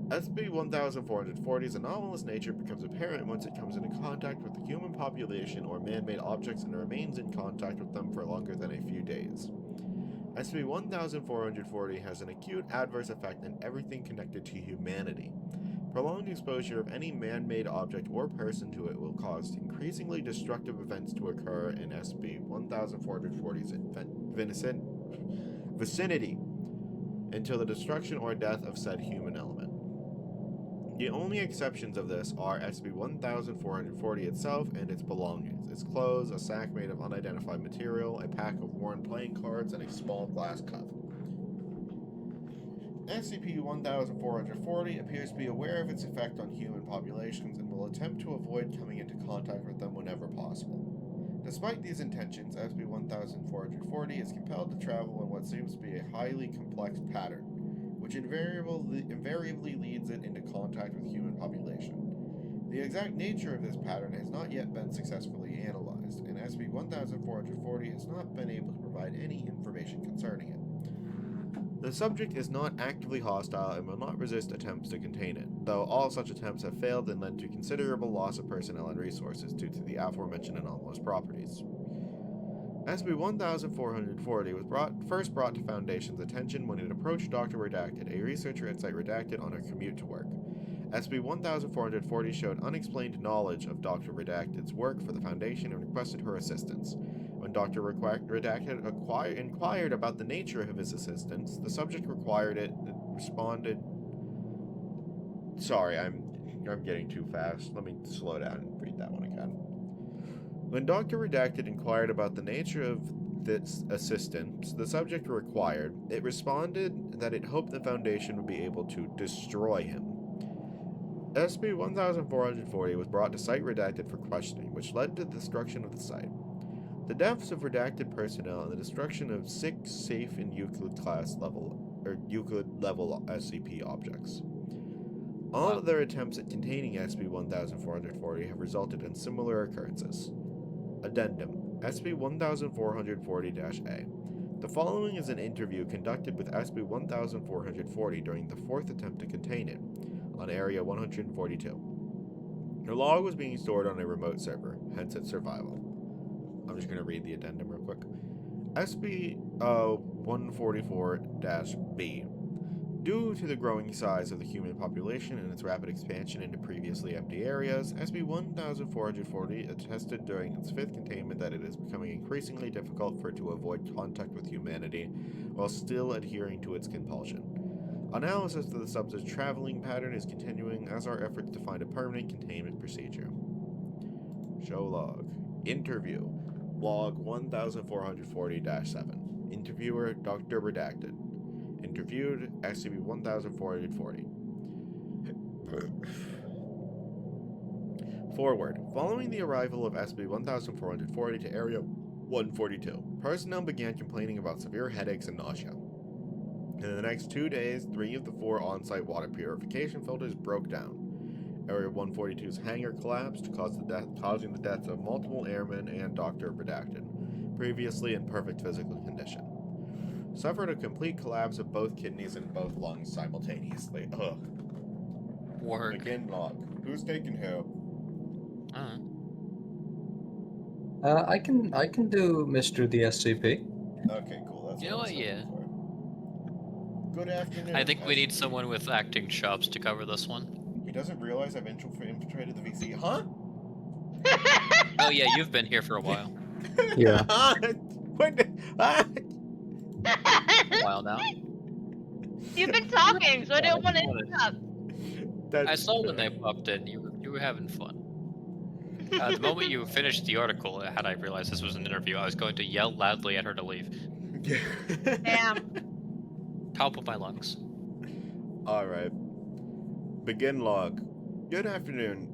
SB-1440's anomalous nature becomes apparent once it comes into contact with the human population or man-made objects and remains in contact with them for longer than a few days. SB-1440 has an acute adverse effect on everything connected to humanity. Prolonged exposure of any man-made object or person to it will cause increasingly destructive events to occur in SB-1440's vicinity until the destruction or death of said human element. The only exceptions of this are SB-1440 itself and its belongings, its clothes, a sack made of unidentified material, a pack of worn playing cards, and a small glass cup. SCP-1440 appears to be aware of its effect on human populations and will attempt to avoid coming into contact with them whenever possible. Despite these intentions, SCP-1440 is compelled to travel in what seems to be a highly complex pattern, which invariably leads it into contact with human population. The exact nature of this pattern has not yet been successfully analyzed, and SCP-1440 has not been able to provide any information concerning it. The subject is not actively hostile and will not resist attempts to contain it, though all such attempts have failed and led to considerable loss of personnel and resources due to the aforementioned anomalous properties. SB-1440 was first brought to Foundation's attention when it approached Dr. Redacted, a researcher at Site Redacted, on her commute to work. SB-1440 showed unexplained knowledge of Dr. Redacted's work for the Foundation and requested her assistance. When Dr. Redacted inquired about the nature of his assistance, the subject responded... Sorry, I'm getting too fast. Let me slow down and read that one again. When Dr. Redacted inquired about the nature of this assistance the subject it responded that it hoped the Foundation would be able to destroy him. SB-1440 was brought to Site Redacted for questioning, which led to the destruction of the site. The deaths of redacted personnel and the destruction of 6 safe and Euclid level SCP objects. All of their attempts at containing SB-1440 have resulted in similar occurrences. Addendum: SB-1440-A. The following is an interview conducted with SB-1440 during the 4th attempt to contain it, on Area 142. The log was being stored on a remote server, hence its survival. I'm just going to read the addendum real quick. SB-144-B. Due to the growing size of the human population and its rapid expansion into previously empty areas, SB-1440 attested during its 5th containment that it is becoming increasingly difficult for it to avoid contact with humanity while still adhering to its compulsion. Analysis of the subject's traveling pattern is continuing as our efforts to find a permanent containment procedure. Show log. Interview. Log 1440-7. Interviewer, Dr. Redacted. Interviewed, SCP-1440. Forward. Following the arrival of SCP-1440 to Area 142, personnel began complaining about severe headaches and nausea. In the next 2 days, 3 of the 4 on-site water purification filters broke down. Area 142's hangar collapsed, causing the deaths of multiple airmen and Dr. Redacted, previously in perfect physical condition. Suffered a complete collapse of both kidneys and both lungs simultaneously. Ugh. Work. Begin log. Who's taking who? I can do Mr. the SCP. Okay, cool. That's You know what I was what, yeah. hoping for. Good afternoon. I think we need SCP. someone with acting chops to cover this one. He doesn't realize I've infiltrated the VC. Huh? Oh yeah, you've been here for a while. Yeah. When A while now. You've been talking, so I didn't want to wanted- interrupt. That's I saw when they popped in. You were having fun. The moment you finished the article, had I realized this was an interview, I was going to yell loudly at her to leave. Damn. Top of my lungs. Alright. Begin log. Good afternoon.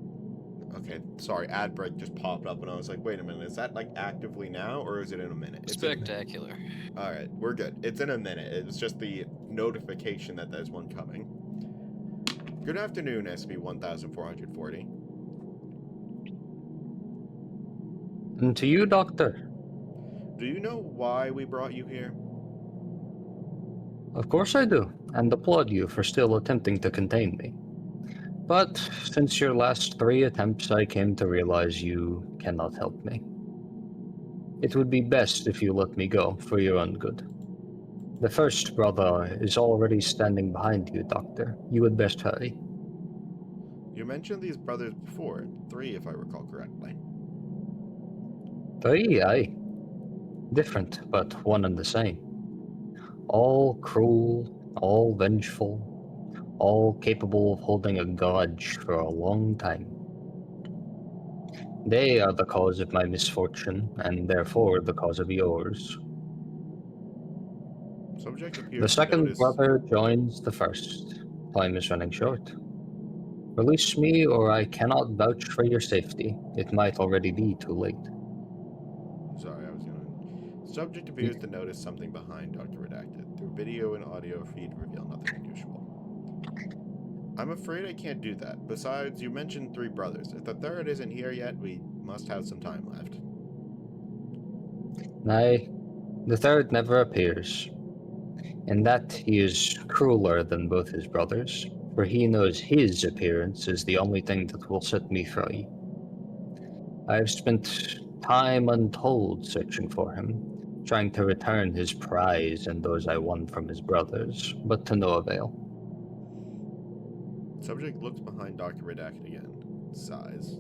Okay, sorry, ad break just popped up and I was like, wait a minute, is that like actively now or is it in a minute? It's in a minute. Spectacular. Alright, we're good. It's in a minute. It's just the notification that there's one coming. Good afternoon, SCP-1440. And to you, Doctor. Do you know why we brought you here? Of course I do, and applaud you for still attempting to contain me. But since your last 3 attempts, I came to realize you cannot help me. It would be best if you let me go for your own good. The first brother is already standing behind you, Doctor. You had best hurry. You mentioned these brothers before. 3, if I recall correctly. 3, aye. Different, but one and the same. All cruel, all vengeful, all capable of holding a grudge for a long time. They are the cause of my misfortune, and therefore the cause of yours. Subject appears The to second notice... brother joins the first. Time is running short. Release me, or I cannot vouch for your safety. It might already be too late. Sorry, I was gonna... Subject appears to notice something behind Dr. Redacted. Their video and audio feed reveal nothing unusual. I'm afraid I can't do that. Besides, you mentioned 3 brothers. If the third isn't here yet, we must have some time left. Nay, the third never appears. In that he is crueler than both his brothers, for he knows his appearance is the only thing that will set me free. I have spent time untold searching for him, trying to return his prize and those I won from his brothers, but to no avail. Subject looks behind Dr. Redacted again. Sighs.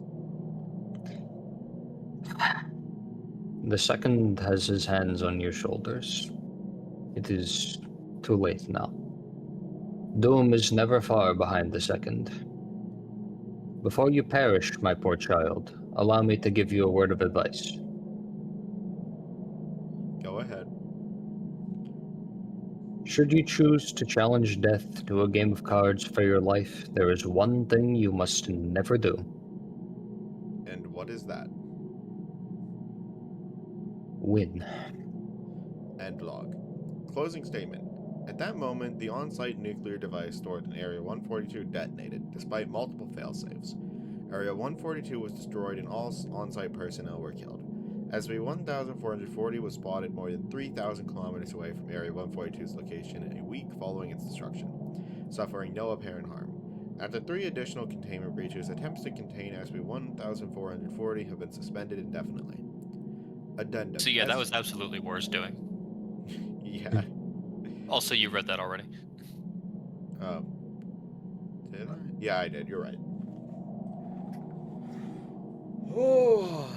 The second has his hands on your shoulders. It is too late now. Doom is never far behind the second. Before you perish, my poor child, allow me to give you a word of advice. Go ahead. Should you choose to challenge death to a game of cards for your life, there is one thing you must never do. And what is that? Win. End log. Closing statement. At that moment, the on-site nuclear device stored in Area 142 detonated, despite multiple failsafes. Area 142 was destroyed and all on-site personnel were killed. SCP-1440 was spotted more than 3,000 kilometers away from Area 142's location in a week following its destruction, suffering no apparent harm. After 3 additional containment breaches, attempts to contain SCP-1440 have been suspended indefinitely. Addendum. So yeah, that was absolutely War's doing. Yeah. Also, you read that already. Did I? Yeah, I did. You're right. Oh.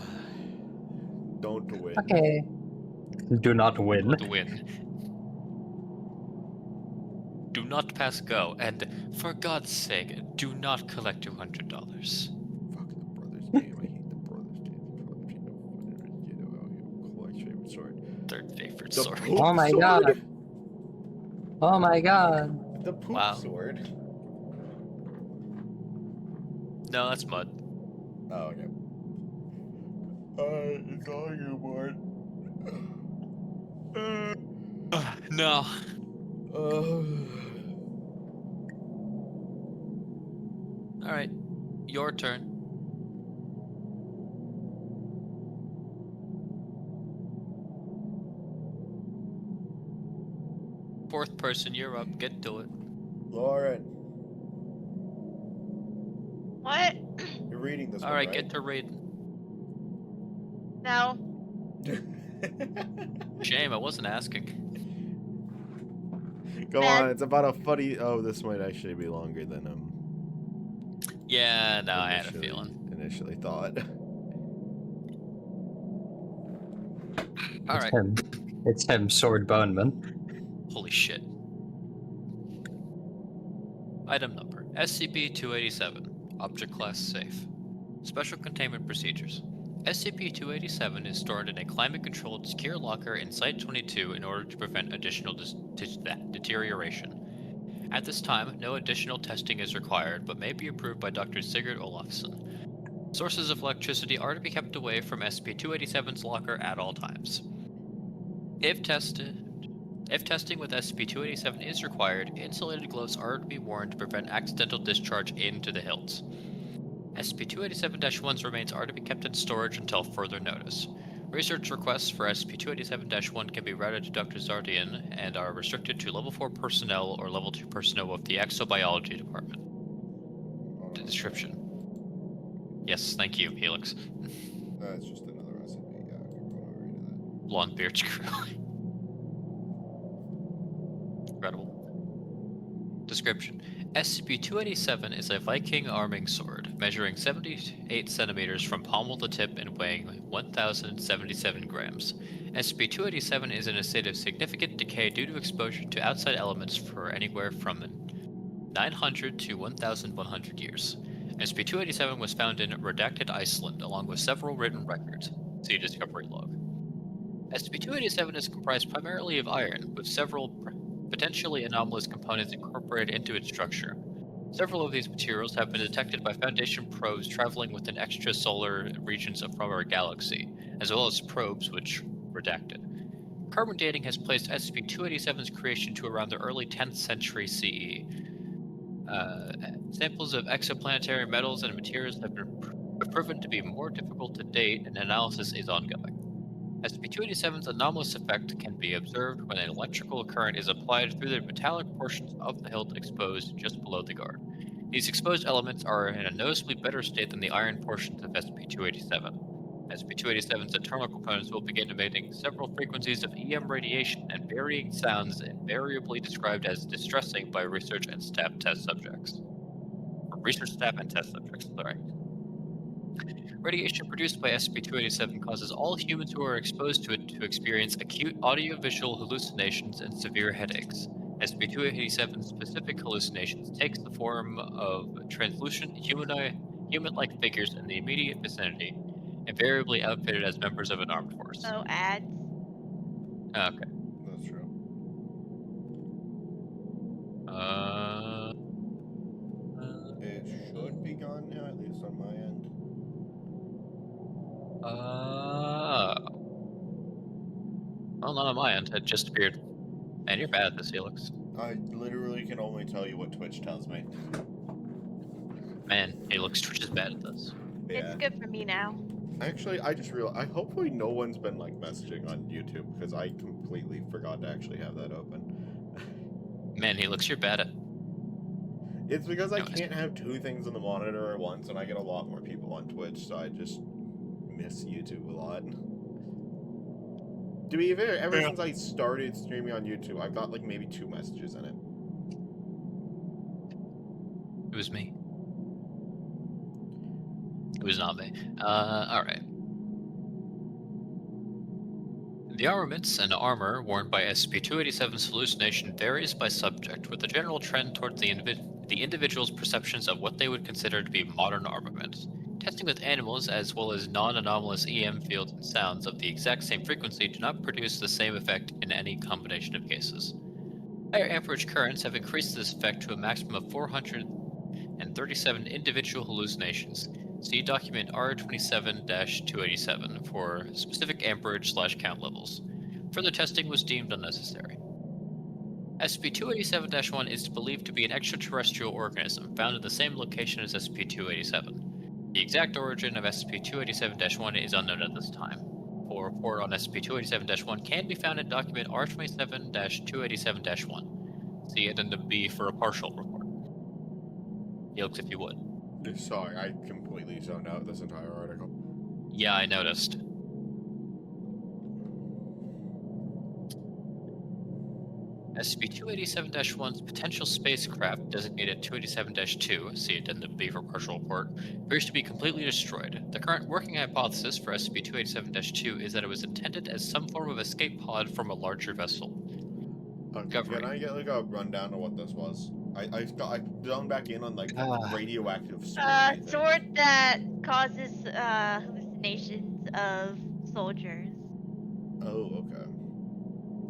Don't win. Okay. Do not win. To win. Do not pass go, and for God's sake, do not collect $200. Fuck the brothers game. I hate the brothers game. Collect's favorite sword. Third favorite The sword. poop Oh my sword? god. Oh my god. The poop Wow. sword. No, that's mud. Oh, okay. It's all you, Bart. No. Alright, your turn. Fourth person, you're up. Get to it. Lauren, What? you're reading this Alright, one, right? get to reading. No. Shame, I wasn't asking. Go Man. on, it's about a funny. Oh, this might actually be longer than Yeah, no, I had a feeling. initially thought. All It's right. him. It's him, Sword Boneman. Holy shit. Item number SCP-287. Object Class Safe. Special Containment Procedures. SCP-287 is stored in a climate-controlled secure locker in Site-22 in order to prevent additional deterioration. At this time, no additional testing is required, but may be approved by Dr. Sigurd Olafsson. Sources of electricity are to be kept away from SCP-287's locker at all times. If testing with SCP-287 is required, insulated gloves are to be worn to prevent accidental discharge into the hilts. SCP-287-1's remains are to be kept in storage until further notice. Research requests for SCP-287-1 can be routed to Dr. Zardian and are restricted to Level 4 personnel or Level 2 personnel of the Exobiology Department. The description. Yes, thank you, Helix. That's just another recipe. Yeah, we're going over into that. Blonde beard crew. Incredible. Description. SCP-287 is a Viking arming sword, measuring 78 centimeters from pommel to tip and weighing 1,077 grams. SCP-287 is in a state of significant decay due to exposure to outside elements for anywhere from 900 to 1,100 years. SCP-287 was found in redacted Iceland, along with several written records. See Discovery Log. SCP-287 is comprised primarily of iron, with several potentially anomalous components incorporated into its structure. Several of these materials have been detected by Foundation probes traveling within extrasolar regions from our galaxy, as well as probes which redacted. Carbon dating has placed SCP-287's creation to around the early 10th century CE. Samples of exoplanetary metals and materials have proven to be more difficult to date, and analysis is ongoing. SCP-287's anomalous effect can be observed when an electrical current is applied through the metallic portions of the hilt exposed just below the guard. These exposed elements are in a noticeably better state than the iron portions of SCP-287. SCP-287's internal components will begin emitting several frequencies of EM radiation and varying sounds invariably described as distressing by research and staff test subjects. Radiation produced by SCP-287 causes all humans who are exposed to it to experience acute audiovisual hallucinations and severe headaches. SCP-287's specific hallucinations takes the form of translucent human-like figures in the immediate vicinity, invariably outfitted as members of an armed force. Oh, ads. That's Okay. true. It should be gone now, at least on my end. Well, not on my end. It just appeared. Man, you're bad at this, Helix. I literally can only tell you what Twitch tells me. Man, Helix, Twitch is bad at this. It's good for me now. Actually, I just realized. Hopefully, no one's been like messaging on YouTube because I completely forgot to actually have that open. Man, Helix, you're bad at. It's because I No, it's- can't have two things on the monitor at once, and I get a lot more people on Twitch, so I just miss YouTube a lot. To be fair, ever since I started streaming on YouTube, I've got like maybe 2 messages in it. It was me. It was not me. Alright. The armaments and armor worn by SCP-287's hallucination varies by subject, with a general trend towards the individual's perceptions of what they would consider to be modern armaments. Testing with animals, as well as non-anomalous EM fields and sounds of the exact same frequency, do not produce the same effect in any combination of cases. Higher amperage currents have increased this effect to a maximum of 437 individual hallucinations. See document R27-287 for specific amperage/count levels. Further testing was deemed unnecessary. SCP-287-1 is believed to be an extraterrestrial organism found in the same location as SCP-287. The exact origin of SCP-287-1 is unknown at this time. Full report on SCP-287-1 can be found in document R27-287-1. See Addendum B for a partial report. Helix, if you would. Sorry, I completely zoned out this entire article. Yeah, I noticed. SCP-287-1's potential spacecraft, designated 287-2, see Addendum B for partial report, appears to be completely destroyed. The current working hypothesis for SCP-287-2 is that it was intended as some form of escape pod from a larger vessel. Okay, Discovery. can I get like a rundown of what this was? I've gone back in on like Ah. radioactive sword. I think. Sword that causes hallucinations of soldiers. Oh, okay.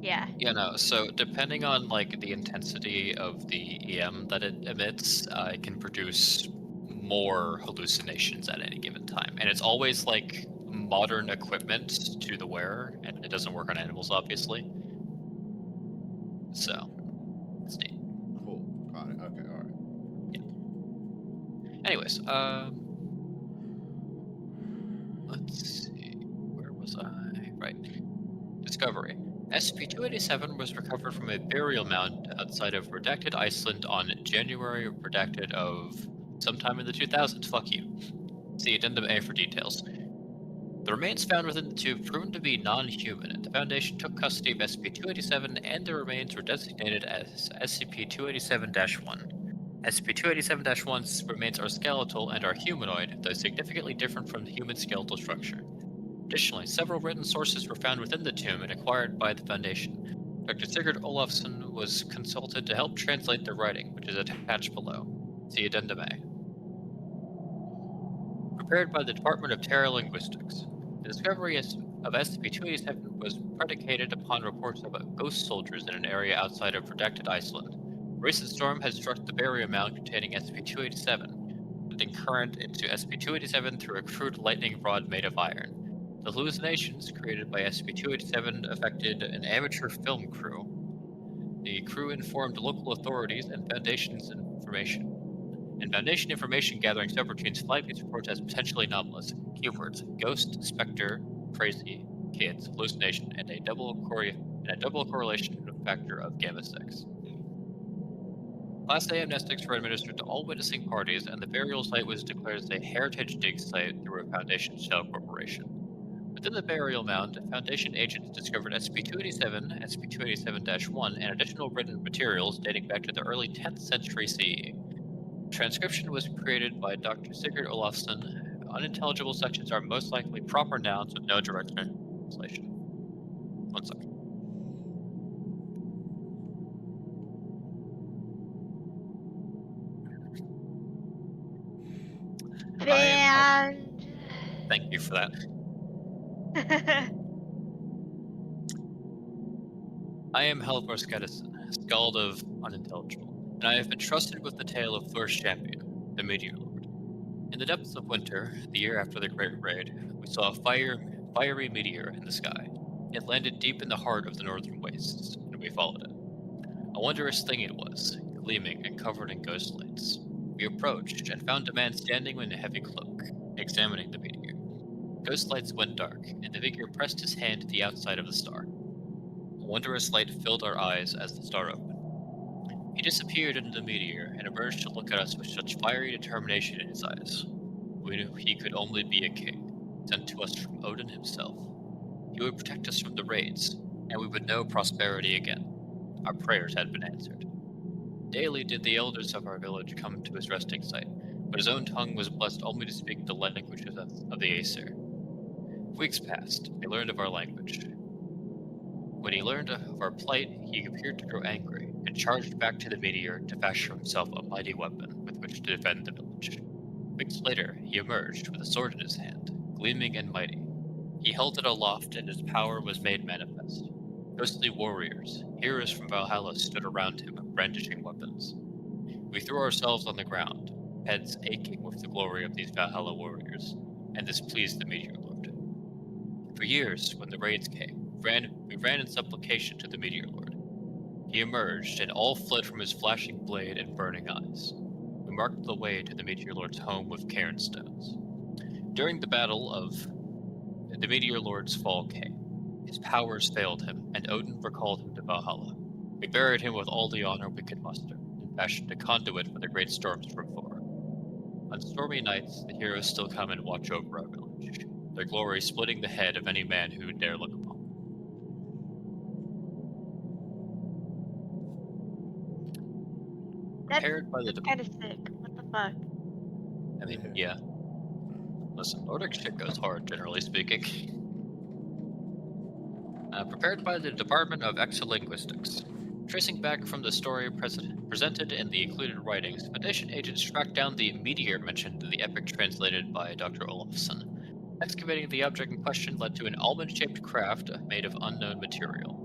Yeah. Yeah, no, so depending on like the intensity of the EM that it emits, it can produce more hallucinations at any given time. And it's always like modern equipment to the wearer, and it doesn't work on animals, obviously. So, it's neat. Cool. Got it. Okay. All right. Anyways, let's see, where was I? Right. Discovery. SCP-287 was recovered from a burial mound outside of Redacted Iceland on January Redacted of sometime in the 2000s. Fuck you. See Addendum A for details. The remains found within the tube proved to be non-human, and the Foundation took custody of SCP-287, and the remains were designated as SCP-287-1. SCP-287-1's remains are skeletal and are humanoid, though significantly different from the human skeletal structure. Additionally, several written sources were found within the tomb and acquired by the Foundation. Dr. Sigurd Olafsson was consulted to help translate the writing, which is attached below. See Addendum A. Prepared by the Department of Terra Linguistics. The discovery of SCP-287 was predicated upon reports about ghost soldiers in an area outside of Redacted Iceland. A recent storm had struck the burial mound containing SCP-287, sending current into SCP-287 through a crude lightning rod made of iron. The hallucinations created by SCP-287 affected an amateur film crew. The crew informed local authorities and Foundation information gathering subroutines flagged these reports as potentially anomalous. Keywords: ghost, specter, crazy, kids, hallucination, and a double correlation factor of gamma 6. Class A amnestics were administered to all witnessing parties, and the burial site was declared as a heritage dig site through a Foundation shell corporation. Within the burial mound, Foundation agents discovered SCP-287, SCP-287-1, and additional written materials dating back to the early 10th century CE. Transcription was created by Dr. Sigurd Olafsson. Unintelligible sections are most likely proper nouns with no direct translation. One second. Band. Thank you for that. I am Helvor Skedison, Skald of Unintelligible, and I have been trusted with the tale of Thor's champion, the Meteor Lord. In the depths of winter, the year after the Great Raid, we saw a fiery meteor in the sky. It landed deep in the heart of the northern wastes, and we followed it. A wondrous thing it was, gleaming and covered in ghost lights. We approached and found a man standing in a heavy cloak, examining the meteor. Ghost lights went dark, and the figure pressed his hand to the outside of the star. A wondrous light filled our eyes as the star opened. He disappeared into the meteor and emerged to look at us with such fiery determination in his eyes. We knew he could only be a king, sent to us from Odin himself. He would protect us from the raids, and we would know prosperity again. Our prayers had been answered. Daily did the elders of our village come to his resting site, but his own tongue was blessed only to speak the languages of the Aesir. Weeks passed, he learned of our language. When he learned of our plight, he appeared to grow angry, and charged back to the meteor to fashion himself a mighty weapon with which to defend the village. Weeks later, he emerged with a sword in his hand, gleaming and mighty. He held it aloft, and his power was made manifest. Ghostly warriors, heroes from Valhalla, stood around him, brandishing weapons. We threw ourselves on the ground, heads aching with the glory of these Valhalla warriors, and this pleased the Meteor Lord. For years, when the raids came, we ran in supplication to the Meteor Lord. He emerged, and all fled from his flashing blade and burning eyes. We marked the way to the Meteor Lord's home with cairn stones. During the battle of the Meteor Lord's fall came. His powers failed him, and Odin recalled him to Valhalla. We buried him with all the honor we could muster, and fashioned a conduit for the great storms from Thor. On stormy nights, the heroes still come and watch over our village, their glory splitting the head of any man who would dare look upon. prepared by the That's kind of sick. What the fuck? I mean, yeah. Listen, Nordic shit goes hard, generally speaking. Prepared by the Department of Exolinguistics. Tracing back from the story presented in the included writings, Foundation agents tracked down the meteor mentioned in the epic translated by Dr. Olafsson. Excavating the object in question led to an almond-shaped craft made of unknown material.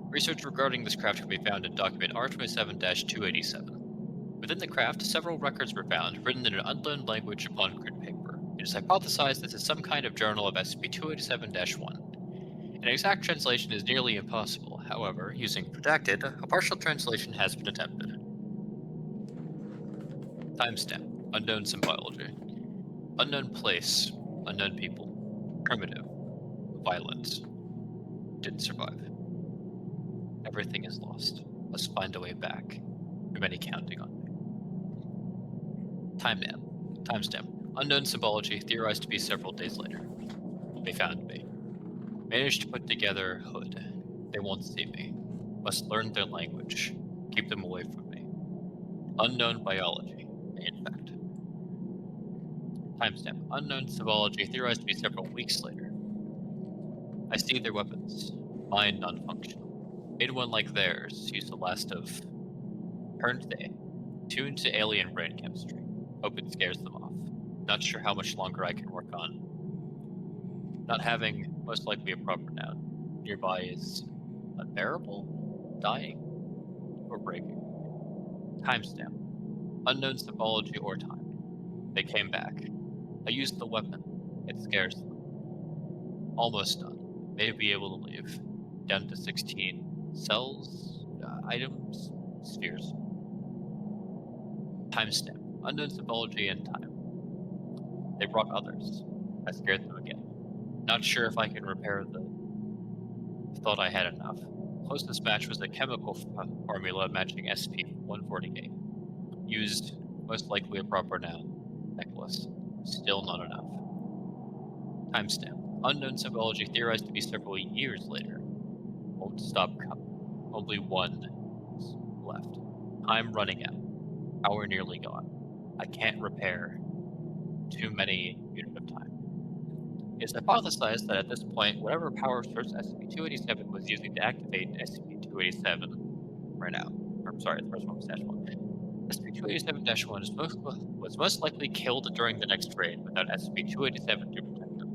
Research regarding this craft can be found in document R27-287. Within the craft, several records were found, written in an unknown language upon crude paper. It is hypothesized this is some kind of journal of SCP-287-1. An exact translation is nearly impossible. However, using redacted, a partial translation has been attempted. Timestamp: unknown symbology. Unknown place. Unknown people. Primitive. Violent. Didn't survive. Everything is lost. Must find a way back. Too many counting on me. Timestamp: unknown symbology, theorized to be several days later. They found me. Managed to put together hood. They won't see me. Must learn their language. Keep them away from me. Unknown biology, in fact. Timestamp: unknown symbology, theorized to be several weeks later. I see their weapons. Mine non-functional. Made one like theirs, used the last of turned they, tuned to alien brain chemistry. Hope it scares them off. Not sure how much longer I can work on. Not having, most likely a proper noun. Nearby is unbearable, dying, or breaking. Timestamp: unknown symbology or time. They came back. I used the weapon. It scares them. Almost done. May be able to leave. Down to 16 cells, items, spheres. Timestamp: unknown symbology and time. They brought others. I scared them again. Not sure if I can repair the... Thought I had enough. Closest match was a chemical formula matching SCP-148. Used, most likely a proper noun. Necklace. Still not enough. Timestamp: unknown symbology, theorized to be several years later. Won't stop coming. Only one left. Time running out. Hour nearly gone. I can't repair. Too many unit of time. It's hypothesized that at this point, whatever power source SCP-287 was using to activate SCP-287 ran out. I'm sorry, the first one was -1. SCP-287-1 was most likely killed during the next raid without SCP-287 to protect them.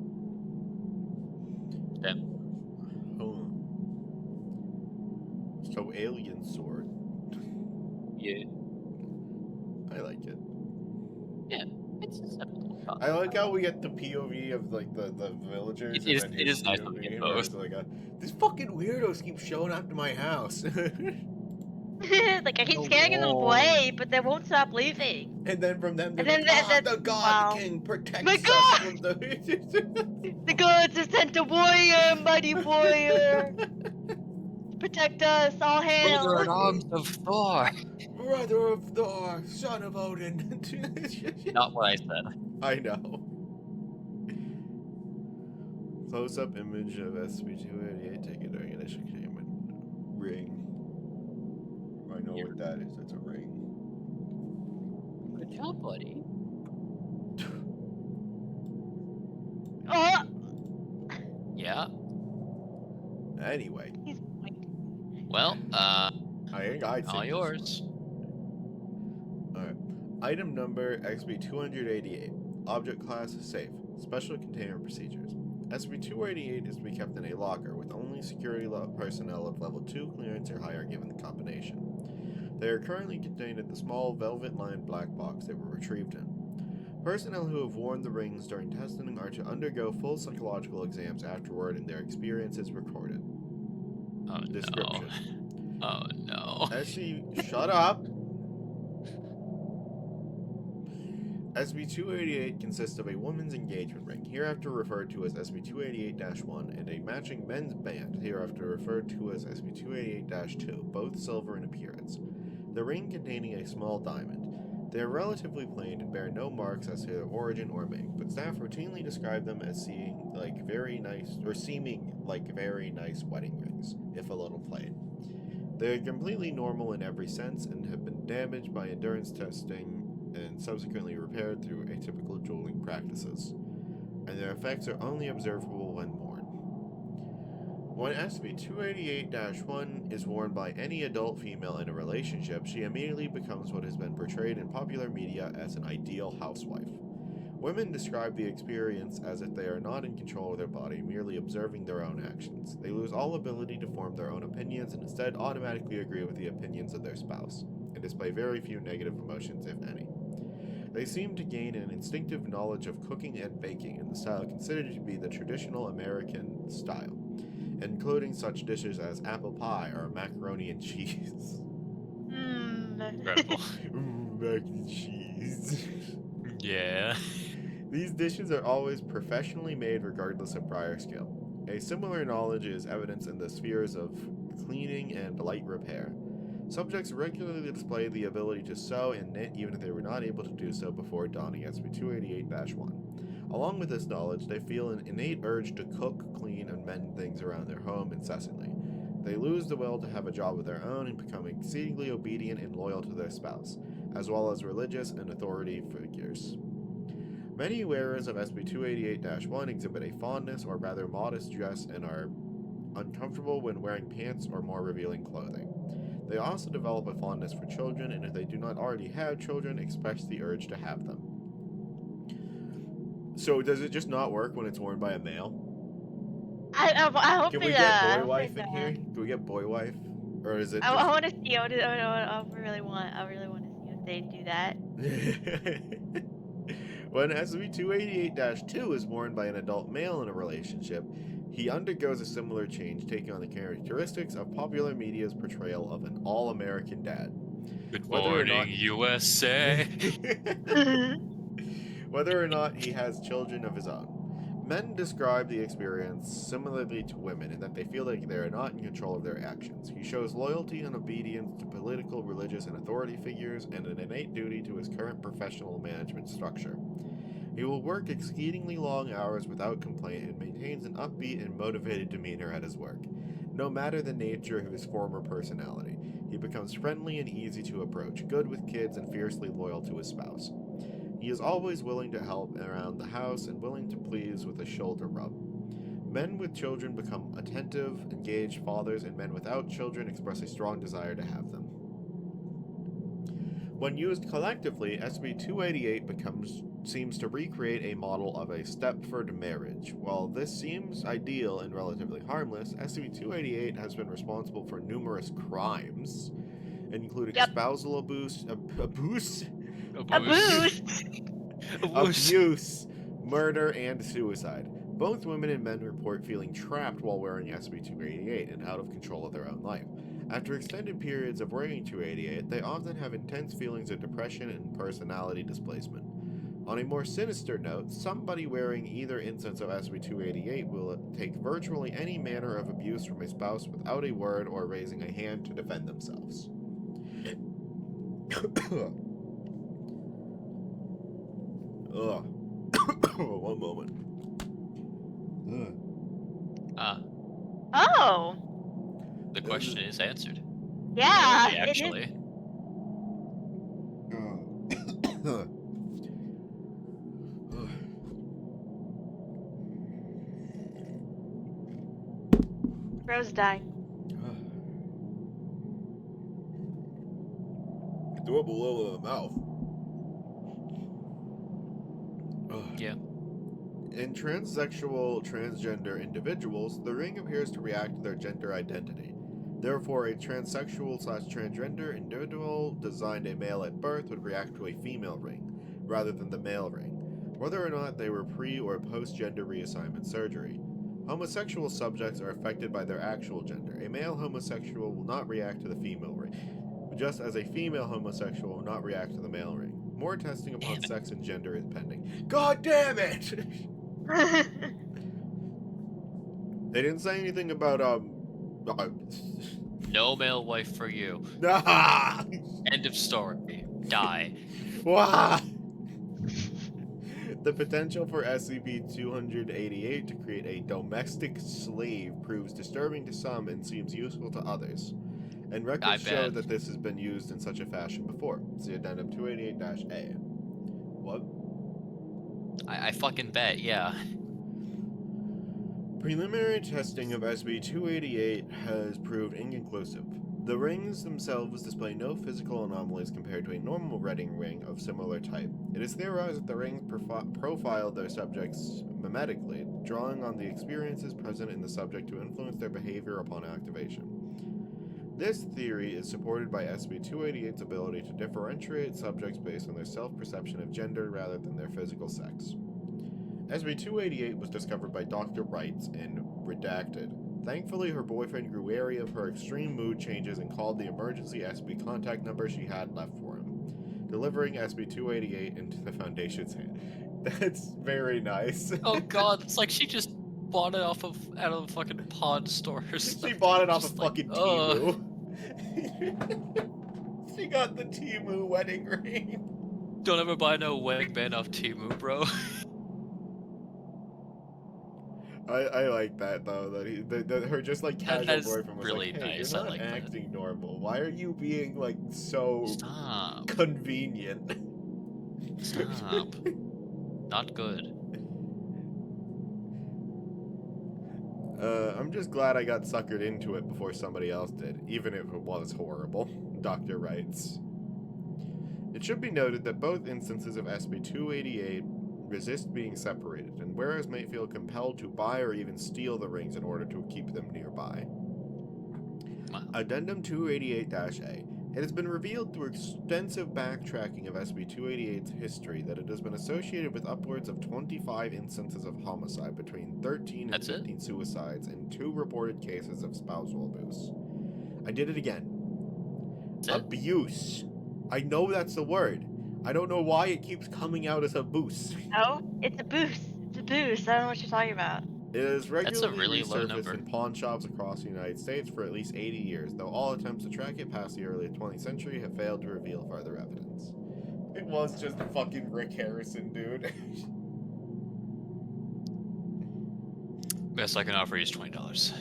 Them. Oh. So alien sword. Yeah. I like it. Yeah. It's a simple concept. I like how we get the POV of like the villagers. It is- and then it his is nice that we POV, get where it's both. Like these fucking weirdos keep showing up to my house. Like I keep The scaring them wall. away, but they won't stop leaving. And then from them, they're And like, then the God wow. King protects My us God! from the... The gods have sent a warrior, mighty warrior, to protect us. All hail. Brother in arms of Thor. Brother of Thor, son of Odin. Not what I said. I know. Close-up image of SCP-288 taken during initial containment. Ring. I know what that is. It's a ring. Good job, buddy. Oh, Yeah. Anyway, he's Well, I think I'd all say yours. Alright. Item number XP-288. Object class safe. Special containment procedures. SCP-288 is to be kept in a locker with only security personnel of level 2 clearance or higher given the combination. They are currently contained in the small velvet-lined black box they were retrieved in. Personnel who have worn the rings during testing are to undergo full psychological exams afterward and their experiences recorded. Oh Description. no. Oh no. Shut up! SCP-288 consists of a woman's engagement ring, hereafter referred to as SCP-288-1, and a matching men's band, hereafter referred to as SCP-288-2, both silver in appearance. The ring containing a small diamond. They are relatively plain and bear no marks as to their origin or make, but staff routinely describe them as seeming like very nice wedding rings, if a little plain. They are completely normal in every sense and have been damaged by endurance testing and subsequently repaired through atypical dueling practices, and their effects are only observable when worn. When SCP-288-1 is worn by any adult female in a relationship, she immediately becomes what has been portrayed in popular media as an ideal housewife. Women describe the experience as if they are not in control of their body, merely observing their own actions. They lose all ability to form their own opinions and instead automatically agree with the opinions of their spouse, and display very few negative emotions, if any. They seem to gain an instinctive knowledge of cooking and baking in the style considered to be the traditional American style, including such dishes as apple pie or macaroni and cheese. Incredible. Mac and cheese. Yeah. These dishes are always professionally made regardless of prior skill. A similar knowledge is evidenced in the spheres of cleaning and light repair. Subjects regularly display the ability to sew and knit even if they were not able to do so before donning SCP-288-1. Along with this knowledge, they feel an innate urge to cook, clean, and mend things around their home incessantly. They lose the will to have a job of their own and become exceedingly obedient and loyal to their spouse, as well as religious and authority figures. Many wearers of SCP-288-1 exhibit a fondness or rather modest dress and are uncomfortable when wearing pants or more revealing clothing. They also develop a fondness for children, and if they do not already have children, express the urge to have them. So does it just not work when it's worn by a male? I hope Can we it, get I boy hope wife it, in here? Can we get boy wife? Or is it I just... want to see. I really want to see if they do that. When SCP-288-2 is worn by an adult male in a relationship, he undergoes a similar change, taking on the characteristics of popular media's portrayal of an all-American dad. Good Whether or morning, not- USA. Whether or not he has children of his own. Men describe the experience similarly to women in that they feel like they are not in control of their actions. He shows loyalty and obedience to political, religious, and authority figures and an innate duty to his current professional management structure. He will work exceedingly long hours without complaint and maintains an upbeat and motivated demeanor at his work. No matter the nature of his former personality, he becomes friendly and easy to approach, good with kids, and fiercely loyal to his spouse. He is always willing to help around the house and willing to please with a shoulder rub. Men with children become attentive, engaged fathers, and men without children express a strong desire to have them. When used collectively, SCP-288 seems to recreate a model of a Stepford marriage. While this seems ideal and relatively harmless, SCP-288 has been responsible for numerous crimes, including spousal abuse, Abuse. murder, and suicide. Both women and men report feeling trapped while wearing SCP-288 and out of control of their own life. After extended periods of wearing 288, they often have intense feelings of depression and personality displacement. On a more sinister note, somebody wearing either instance of SCP-288 will take virtually any manner of abuse from a spouse without a word or raising a hand to defend themselves. Ugh. One moment. Oh. The question is answered. Yeah. Really, actually. Rose dying. Do it below the mouth. Yeah. In transsexual, transgender individuals, the ring appears to react to their gender identity. Therefore, a transsexual/transgender individual designed a male at birth would react to a female ring, rather than the male ring, whether or not they were pre- or post-gender reassignment surgery. Homosexual subjects are affected by their actual gender. A male homosexual will not react to the female ring, just as a female homosexual will not react to the male ring. More testing upon sex and gender is pending. God damn it! They didn't say anything about, No male wife for you. Nah! End of story. Die. Wah! The potential for SCP-288 to create a domestic slave proves disturbing to some and seems useful to others. and I records show bet. that this has been used in such a fashion before. See Addendum 288-A. What? I fucking bet, yeah. Preliminary testing of SB-288 has proved inconclusive. The rings themselves display no physical anomalies compared to a normal Redding ring of similar type. It is theorized that the rings profile their subjects mimetically, drawing on the experiences present in the subject to influence their behavior upon activation. This theory is supported by SB-288's ability to differentiate subjects based on their self-perception of gender rather than their physical sex. SB-288 was discovered by Dr. Wrights in Redacted. Thankfully, her boyfriend grew wary of her extreme mood changes and called the emergency SB contact number she had left for him, delivering SB-288 into the Foundation's hand. That's very nice. Oh god, it's like she just bought it out of a fucking pawn store or something. She bought it off Just of like, fucking ugh. Temu. She got the Temu wedding ring. Don't ever buy no wedding band off Temu, bro. I like that though. That her just like casual that is boyfriend was really like, "Hey, nice, you're I not like that. acting normal. Why are you being like so Stop. convenient?" Stop. Not good. I'm just glad I got suckered into it before somebody else did, even if it was horrible. Dr. writes. It should be noted that both instances of SB-288 resist being separated, and wearers may feel compelled to buy or even steal the rings in order to keep them nearby. Wow. Addendum 288-A. It has been revealed through extensive backtracking of SB-288's history that it has been associated with upwards of 25 instances of homicide, between 13 and That's it? 15 suicides, and 2 reported cases of spousal abuse. I did it again. That's it? Abuse. I know that's the word. I don't know why it keeps coming out as abuse. Oh, it's a boost. It's a boost. I don't know what you're talking about. It has regularly really low resurfaced number. in pawn shops across the United States for at least 80 years, though all attempts to track it past the early 20th century have failed to reveal further evidence. It was just a fucking Rick Harrison, dude. Best I can offer you is $20.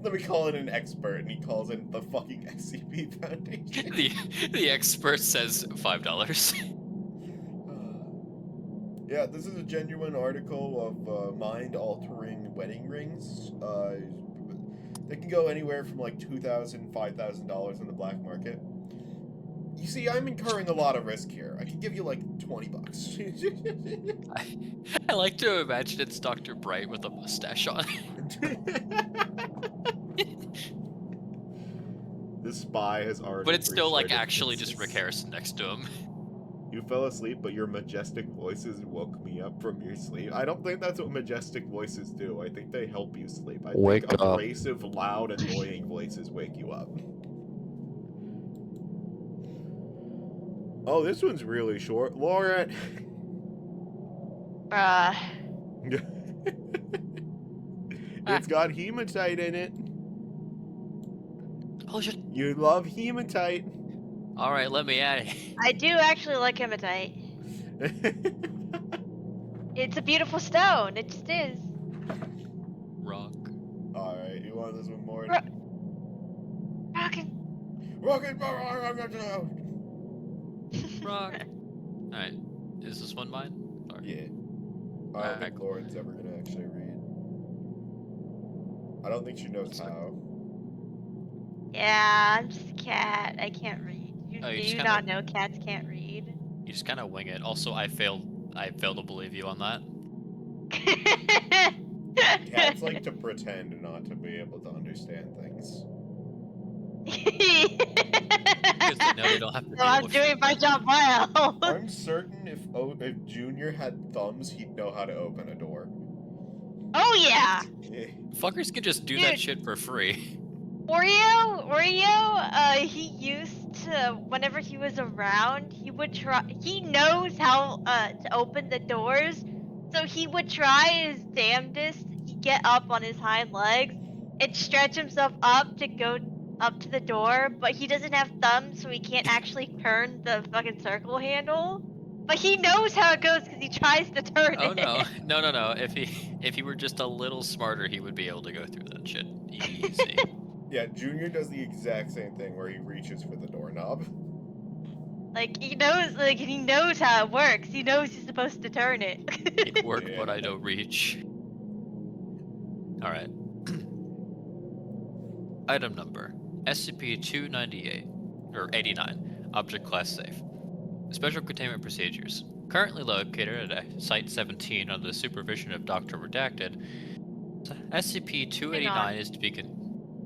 Let me call in an expert, and he calls in the fucking SCP Foundation. the expert says $5. Yeah, this is a genuine article of mind-altering wedding rings. They can go anywhere from like $2,000, $5,000 in the black market. You see, I'm incurring a lot of risk here. I could give you like $20. I like to imagine it's Dr. Bright with a mustache on. The spy has already. But it's still like appreciated actually this. just Rick Harrison next to him. You fell asleep, but your majestic voices woke me up from your sleep. I don't think that's what majestic voices do. I think they help you sleep. I Wake think up. abrasive, loud, annoying voices wake you up. Oh, this one's really short. Lauren! Bruh. It's got hematite in it. Oh shit. You love hematite. Alright, let me at it. I do actually like hematite. It's a beautiful stone. It just is. Rock. Alright, you want this one more? Rockin'. Rock. Alright. Is this one mine? Or... Yeah. I don't Alright. think Lauren's ever gonna actually read. I don't think she knows how. Yeah, I'm just a cat. I can't read. Oh, you Do just you kinda- not know cats can't read? You just kind of wing it. Also, I failed to believe you on that. Cats like to pretend not to be able to understand things. Because they know they don't have to So deal I'm with doing my job well. I'm certain if Junior had thumbs, he'd know how to open a door. Oh yeah. Fuckers can just do that Dude. shit for free. Oreo, he used to, whenever he was around, he knows how, to open the doors, so he would try his damnedest, he'd get up on his hind legs, and stretch himself up to go up to the door, but he doesn't have thumbs, so he can't actually turn the fucking circle handle. But he knows how it goes because he tries to turn Oh it. no. No. If he were just a little smarter, he would be able to go through that shit easy. Yeah, Junior does the exact same thing where he reaches for the doorknob. Like he knows how it works. He knows he's supposed to turn it. It worked, but I Yeah. don't reach. Alright. Item number SCP-298 or 89. Object class safe. Special containment procedures. Currently located at Site 17 under the supervision of Dr. Redacted, Hang SCP-289 on. is to be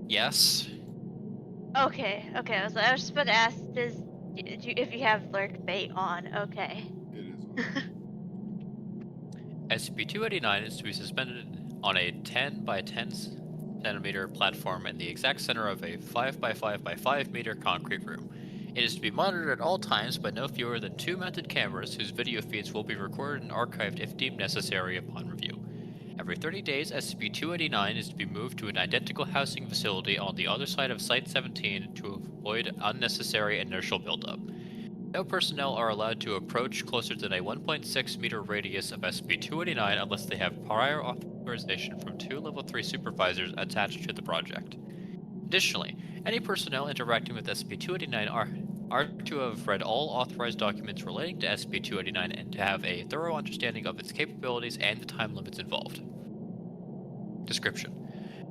Yes? Okay, okay. I was just about to ask, if you have lurk bait on? Okay. It is. SCP-289 is to be suspended on a 10 by 10 centimeter platform in the exact center of a 5 by 5 by 5 meter concrete room. It is to be monitored at all times by no fewer than 2 mounted cameras whose video feeds will be recorded and archived if deemed necessary upon review. Every 30 days, SCP-289 is to be moved to an identical housing facility on the other side of Site 17 to avoid unnecessary inertial buildup. No personnel are allowed to approach closer than a 1.6 meter radius of SCP-289 unless they have prior authorization from 2 Level 3 supervisors attached to the project. Additionally, any personnel interacting with SCP-289 are to have read all authorized documents relating to SCP-289 and to have a thorough understanding of its capabilities and the time limits involved. Description: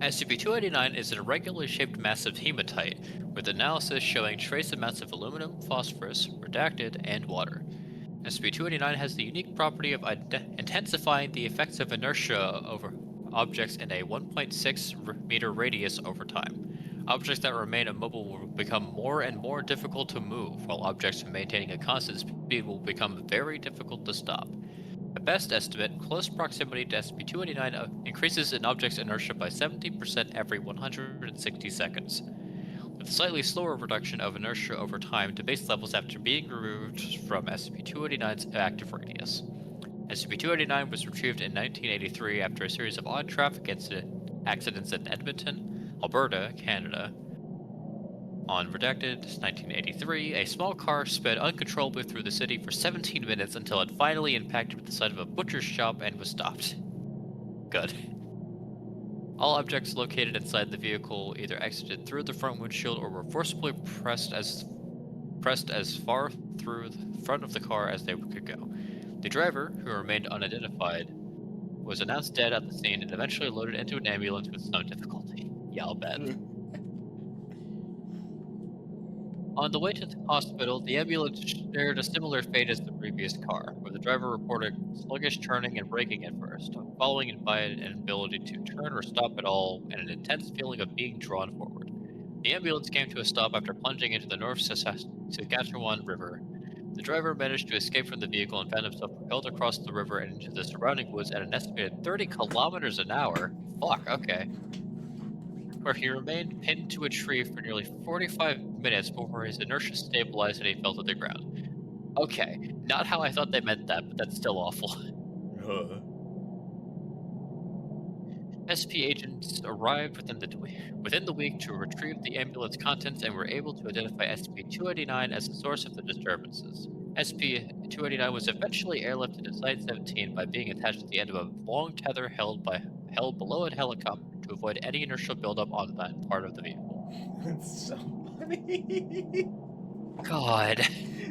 SCP-289 is an irregularly shaped mass of hematite, with analysis showing trace amounts of aluminum, phosphorus, redacted, and water. SCP-289 has the unique property of intensifying the effects of inertia over objects in a 1.6 meter radius over time. Objects that remain immobile will become more and more difficult to move, while objects maintaining a constant speed will become very difficult to stop. At best estimate, close proximity to SCP-289 increases an object's inertia by 70% every 160 seconds, with a slightly slower reduction of inertia over time to base levels after being removed from SCP-289's active radius. SCP-289 was retrieved in 1983 after a series of odd traffic accidents in Edmonton, Alberta, Canada. On Redacted 1983, a small car sped uncontrollably through the city for 17 minutes until it finally impacted with the side of a butcher's shop and was stopped. Good. All objects located inside the vehicle either exited through the front windshield or were forcibly pressed as far through the front of the car as they could go. The driver, who remained unidentified, was announced dead at the scene and eventually loaded into an ambulance with some difficulty. Yeah, I'll bet. On the way to the hospital, the ambulance shared a similar fate as the previous car, where the driver reported sluggish turning and braking at first, following by an inability to turn or stop at all, and an intense feeling of being drawn forward. The ambulance came to a stop after plunging into the North Saskatchewan River. The driver managed to escape from the vehicle and found himself propelled across the river and into the surrounding woods at an estimated 30 kilometers an hour. Fuck, okay. Where he remained pinned to a tree for nearly 45 minutes before his inertia stabilized and he fell to the ground. Okay, not how I thought they meant that, but that's still awful. SP agents arrived within the week to retrieve the ambulance contents and were able to identify SCP-289 as the source of the disturbances. SCP-289 was eventually airlifted to Site 17 by being attached to the end of a long tether held below a helicopter to avoid any inertial buildup on that part of the vehicle. It's so funny. God.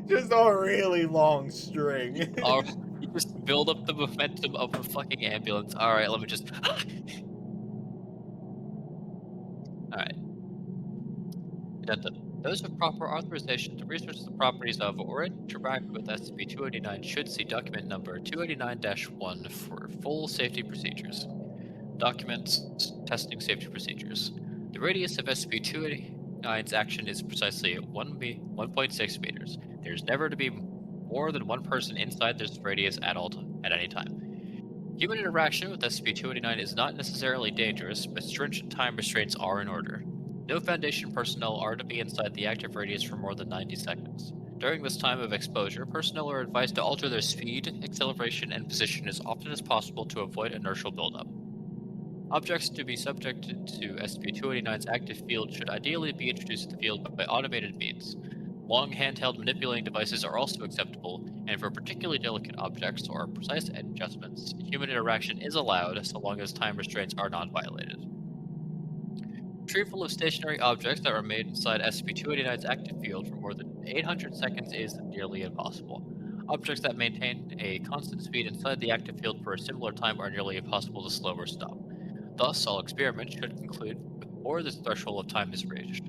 Just a really long string. You just build up the momentum of a fucking ambulance. Alright, let me just... Alright. Addendum. Those with proper authorization to research the properties of or interact with SCP-289 should see document number 289-1 for full safety procedures. Documents testing safety procedures. The radius of SCP-289's action is precisely 1.6 meters. There is never to be more than one person inside this radius at any time. Human interaction with SCP-289 is not necessarily dangerous, but stringent time restraints are in order. No Foundation personnel are to be inside the active radius for more than 90 seconds. During this time of exposure, personnel are advised to alter their speed, acceleration, and position as often as possible to avoid inertial buildup. Objects to be subjected to SCP-289's active field should ideally be introduced to the field by automated means. Long handheld manipulating devices are also acceptable, and for particularly delicate objects or precise adjustments, human interaction is allowed so long as time restraints are not violated. retrieval of stationary objects that remain inside SCP-289's active field for more than 800 seconds is nearly impossible. Objects that maintain a constant speed inside the active field for a similar time are nearly impossible to slow or stop. Thus, all experiments should conclude before this threshold of time is reached.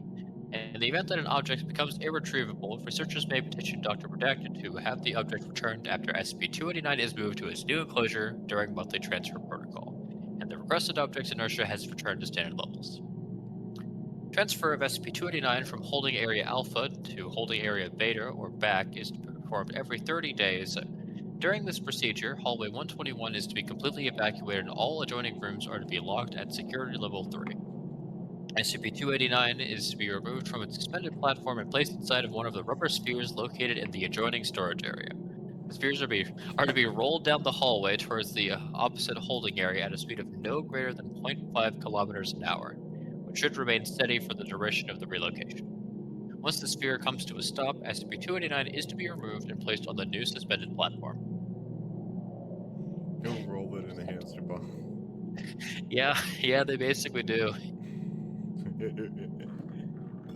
In the event that an object becomes irretrievable, researchers may petition Dr. Redacted to have the object returned after SCP-289 is moved to its new enclosure during monthly transfer protocol, and the requested object's inertia has returned to standard levels. Transfer of SCP-289 from holding area Alpha to holding area Beta or back is performed every 30 days. During this procedure, hallway 121 is to be completely evacuated and all adjoining rooms are to be locked at security level 3. SCP-289 is to be removed from its suspended platform and placed inside of one of the rubber spheres located in the adjoining storage area. The spheres are to be rolled down the hallway towards the opposite holding area at a speed of no greater than 0.5 kilometers an hour, which should remain steady for the duration of the relocation. Once the sphere comes to a stop, SCP-289 is to be removed and placed on the new suspended platform. Don't roll it in a hamster ball. Yeah, they basically do.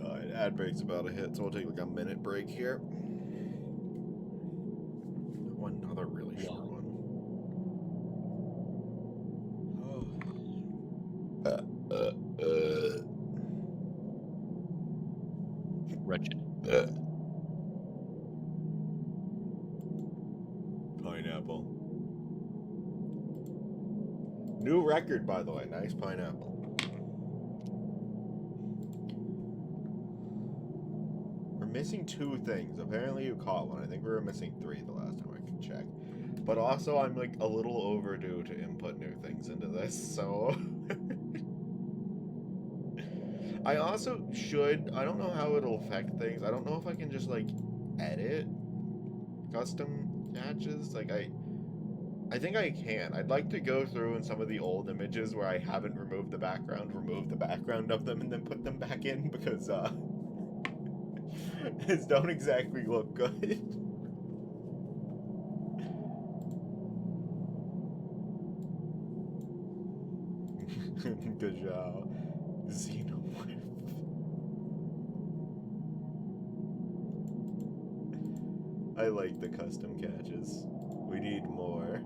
Alright, ad break's about to hit, so we'll take like a minute break here. Another really short one. Wretched. Pineapple. New record, by the way. Nice pineapple. We're missing 2 things. Apparently you caught one. I think we were missing 3 the last time I could check. But also I'm like a little overdue to input new things into this, so... I also should... I don't know how it'll affect things. I don't know if I can just like edit custom patches. Like I think I can. I'd like to go through in some of the old images where I haven't removed the background of them and then put them back in because these don't exactly look good. Good job. Xenomorph. I like the custom catches. We need more.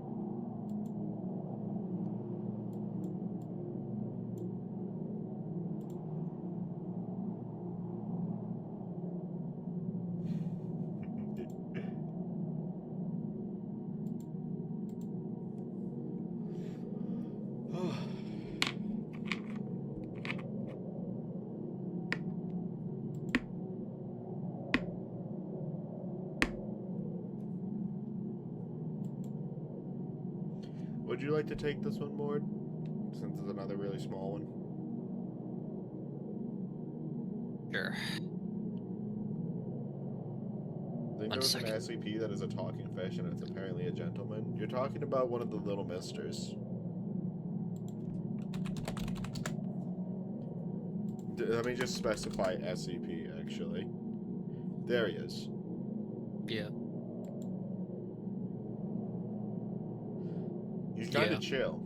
Would you like to take this one, Mord? Since it's another really small one. Sure. I think there was an SCP that is a talking fish and it's apparently a gentleman. You're talking about one of the little misters. Let me just specify SCP, actually. There he is. Yeah. He's kind of chill.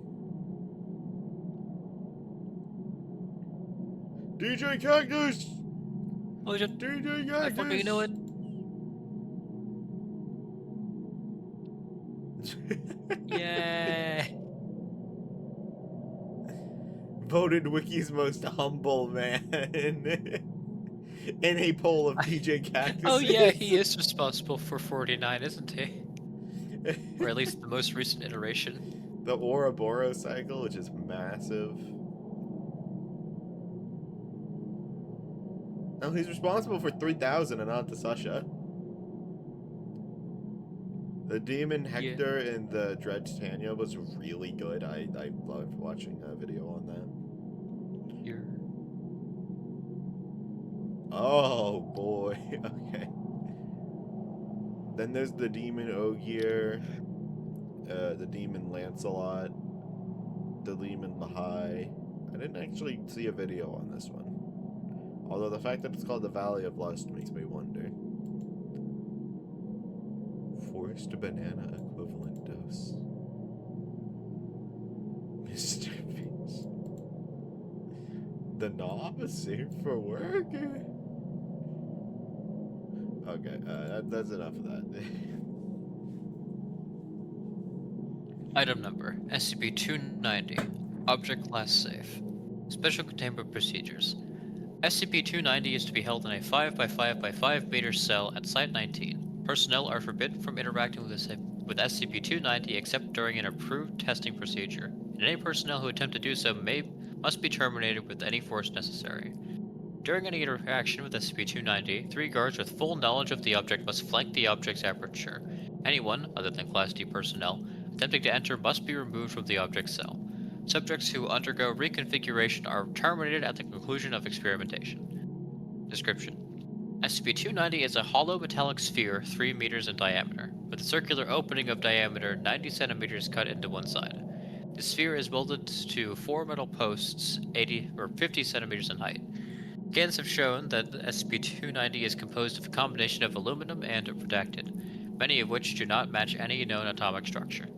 DJ Cactus! Oh, just DJ I Cactus! fucking know it. Yeah. Voted Wiki's most humble man in a poll of DJ Cactus. Oh yeah, he is responsible for 49, isn't he? Or at least the most recent iteration. The Ouroboros cycle, which is massive. Oh, he's responsible for 3,000 and on to Sasha. The Demon Hector in the Dread Titania was really good. I loved watching a video on that. Here. Oh boy, okay. Then there's the Demon Ogier, the Demon Lancelot, the Demon Lahai. I didn't actually see a video on this one. Although the fact that it's called the Valley of Lust makes me wonder. Forced banana equivalent dose. Mr. Beast. The knob is safe for work? Okay, that's enough of that. Item number SCP-290. Object Class Safe. Special Containment Procedures. SCP-290 is to be held in a 5 by 5 by 5 meter cell at Site 19. Personnel are forbidden from interacting with SCP-290 except during an approved testing procedure, and any personnel who attempt to do so must be terminated with any force necessary. During any interaction with SCP-290, 3 guards with full knowledge of the object must flank the object's aperture. Anyone, other than Class D personnel, attempting to enter must be removed from the object cell. Subjects who undergo reconfiguration are terminated at the conclusion of experimentation. Description: SCP-290 is a hollow metallic sphere 3 meters in diameter, with a circular opening of diameter 90 centimeters cut into one side. The sphere is welded to 4 metal posts 80 or 50 centimeters in height. Scans have shown that SCP-290 is composed of a combination of aluminum and redacted, many of which do not match any known atomic structure.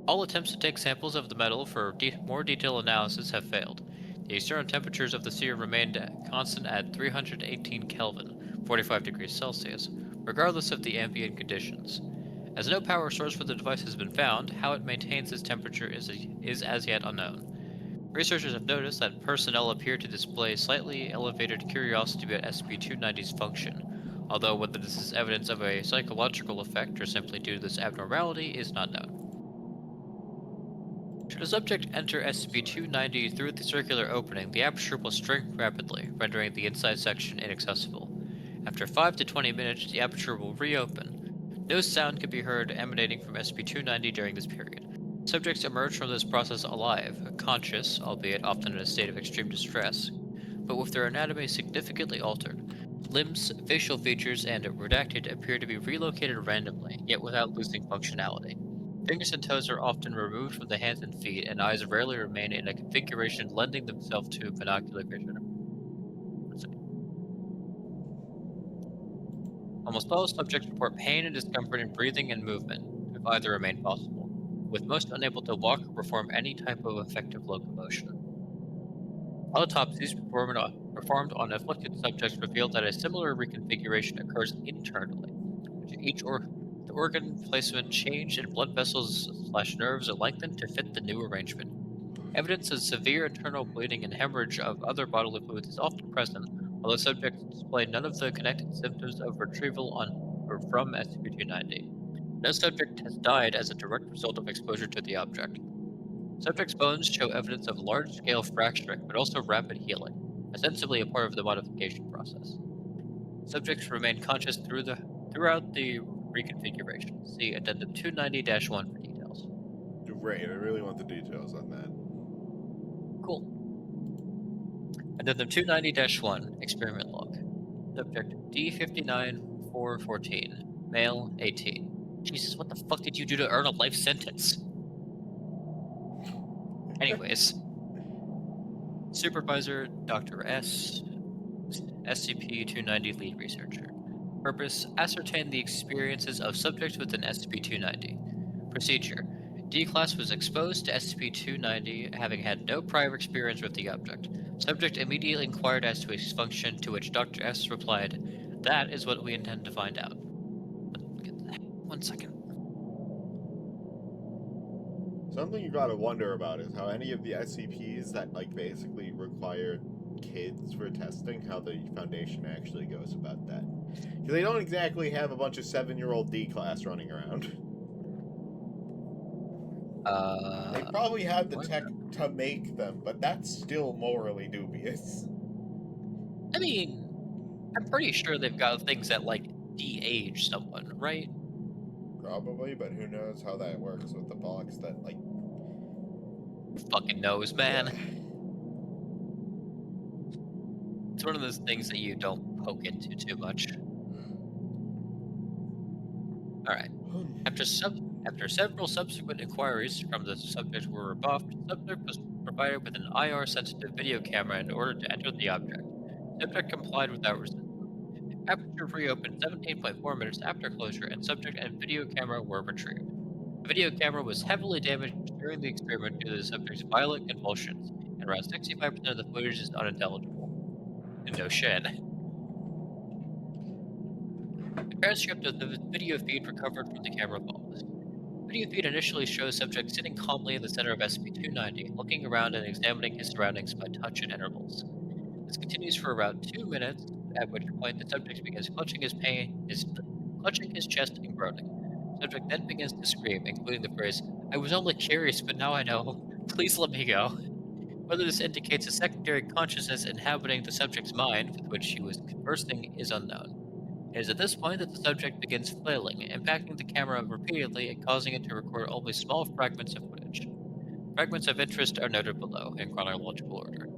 All attempts to take samples of the metal for more detailed analysis have failed. The external temperatures of the sphere remained constant at 318 Kelvin, 45 degrees Celsius, regardless of the ambient conditions. As no power source for the device has been found, how it maintains this temperature is as yet unknown. Researchers have noticed that personnel appear to display slightly elevated curiosity about SCP-290's function, although whether this is evidence of a psychological effect or simply due to this abnormality is not known. Should a subject enter SCP-290 through the circular opening, the aperture will shrink rapidly, rendering the inside section inaccessible. After 5 to 20 minutes, the aperture will reopen. No sound can be heard emanating from SCP-290 during this period. Subjects emerge from this process alive, conscious, albeit often in a state of extreme distress, but with their anatomy significantly altered. Limbs, facial features, and redacted appear to be relocated randomly, yet without losing functionality. Fingers and toes are often removed from the hands and feet, and eyes rarely remain in a configuration lending themselves to binocular vision. Almost all subjects report pain and discomfort in breathing and movement, if either remain possible, with most unable to walk or perform any type of effective locomotion. Autopsies performed on afflicted subjects revealed that a similar reconfiguration occurs internally, which the organ placement changed and blood vessels/nerves are lengthened to fit the new arrangement. Evidence of severe internal bleeding and hemorrhage of other bodily fluids is often present, although subjects display none of the connected symptoms of retrieval on or from SCP-290. No subject has died as a direct result of exposure to the object. Subjects' bones show evidence of large-scale fracturing, but also rapid healing, ostensibly a part of the modification process. Subjects remain conscious throughout the reconfiguration. See Addendum 290-1 for details. Right, I really want the details on that. Cool. Addendum 290-1, Experiment Log. Subject D59-414, male, 18. Jesus, what the fuck did you do to earn a life sentence? Anyways. Supervisor, Dr. S. SCP-290 lead researcher. Purpose: ascertain the experiences of subjects within SCP-290. Procedure: D-Class was exposed to SCP-290, having had no prior experience with the object. Subject immediately inquired as to its function, to which Dr. S replied, "That is what we intend to find out." 1 second. Something you gotta wonder about is how any of the SCPs that, like, basically require kids for testing, how the Foundation actually goes about that. Because they don't exactly have a bunch of 7-year-old D-Class running around. They probably have the tech to make them, but that's still morally dubious. I mean, I'm pretty sure they've got things that, like, de-age someone, right? Probably, but who knows how that works with the box that, like... Who fucking knows, man? Yeah. It's one of those things that you don't poke into too much. Alright. After several subsequent inquiries from the subject were rebuffed, the subject was provided with an IR-sensitive video camera in order to enter the object. Subject complied without resistance. Aperture reopened 17.4 minutes after closure, and subject and video camera were retrieved. The video camera was heavily damaged during the experiment due to the subject's violent convulsions. and around 65% of the footage is unintelligible. And no shit. The transcript of the video feed recovered from the camera follows. The video feed initially shows subject sitting calmly in the center of SCP-290, looking around and examining his surroundings by touch at intervals. This continues for around 2 minutes, at which point the subject begins clutching his chest and groaning. The subject then begins to scream, including the phrase, "I was only curious, but now I know. Please let me go." Whether this indicates a secondary consciousness inhabiting the subject's mind, with which he was conversing, is unknown. It is at this point that the subject begins flailing, impacting the camera repeatedly and causing it to record only small fragments of footage. Fragments of interest are noted below, in chronological order.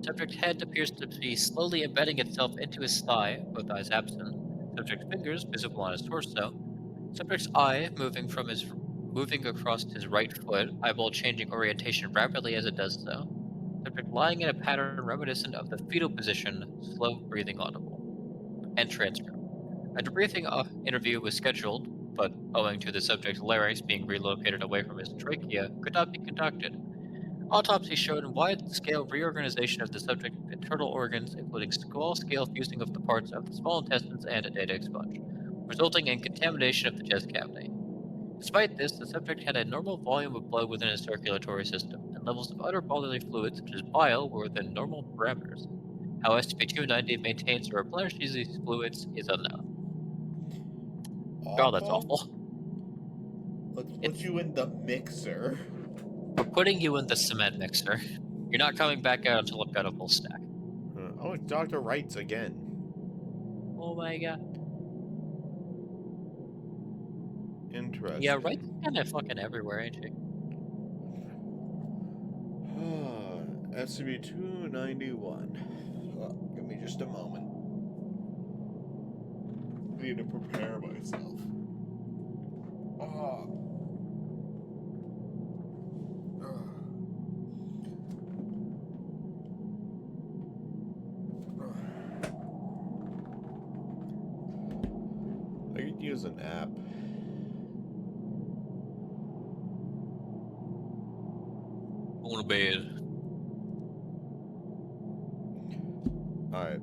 Subject's head appears to be slowly embedding itself into his thigh, both eyes absent. Subject's fingers visible on his torso. Subject's eye moving across his right foot, eyeball changing orientation rapidly as it does so. Subject lying in a pattern reminiscent of the fetal position, slow breathing audible. End transcript. A debriefing interview was scheduled, but owing to the subject's larynx being relocated away from his trachea, could not be conducted. Autopsy showed wide-scale reorganization of the subject's internal organs, including small-scale fusing of the parts of the small intestines and a Daytime sponge, resulting in contamination of the chest cavity. Despite this, the subject had a normal volume of blood within his circulatory system, and levels of other bodily fluids, such as bile, were within normal parameters. How SCP-290 maintains or replenishes these fluids is unknown. God, that's awful. Let's put you in the mixer. We're putting you in the cement mixer. You're not coming back out until I've got a full stack. Oh, it's Dr. Wrights again. Oh my god. Interesting. Yeah, Wright's kind of fucking everywhere, ain't she? SCP-291. Give me just a moment. I need to prepare myself. I could use an app. Going to bed. Alright.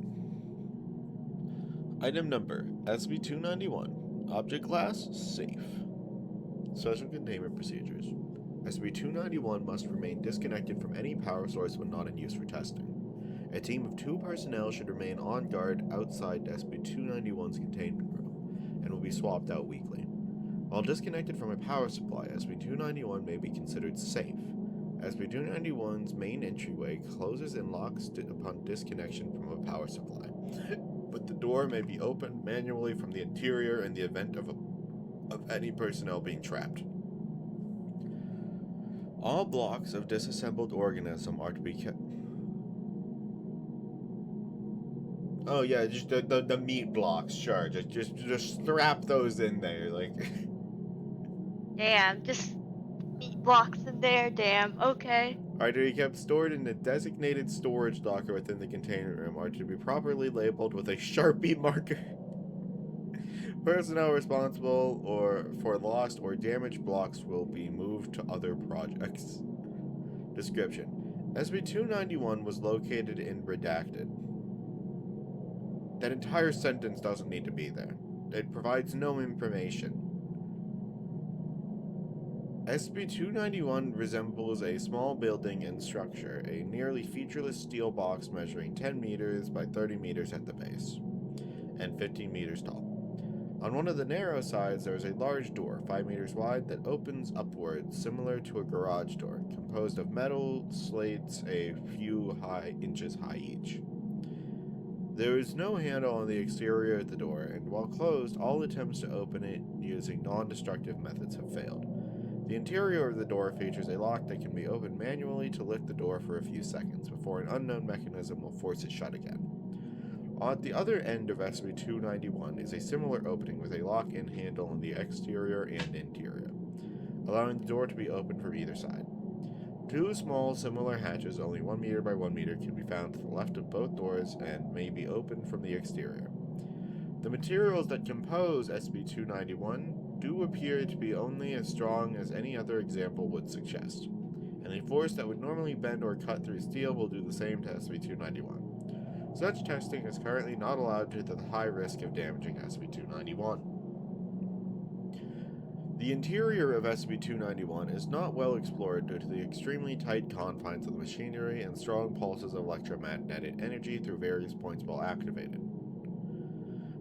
Item number SCP-291. Object class safe. Special containment procedures. SCP-291 must remain disconnected from any power source when not in use for testing. A team of 2 personnel should remain on guard outside SCP-291's containment room and will be swapped out weekly. While disconnected from a power supply, SCP-291 may be considered safe. SCP-291's main entryway closes and locks upon disconnection from a power supply, but the door may be opened manually from the interior in the event of any personnel being trapped. All blocks of disassembled organism are to be kept. Oh yeah, just the meat blocks, sure. Just strap those in there, like. Damn, just meat blocks in there, damn, okay. Are to be kept stored in a designated storage locker within the containment room, are to be properly labeled with a Sharpie marker. Personnel responsible for lost or damaged blocks will be moved to other projects. Description: SCP-291 was located in redacted. That entire sentence doesn't need to be there. It provides no information. SCP-291 resembles a small building and structure, a nearly featureless steel box measuring 10 meters by 30 meters at the base, and 15 meters tall. On one of the narrow sides, there is a large door, 5 meters wide, that opens upwards, similar to a garage door, composed of metal slates a few inches high each. There is no handle on the exterior of the door, and while closed, all attempts to open it using non-destructive methods have failed. The interior of the door features a lock that can be opened manually to lift the door for a few seconds before an unknown mechanism will force it shut again. At the other end of SCP-291 is a similar opening with a lock-in handle on the exterior and interior, allowing the door to be opened from either side. 2 small similar hatches, only 1 meter by 1 meter, can be found to the left of both doors and may be opened from the exterior. The materials that compose SCP-291 do appear to be only as strong as any other example would suggest. and a force that would normally bend or cut through steel will do the same to SCP-291. Such testing is currently not allowed due to the high risk of damaging SCP-291. The interior of SCP-291 is not well explored due to the extremely tight confines of the machinery and strong pulses of electromagnetic energy through various points while activated.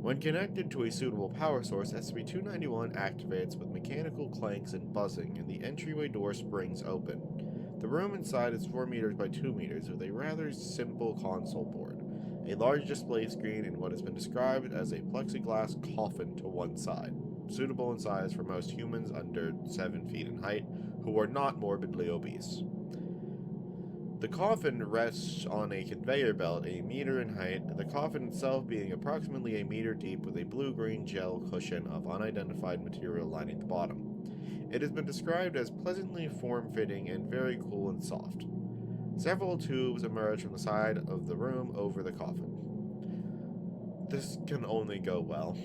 When connected to a suitable power source, SCP-291 activates with mechanical clanks and buzzing, and the entryway door springs open. The room inside is 4 meters by 2 meters with a rather simple console board, a large display screen, and what has been described as a plexiglass coffin to one side, suitable in size for most humans under 7 feet in height who are not morbidly obese. The coffin rests on a conveyor belt a meter in height, the coffin itself being approximately a meter deep with a blue-green gel cushion of unidentified material lining the bottom. It has been described as pleasantly form-fitting and very cool and soft. Several tubes emerge from the side of the room over the coffin. This can only go well.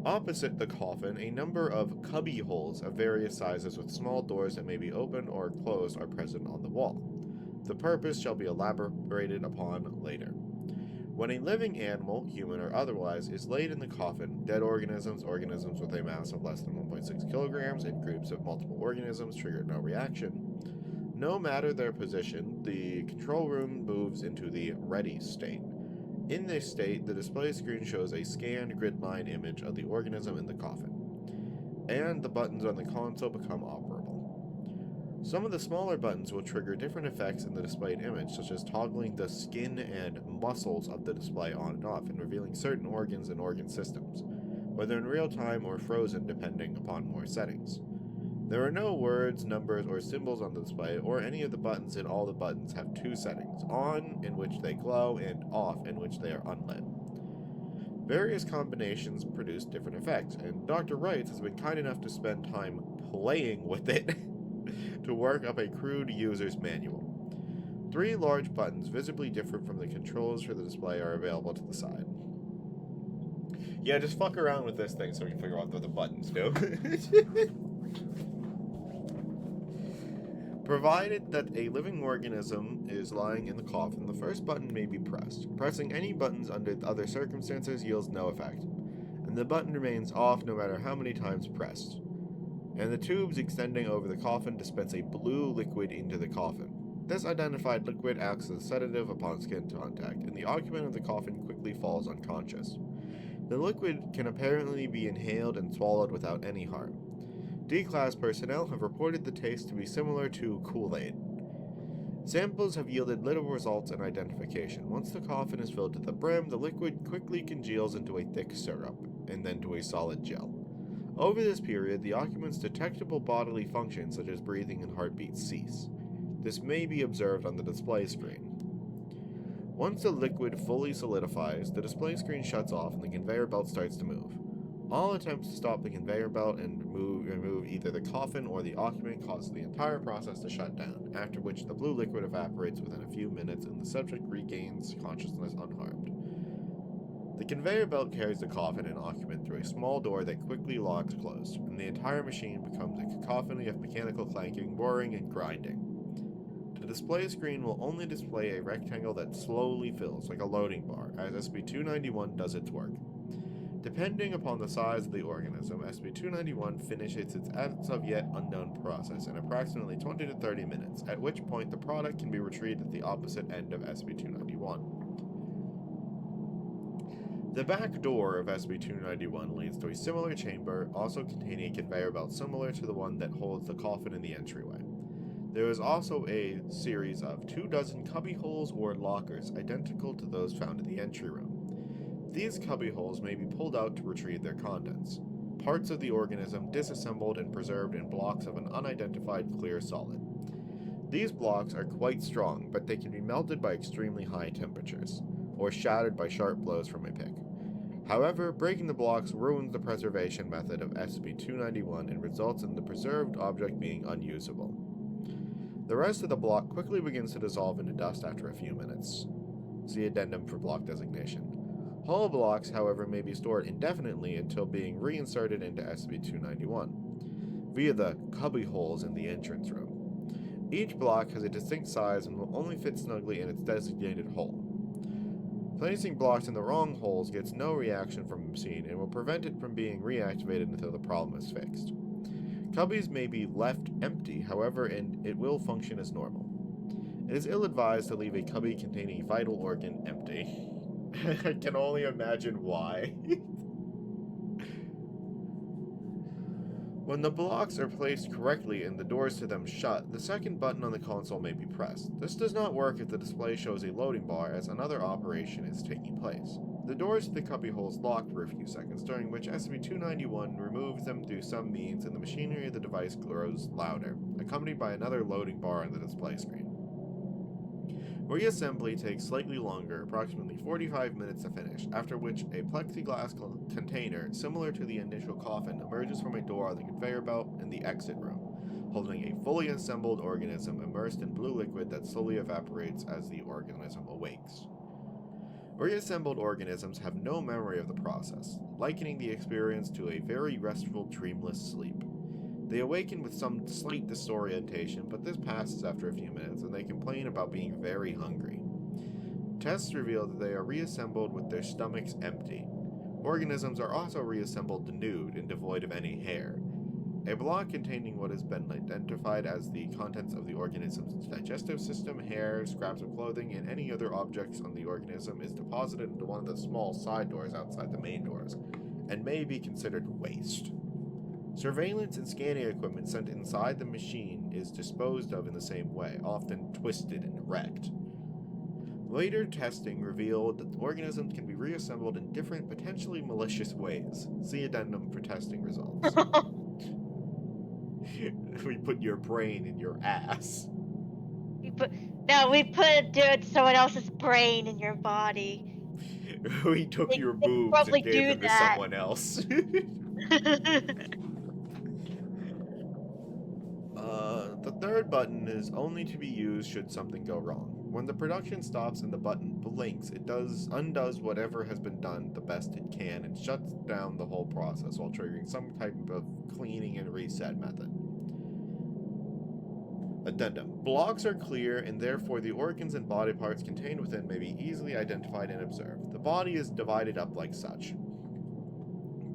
Opposite the coffin, a number of cubby holes of various sizes with small doors that may be opened or closed are present on the wall. The purpose shall be elaborated upon later. When a living animal, human or otherwise, is laid in the coffin, dead organisms, organisms with a mass of less than 1.6 kilograms, and groups of multiple organisms trigger no reaction. No matter their position, the control room moves into the ready state. In this state, the display screen shows a scanned grid line image of the organism in the coffin, and the buttons on the console become operable. Some of the smaller buttons will trigger different effects in the displayed image, such as toggling the skin and muscles of the display on and off, and revealing certain organs and organ systems, whether in real time or frozen depending upon more settings. There are no words, numbers, or symbols on the display, or any of the buttons, and all the buttons have 2 settings, on, in which they glow, and off, in which they are unlit. Various combinations produce different effects, and Dr. Wrights has been kind enough to spend time playing with it to work up a crude user's manual. 3 large buttons, visibly different from the controls for the display, are available to the side. Yeah, just fuck around with this thing so we can figure out what the buttons do. Provided that a living organism is lying in the coffin, the first button may be pressed. Pressing any buttons under other circumstances yields no effect, and the button remains off no matter how many times pressed. And the tubes extending over the coffin dispense a blue liquid into the coffin. This identified liquid acts as a sedative upon skin contact, and the occupant of the coffin quickly falls unconscious. The liquid can apparently be inhaled and swallowed without any harm. D-Class personnel have reported the taste to be similar to Kool-Aid. Samples have yielded little results in identification. Once the coffin is filled to the brim, the liquid quickly congeals into a thick syrup, and then to a solid gel. Over this period, the occupant's detectable bodily functions, such as breathing and heartbeat, cease. This may be observed on the display screen. Once the liquid fully solidifies, the display screen shuts off and the conveyor belt starts to move. All attempts to stop the conveyor belt and remove either the coffin or the occupant cause the entire process to shut down, after which the blue liquid evaporates within a few minutes and the subject regains consciousness unharmed. The conveyor belt carries the coffin and occupant through a small door that quickly locks closed, and the entire machine becomes a cacophony of mechanical clanking, whirring, and grinding. The display screen will only display a rectangle that slowly fills, like a loading bar, as SCP-291 does its work. Depending upon the size of the organism, SCP-291 finishes its as-of-yet unknown process in approximately 20 to 30 minutes, at which point the product can be retrieved at the opposite end of SCP-291. The back door of SCP-291 leads to a similar chamber, also containing a conveyor belt similar to the one that holds the coffin in the entryway. There is also a series of 24 cubbyholes or lockers, identical to those found in the entry room. These cubbyholes may be pulled out to retrieve their contents. Parts of the organism disassembled and preserved in blocks of an unidentified clear solid. These blocks are quite strong, but they can be melted by extremely high temperatures, or shattered by sharp blows from a pick. However, breaking the blocks ruins the preservation method of SCP-291 and results in the preserved object being unusable. The rest of the block quickly begins to dissolve into dust after a few minutes. See addendum for block designation. Whole blocks, however, may be stored indefinitely until being reinserted into SCP-291 via the cubbyholes in the entrance room. Each block has a distinct size and will only fit snugly in its designated hole. Placing blocks in the wrong holes gets no reaction from the machine and will prevent it from being reactivated until the problem is fixed. Cubbies may be left empty, however, and it will function as normal. It is ill-advised to leave a cubby containing a vital organ empty. I can only imagine why. When the blocks are placed correctly and the doors to them shut, the second button on the console may be pressed. This does not work if the display shows a loading bar, as another operation is taking place. The doors to the cubby holes lock for a few seconds, during which SCP-291 removes them through some means and the machinery of the device grows louder, accompanied by another loading bar on the display screen. Reassembly takes slightly longer, approximately 45 minutes to finish, after which a plexiglass container, similar to the initial coffin, emerges from a door on the conveyor belt in the exit room, holding a fully assembled organism immersed in blue liquid that slowly evaporates as the organism awakes. Reassembled organisms have no memory of the process, likening the experience to a very restful, dreamless sleep. They awaken with some slight disorientation, but this passes after a few minutes, and they complain about being very hungry. Tests reveal that they are reassembled with their stomachs empty. Organisms are also reassembled nude and devoid of any hair. A block containing what has been identified as the contents of the organism's digestive system, hair, scraps of clothing, and any other objects on the organism is deposited into one of the small side doors outside the main doors, and may be considered waste. Surveillance and scanning equipment sent inside the machine is disposed of in the same way, often twisted and wrecked. Later testing revealed that organisms can be reassembled in different, potentially malicious ways. See addendum for testing results. We put your brain in your ass. we put someone else's brain in your body. We took your They boobs probably and gave do them to that. someone else. The third button is only to be used should something go wrong. When the production stops and the button blinks, it undoes whatever has been done the best it can and shuts down the whole process while triggering some type of cleaning and reset method. Addendum. Blocks are clear and therefore the organs and body parts contained within may be easily identified and observed. The body is divided up like such.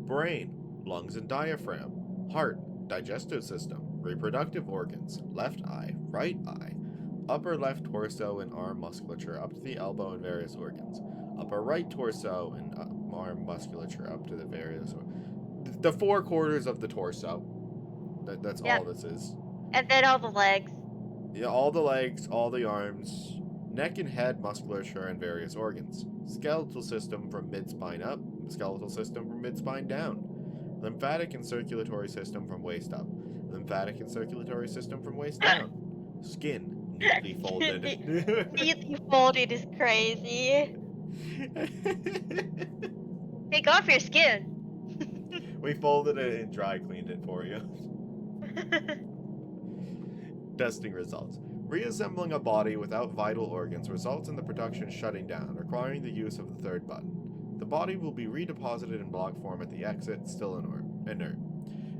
Brain, lungs and diaphragm, heart, digestive system, reproductive organs, left eye, right eye, upper left torso and arm musculature up to the elbow and various organs, upper right torso and arm musculature up to the various the 4 quarters of the torso. That's all this is. And then all the legs. Yeah, all the legs, all the arms, neck and head musculature and various organs. Skeletal system from mid-spine up, skeletal system from mid-spine down. Lymphatic and circulatory system from waist up. Lymphatic and circulatory system from waist down. Skin, neatly folded. Neatly folded is crazy. Take off your skin. We folded it and dry cleaned it for you. Testing results. Reassembling a body without vital organs results in the production shutting down, requiring the use of the third button. The body will be redeposited in block form at the exit, still inert.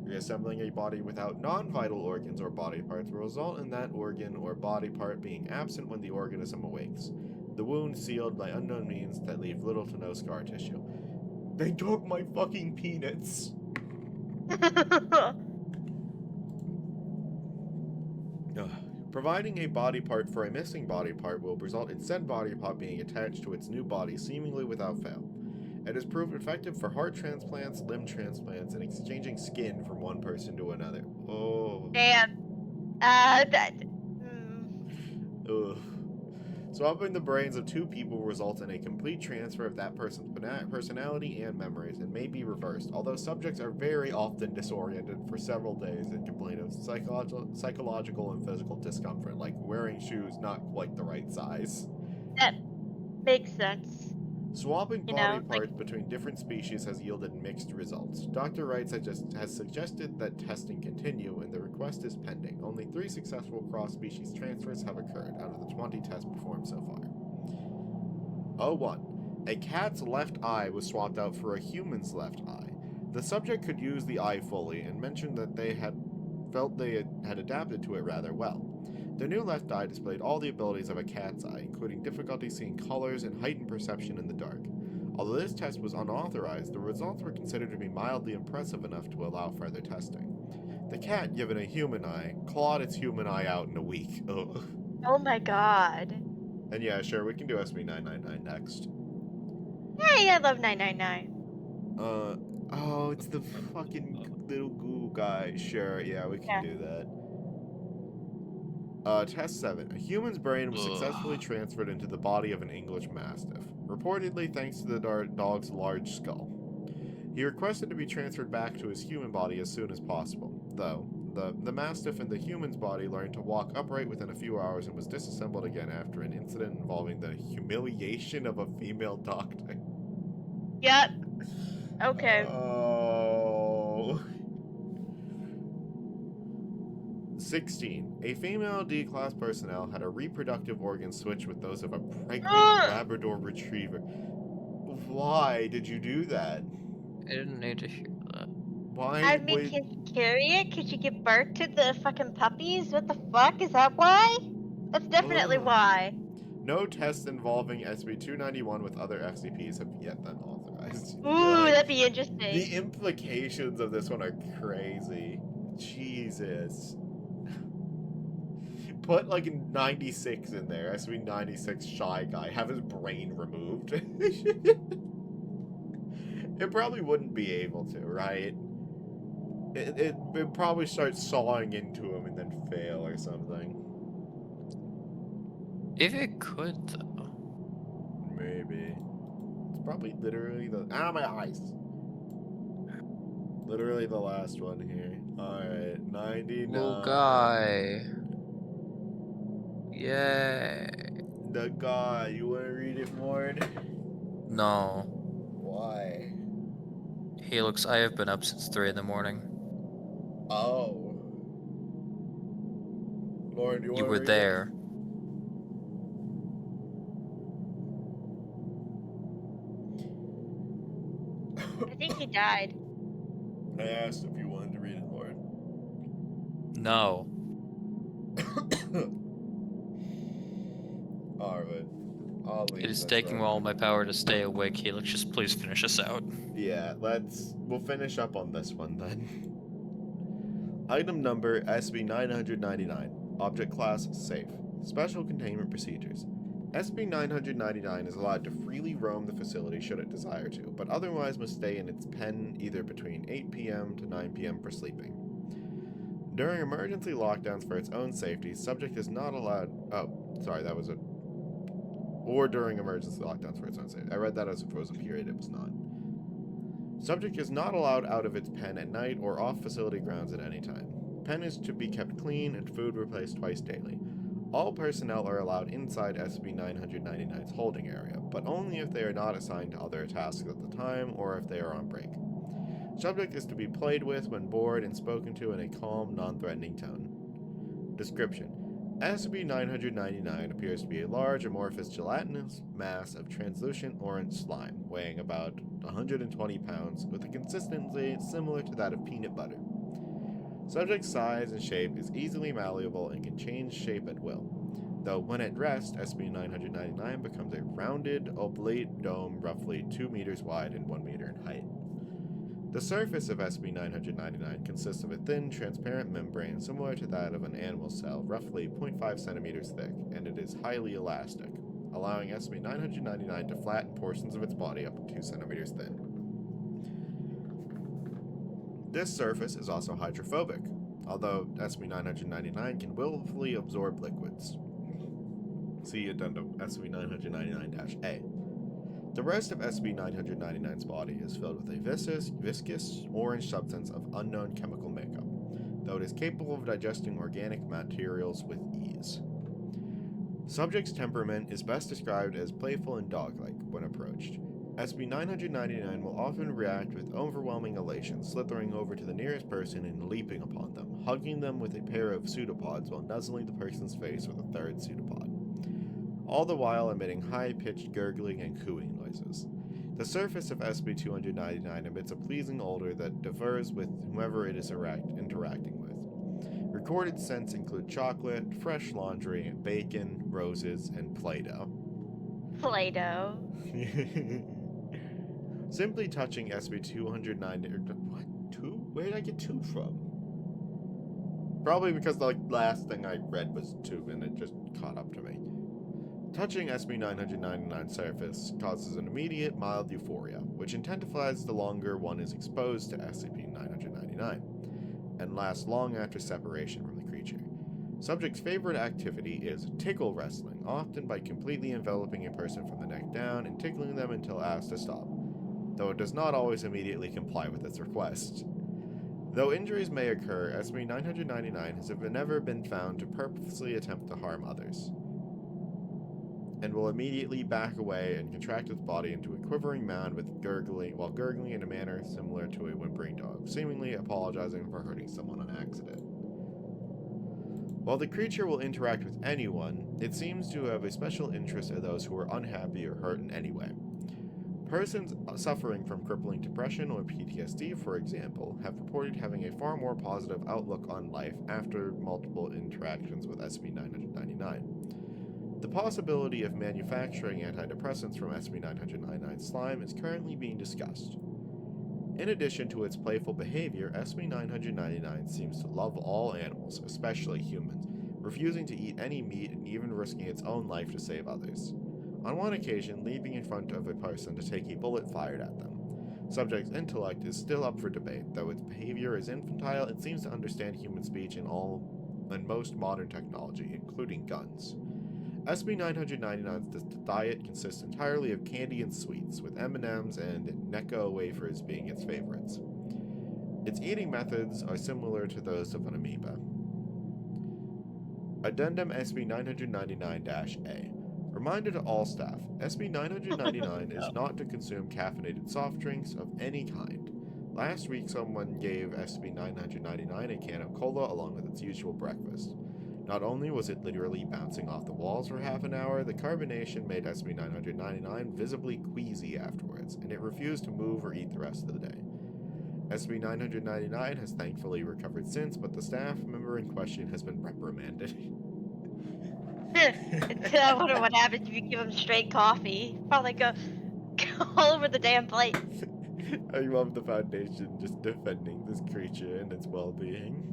Reassembling a body without non-vital organs or body parts will result in that organ or body part being absent when the organism awakes. The wound sealed by unknown means that leave little to no scar tissue. They took my fucking peanuts! Providing a body part for a missing body part will result in said body part being attached to its new body seemingly without fail. It has proved effective for heart transplants, limb transplants, and exchanging skin from one person to another. Oh. Damn. Ugh. Swapping the brains of 2 people results in a complete transfer of that person's personality and memories, and may be reversed, although subjects are very often disoriented for several days and complain of psychological and physical discomfort, like wearing shoes not quite the right size. That makes sense. Swapping body parts between different species has yielded mixed results. Dr. Wright has suggested that testing continue, and the request is pending. Only 3 successful cross-species transfers have occurred out of the 20 tests performed so far. 01. A cat's left eye was swapped out for a human's left eye. The subject could use the eye fully, and mentioned that they had felt they had adapted to it rather well. The new left eye displayed all the abilities of a cat's eye, including difficulty seeing colors and heightened perception in the dark. Although this test was unauthorized, the results were considered to be mildly impressive enough to allow further testing. The cat, given a human eye, clawed its human eye out in a week. Ugh. Oh my god. And yeah, sure, we can do SB999 next. Hey, I love 999. Oh, it's the fucking little ghoul guy. Sure, yeah, we can Yeah. do that. Test 7. A human's brain was successfully transferred into the body of an English Mastiff, reportedly thanks to the dog's large skull. He requested to be transferred back to his human body as soon as possible, though the Mastiff in the human's body learned to walk upright within a few hours and was disassembled again after an incident involving the humiliation of a female doctor. Yep. Okay. Oh. 16. A female D-class personnel had a reproductive organ switch with those of a pregnant Labrador Retriever. Why did you do that? I didn't need to hear that. Why I mean, would... can you carry it? Could you give birth to the fucking puppies? What the fuck? Is that why? That's definitely Ugh. why. No tests involving SB291 with other SCPs have yet been authorized. Ooh, Like, that'd be interesting. the implications of this one are crazy. Jesus. Put like 96 in there, SB96 Shy Guy, have his brain removed. It probably wouldn't be able to, right? It'd probably start sawing into him and then fail or something. If it could, though. Maybe. It's probably literally the... Ah, my eyes! Literally the last one here. Alright, 99. Little guy. Yay. The guy. You want to read it more? No. Why? Helix, I have been up since 3 in the morning. Oh. Lauren, You were there. I think he died. I asked if you wanted to read it, Lauren. No. Alright. I'll leave. It is this taking then. all my power to stay awake. Helix, just please finish us out. Yeah, we'll finish up on this one then. Item number SB999. Object class safe. Special containment procedures. SB999 is allowed to freely roam the facility should it desire to, but otherwise must stay in its pen either between 8 p.m. to 9 p.m. for sleeping. During emergency lockdowns for its own safety, subject is not allowed... Oh, sorry, that was a... Or during emergency lockdowns for its own safety. I read that as if it was a period, it was not. Subject is not allowed out of its pen at night or off facility grounds at any time. Pen is to be kept clean and food replaced twice daily. All personnel are allowed inside SB999's holding area, but only if they are not assigned to other tasks at the time or if they are on break. Subject is to be played with when bored and spoken to in a calm, non-threatening tone. Description: SCP-999 appears to be a large, amorphous, gelatinous mass of translucent orange slime, weighing about 120 pounds, with a consistency similar to that of peanut butter. Subject's size and shape is easily malleable and can change shape at will, though when at rest, SCP-999 becomes a rounded, oblate dome roughly 2 meters wide and 1 meter in height. The surface of SCP-999 consists of a thin, transparent membrane similar to that of an animal cell, roughly 0.5 centimeters thick, and it is highly elastic, allowing SCP-999 to flatten portions of its body up to 2 centimeters thin. This surface is also hydrophobic, although SCP-999 can willfully absorb liquids. See Addendum SCP-999-A. The rest of SCP-999's body is filled with a viscous orange substance of unknown chemical makeup, though it is capable of digesting organic materials with ease. Subject's temperament is best described as playful and dog-like when approached. SCP-999 will often react with overwhelming elation, slithering over to the nearest person and leaping upon them, hugging them with a pair of pseudopods while nuzzling the person's face with a third pseudopod, all the while emitting high-pitched gurgling and cooing noises. The surface of SCP-299 emits a pleasing odor that differs with whomever it is interacting with. Recorded scents include chocolate, fresh laundry, bacon, roses, and Play-Doh. Play-Doh. Simply touching SB290. What? 2? Where did I get 2 from? Probably because the last thing I read was 2 and it just caught up to me. Touching SB999 surface causes an immediate mild euphoria, which intensifies the longer one is exposed to SCP-999, and lasts long after separation from the creature. Subject's favorite activity is tickle wrestling, often by completely enveloping a person from the neck down and tickling them until asked to stop, though it does not always immediately comply with its request. Though injuries may occur, SCP-999 has never been found to purposely attempt to harm others, and will immediately back away and contract its body into a quivering mound with while gurgling in a manner similar to a whimpering dog, seemingly apologizing for hurting someone on accident. While the creature will interact with anyone, it seems to have a special interest in those who are unhappy or hurt in any way. Persons suffering from crippling depression or PTSD, for example, have reported having a far more positive outlook on life after multiple interactions with SCP-999. The possibility of manufacturing antidepressants from SCP-999 slime is currently being discussed. In addition to its playful behavior, SCP-999 seems to love all animals, especially humans, refusing to eat any meat and even risking its own life to save others. On one occasion, leaping in front of a person to take a bullet fired at them. Subject's intellect is still up for debate, though its behavior is infantile and seems to understand human speech and most modern technology, including guns. SCP-999's diet consists entirely of candy and sweets, with M&Ms and Necco wafers being its favorites. Its eating methods are similar to those of an amoeba. Addendum SCP-999-A. Reminder to all staff, SCP-999 is not to consume caffeinated soft drinks of any kind. Last week someone gave SCP-999 a can of cola along with its usual breakfast. Not only was it literally bouncing off the walls for half an hour, the carbonation made SCP-999 visibly queasy afterwards, and it refused to move or eat the rest of the day. SCP-999 has thankfully recovered since, but the staff member in question has been reprimanded. I wonder what happens if you give him straight coffee. Probably go all over the damn place. I love the Foundation just defending this creature and its well-being.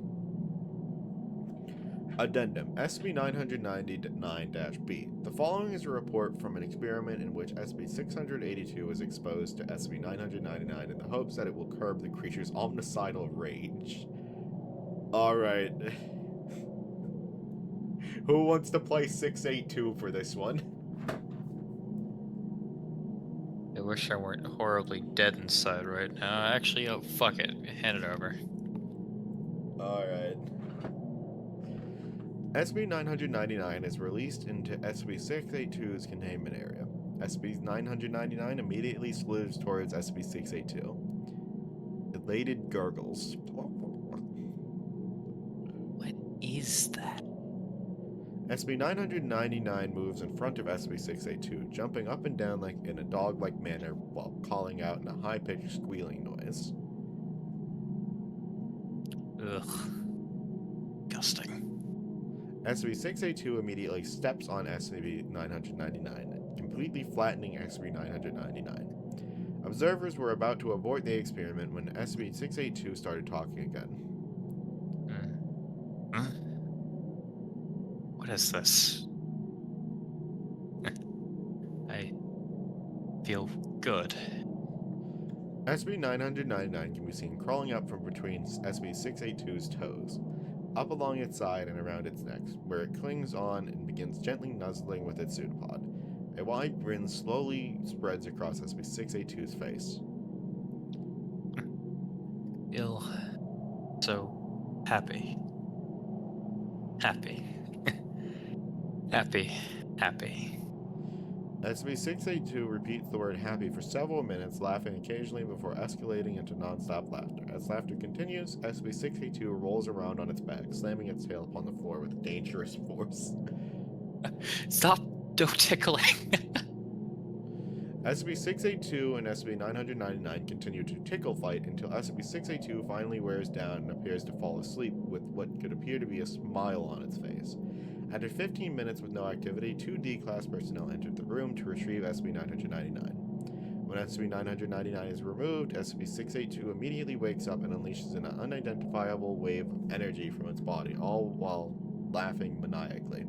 Addendum SCP-999-B. The following is a report from an experiment in which SCP-682 was exposed to SCP-999 in the hopes that it will curb the creature's omnicidal rage. Alright. Who wants to play 682 for this one? I wish I weren't horribly dead inside right now. Actually, oh, fuck it. Hand it over. Alright. SCP-999 is released into SCP-682's containment area. SCP-999 immediately slithers towards SCP-682. Elated gurgles. What is that? SCP-999 moves in front of SCP-682, jumping up and down like in a dog-like manner while calling out in a high-pitched squealing noise. Ugh. Disgusting. SCP-682 immediately steps on SCP-999, completely flattening SCP-999. Observers were about to abort the experiment when SCP-682 started talking again. What is this? I feel good. SCP-999 can be seen crawling up from between SCP-682's toes, up along its side and around its neck, where it clings on and begins gently nuzzling with its pseudopod. A wide grin slowly spreads across SCP-682's face. Feel so happy. Happy. Happy. Happy. SCP-682 repeats the word happy for several minutes, laughing occasionally before escalating into non-stop laughter. As laughter continues, SCP-682 rolls around on its back, slamming its tail upon the floor with dangerous force. Stop! Don't tickling! SCP-682 and SCP-999 continue to tickle fight until SCP-682 finally wears down and appears to fall asleep with what could appear to be a smile on its face. After 15 minutes with no activity, 2 D-Class personnel entered the room to retrieve SCP-999. When SCP-999 is removed, SCP-682 immediately wakes up and unleashes an unidentifiable wave of energy from its body, all while laughing maniacally.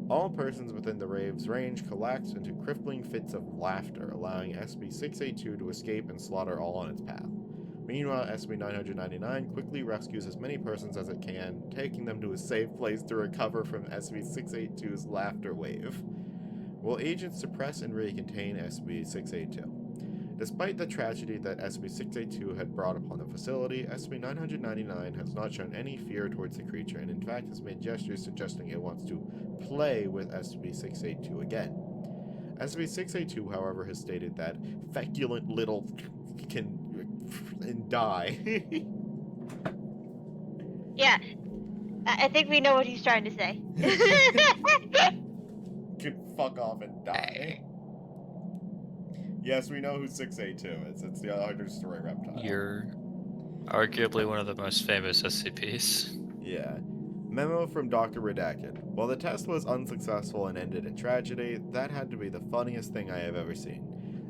All persons within the rave's range collapse into crippling fits of laughter, allowing SCP-682 to escape and slaughter all on its path. Meanwhile, SCP-999 quickly rescues as many persons as it can, taking them to a safe place to recover from SCP-682's laughter wave. Will agents suppress and recontain SCP-682? Despite the tragedy that SCP-682 had brought upon the facility, SCP-999 has not shown any fear towards the creature and in fact has made gestures suggesting it wants to play with SCP-682 again. SCP-682, however, has stated that feculent little can die. Yeah, I think we know what he's trying to say. Can fuck off and die. Yes, we know who 682 is. It's the understory reptile. You're arguably one of the most famous SCPs. Yeah. Memo from Dr. Redacted. While the test was unsuccessful and ended in tragedy, that had to be the funniest thing I have ever seen.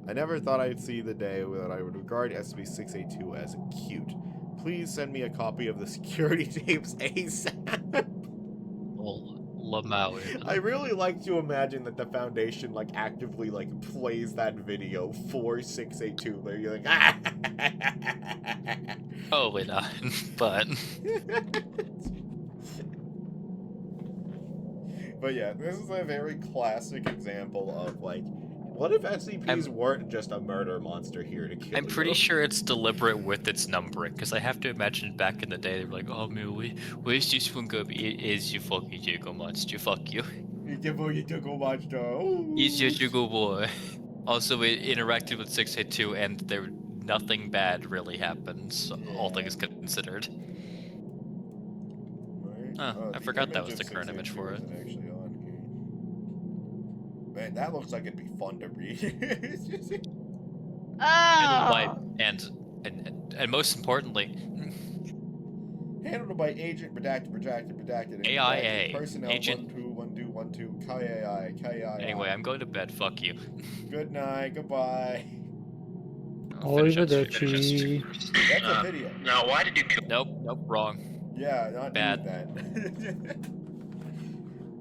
I never thought I'd see the day that I would regard SCP-682 as cute. Please send me a copy of the security tapes ASAP. Well, Lamau. I really like to imagine that the Foundation actively plays that video for 682. Where you're like, ah! Probably not, but But yeah, this is a very classic example of what if SCPs weren't just a murder monster here to kill I'm pretty you? sure it's deliberate with its numbering, because I have to imagine back in the day they were like, oh man, where's this one gonna be? It is you fucking Jago monster, fuck you. He's your Jago boy. Also, it interacted with 682 and there nothing bad really happened, so all things considered. Oh, I forgot that was the current image for it. Actually on here. Man, that looks like it'd be fun to read. Handled by, Oh! Oh. and most importantly, Handled by Agent Redacted. AIA. Personnel Agent. 121212 KAI. Anyway, I'm going to bed. Fuck you. Good night. Goodbye. I'll finish that Arrivederci. That's a video. Now, why did you kill? Nope, wrong. Yeah, not Bad. that.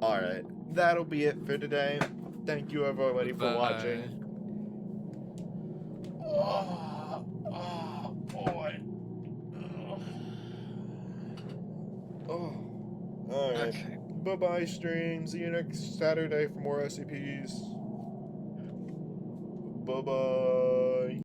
Alright, that'll be it for today. Thank you everybody for Bye. watching. Oh boy. Oh. Alright. Okay. Bye-bye stream. See you next Saturday for more SCPs. Bye-bye.